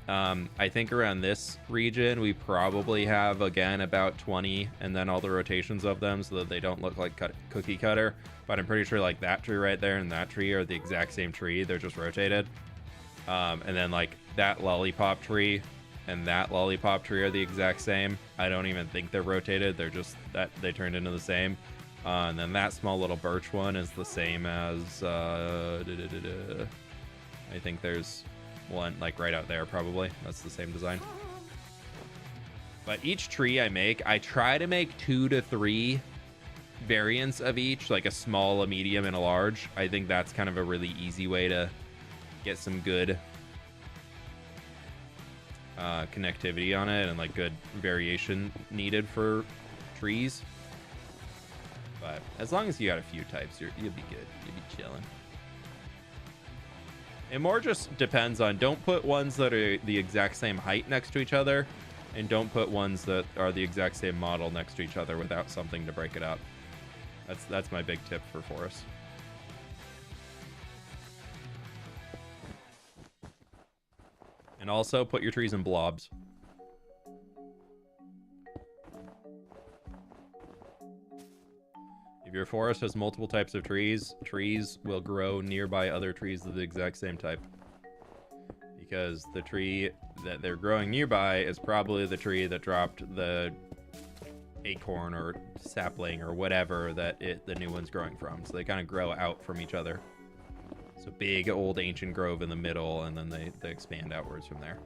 I think around this region we probably have again about 20, and then all the rotations of them so that they don't look like cookie cutter. But I'm pretty sure like that tree right there and that tree are the exact same tree, they're just rotated. And then like that lollipop tree and that lollipop tree are the exact same. I don't even think they're rotated, they're just that they turned into the same. And then that small little birch one is the same as I think there's one like right out there probably. That's the same design. But each tree I make, I try to make 2 to 3 variants of each, like a small, a medium, and a large. I think that's kind of a really easy way to get some good connectivity on it and like good variation needed for trees. But as long as you got a few types, you'll be good. You'll be chilling. It more just depends on, don't put ones that are the exact same height next to each other, and don't put ones that are the exact same model next to each other without something to break it up. That's my big tip for forests. And also put your trees in blobs. If your forest has multiple types of trees, trees will grow nearby other trees of the exact same type. Because the tree that they're growing nearby is probably the tree that dropped the acorn or sapling or whatever that the new one's growing from. So they kind of grow out from each other. So big old ancient grove in the middle, and then they expand outwards from there.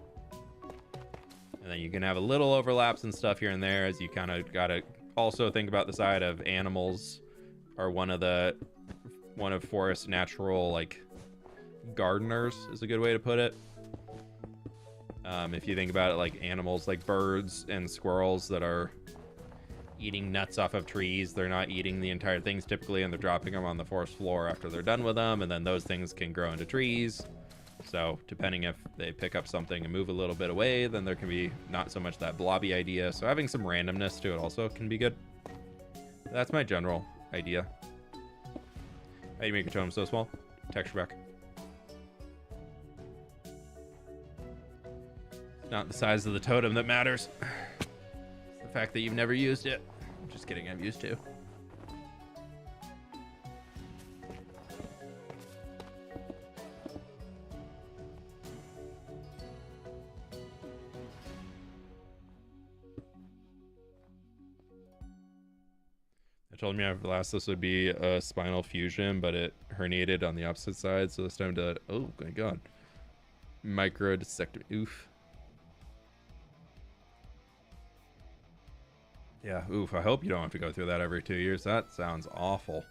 And then you can have a little overlaps and stuff here and there as you kind of gotta also think about the side of animals are one of forest's natural, like, gardeners is a good way to put it. If you think about it, like animals like birds and squirrels that are eating nuts off of trees, they're not eating the entire things typically, and they're dropping them on the forest floor after they're done with them, and then those things can grow into trees. So depending if they pick up something and move a little bit away, then there can be not so much that blobby idea. So having some randomness to it also can be good. That's my general idea. How do you make your totem so small? Texture back. It's not the size of the totem that matters. It's the fact that you've never used it. Just kidding, I'm used to. I told me after last this would be a spinal fusion, but it herniated on the opposite side, so this time to, oh my god. Microdissectomy, oof. Yeah, oof, I hope you don't have to go through that every 2 years. That sounds awful.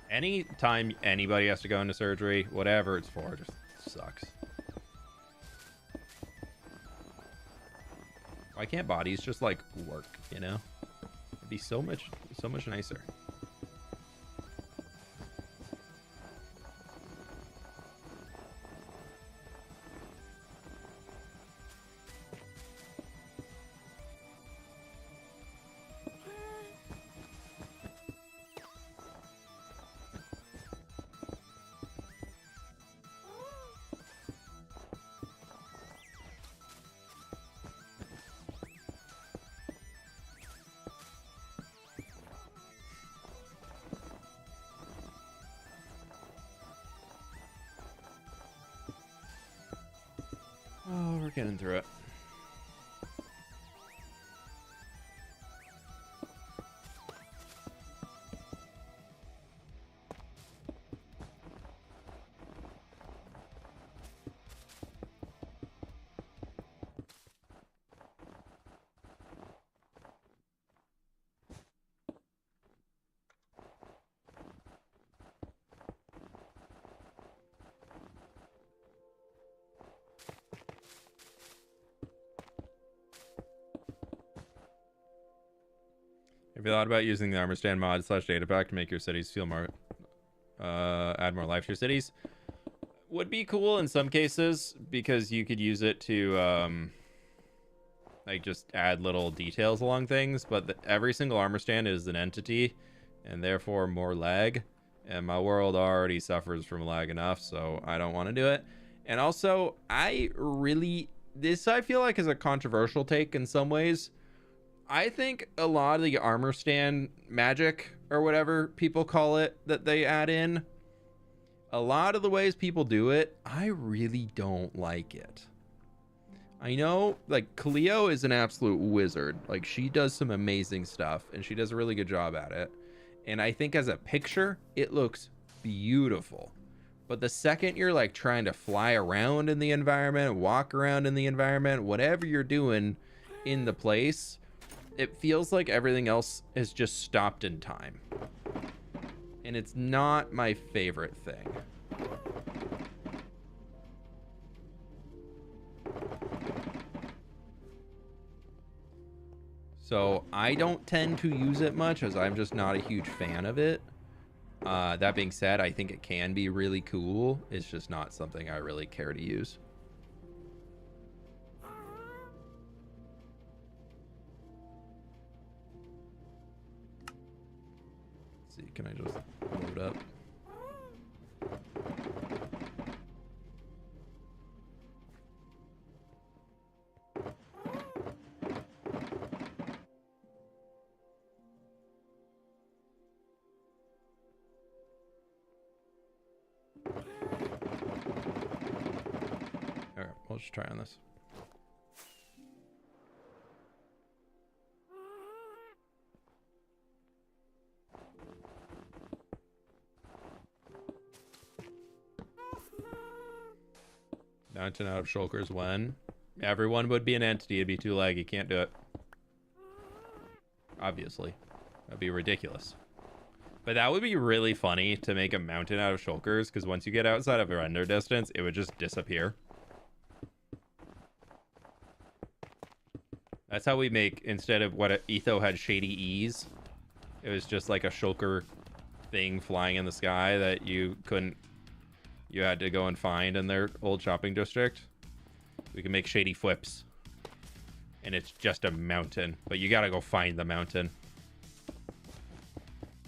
Anytime anybody has to go into surgery, whatever it's for, just sucks. Why can't bodies just, like, work, you know? It'd be so much nicer. Oh, we're getting through it. Have you thought about using the armor stand mod / data pack to make your cities feel more, add more life to your cities? Would be cool in some cases because you could use it to, like just add little details along things, but every single armor stand is an entity and therefore more lag. And my world already suffers from lag enough, so I don't want to do it. And also, this I feel like is a controversial take in some ways. I think a lot of the armor stand magic or whatever people call it that they add in, a lot of the ways people do it, I really don't like it. I know, like, Cleo is an absolute wizard. Like, she does some amazing stuff, and she does a really good job at it. And I think as a picture, it looks beautiful. But the second you're, like, trying to fly around in the environment, walk around in the environment, whatever you're doing in the place, it feels like everything else has just stopped in time. And it's not my favorite thing. So I don't tend to use it much as I'm just not a huge fan of it. That being said, I think it can be really cool. It's just not something I really care to use. Let's see, can I just load up? Alright, we'll just try on this. Mountain out of shulkers when everyone would be an entity, it'd be too laggy, can't do it. obviously. That'd be ridiculous. But that would be really funny to make a mountain out of shulkers, because once you get outside of a render distance, it would just disappear. That's how we make, instead of what Etho had shady ease, it was just like a shulker thing flying in the sky that you had to go and find in their old shopping district. We can make shady fWhips. And it's just a mountain, but you gotta go find the mountain.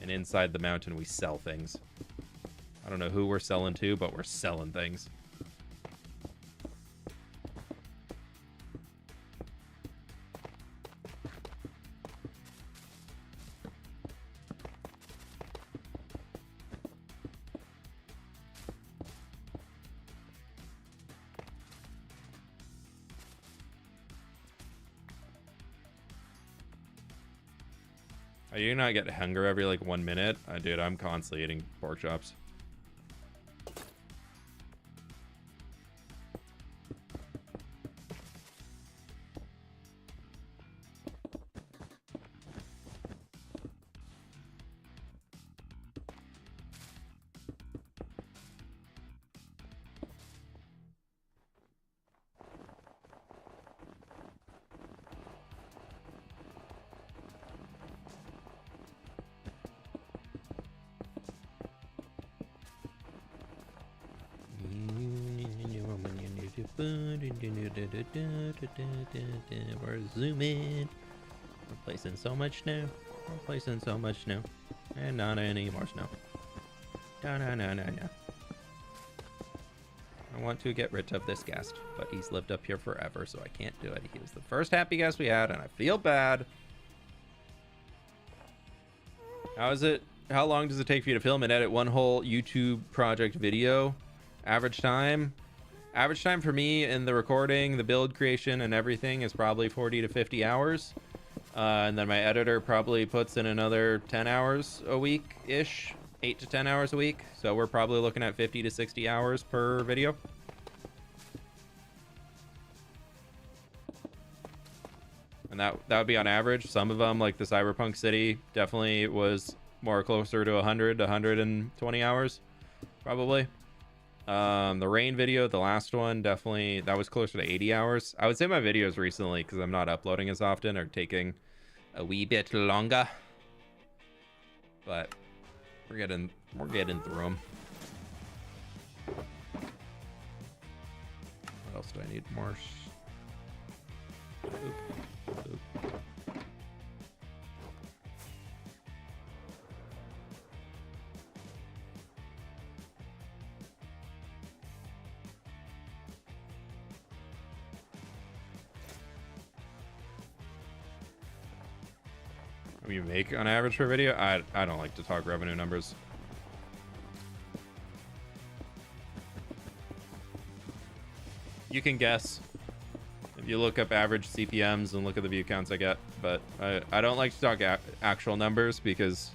And inside the mountain, we sell things. I don't know who we're selling to, but we're selling things. Are you not get hunger every like 1 minute? Dude, I'm constantly eating pork chops. We're zooming. We're placing so much snow. We're placing so much snow. And not any more snow. No. I want to get rid of this guest, but he's lived up here forever, so I can't do it. He was the first happy guest we had, and I feel bad. How is it? How long does it take for you to film and edit one whole YouTube project video? Average time? Average time for me in the recording, the build creation, and everything is probably 40 to 50 hours. And then my editor probably puts in another 10 hours a week-ish. 8 to 10 hours a week. So we're probably looking at 50 to 60 hours per video. And that would be on average. Some of them, like the Cyberpunk City, definitely was more closer to 100 to 120 hours, probably. The rain video, the last one, definitely that was closer to 80 hours. I would say my videos recently, because I'm not uploading as often, are taking a wee bit longer. But we're getting through them. What else do I need? More. Oop. What do you make on average per video? I don't like to talk revenue numbers. You can guess if you look up average CPMs and look at the view counts I get, but I don't like to talk actual numbers because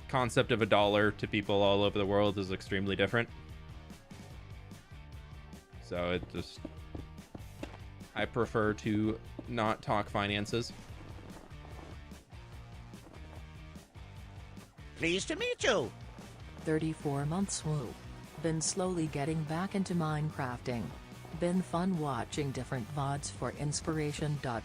concept of $1 to people all over the world is extremely different. So it just, I prefer to not talk finances. Pleased to meet you. 34 months woo. Been slowly getting back into Minecrafting. Been fun watching different VODs for inspiration. _fWhip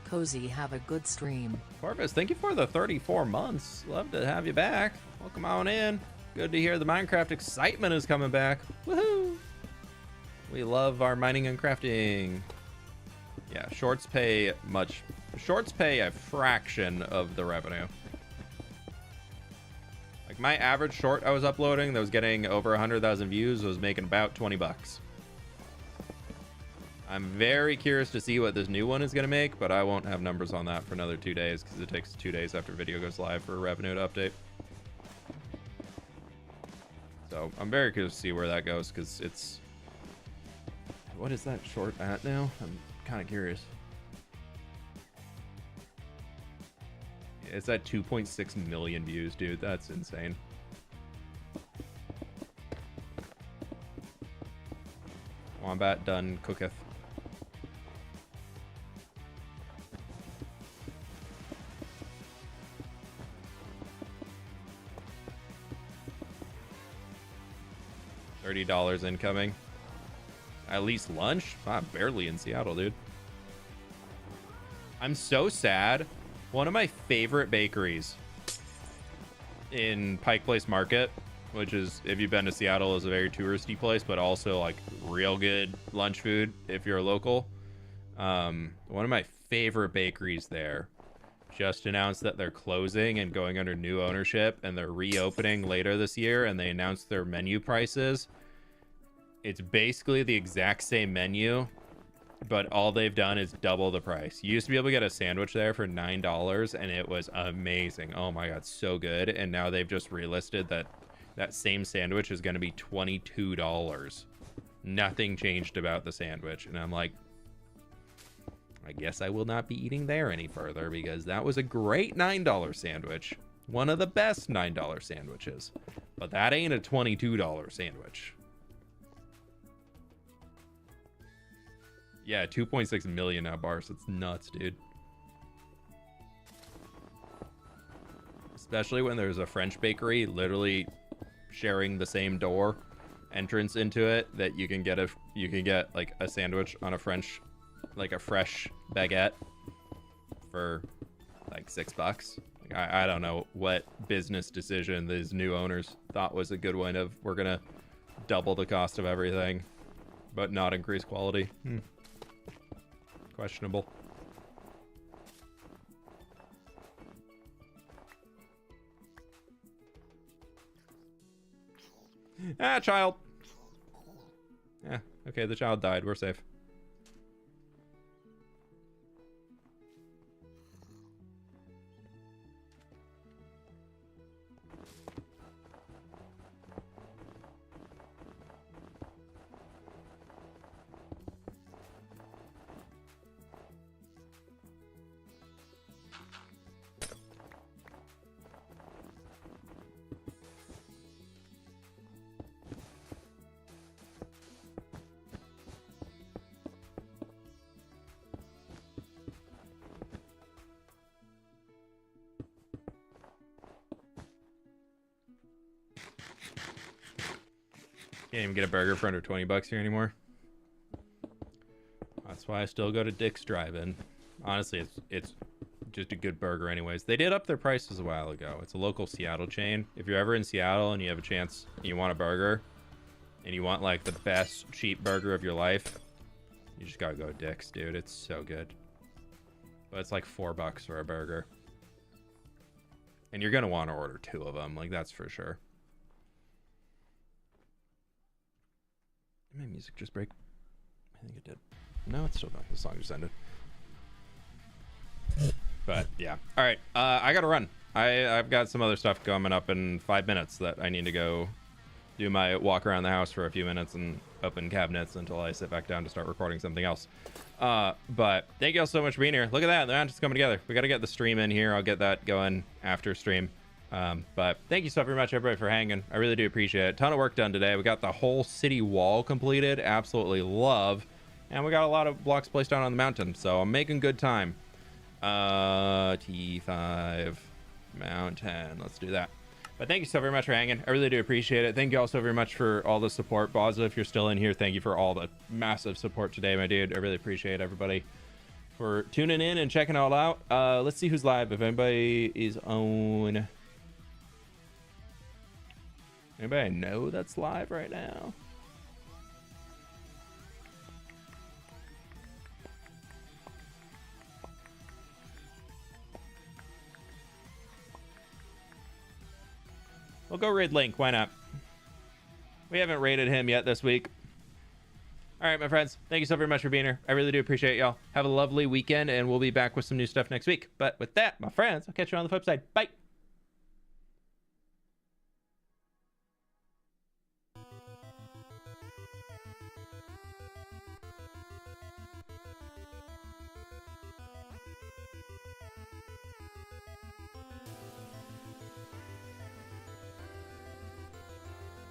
cozy. Have a good stream. Corvus, thank you for the 34 months. Love to have you back. Welcome on in. Good to hear the Minecraft excitement is coming back. Woohoo! We love our mining and crafting. Yeah, shorts pay a fraction of the revenue. Like my average short I was uploading that was getting over 100,000 views was making about 20 bucks. I'm very curious to see what this new one is going to make, but I won't have numbers on that for another 2 days because it takes 2 days after video goes live for revenue to update. So I'm very curious to see where that goes because it's... What is that short at now? I'm kind of curious. It's at 2.6 million views, dude. That's insane. Wombat done cooketh. $30 incoming. At least lunch? I'm barely in Seattle, dude. I'm so sad. One of my favorite bakeries in Pike Place Market, which is, if you've been to Seattle, is a very touristy place, but also like real good lunch food if you're a local. One of my favorite bakeries there just announced that they're closing and going under new ownership, and they're reopening later this year, and they announced their menu prices. It's basically the exact same menu, but all they've done is double the price. You used to be able to get a sandwich there for $9, and it was amazing. Oh my god, so good. And now they've just relisted that same sandwich is going to be $22. Nothing changed about the sandwich, and I'm like, I guess I will not be eating there any further, because that was a great $9 sandwich. One of the best $9 sandwiches. But that ain't a $22 sandwich. Yeah, 2.6 million now bars. It's nuts, dude. Especially when there's a French bakery literally sharing the same door entrance into it, that you can get like a sandwich on a fresh baguette for like $6. Like, I don't know what business decision these new owners thought was a good one, of we're gonna double the cost of everything but not increase quality. Questionable. Ah, child. Yeah, okay, the child died. We're safe. Can't even get a burger for under 20 bucks here anymore. That's why I still go to Dick's Drive-In. Honestly, it's just a good burger anyways. They did up their prices a while ago. It's a local Seattle chain. If you're ever in Seattle and you have a chance, you want a burger, and you want like the best cheap burger of your life, you just gotta go to Dick's, dude. It's so good. But it's like $4 for a burger. And you're gonna want to order 2 of them, like that's for sure. Did my music just break? I think it did. No, it's still not. The song just ended. But yeah. All right. I gotta run. I've got some other stuff coming up in 5 minutes that I need to go do my walk around the house for a few minutes and open cabinets until I sit back down to start recording something else. But thank you all so much for being here. Look at that. The match is coming together. We got to get the stream in here. I'll get that going after stream. But thank you so very much, everybody, for hanging. I really do appreciate it. Ton of work done today. We got the whole city wall completed. Absolutely love. And we got a lot of blocks placed down on the mountain. So I'm making good time. T5 mountain. Let's do that. But thank you so very much for hanging. I really do appreciate it. Thank you all so very much for all the support. Baza, if you're still in here, thank you for all the massive support today, my dude. I really appreciate everybody for tuning in and checking it all out. Let's see who's live. If anybody is on... Anybody I know that's live right now? We'll go raid Link. Why not? We haven't raided him yet this week. All right, my friends. Thank you so very much for being here. I really do appreciate y'all. Have a lovely weekend, and we'll be back with some new stuff next week. But with that, my friends, I'll catch you on the flip side. Bye.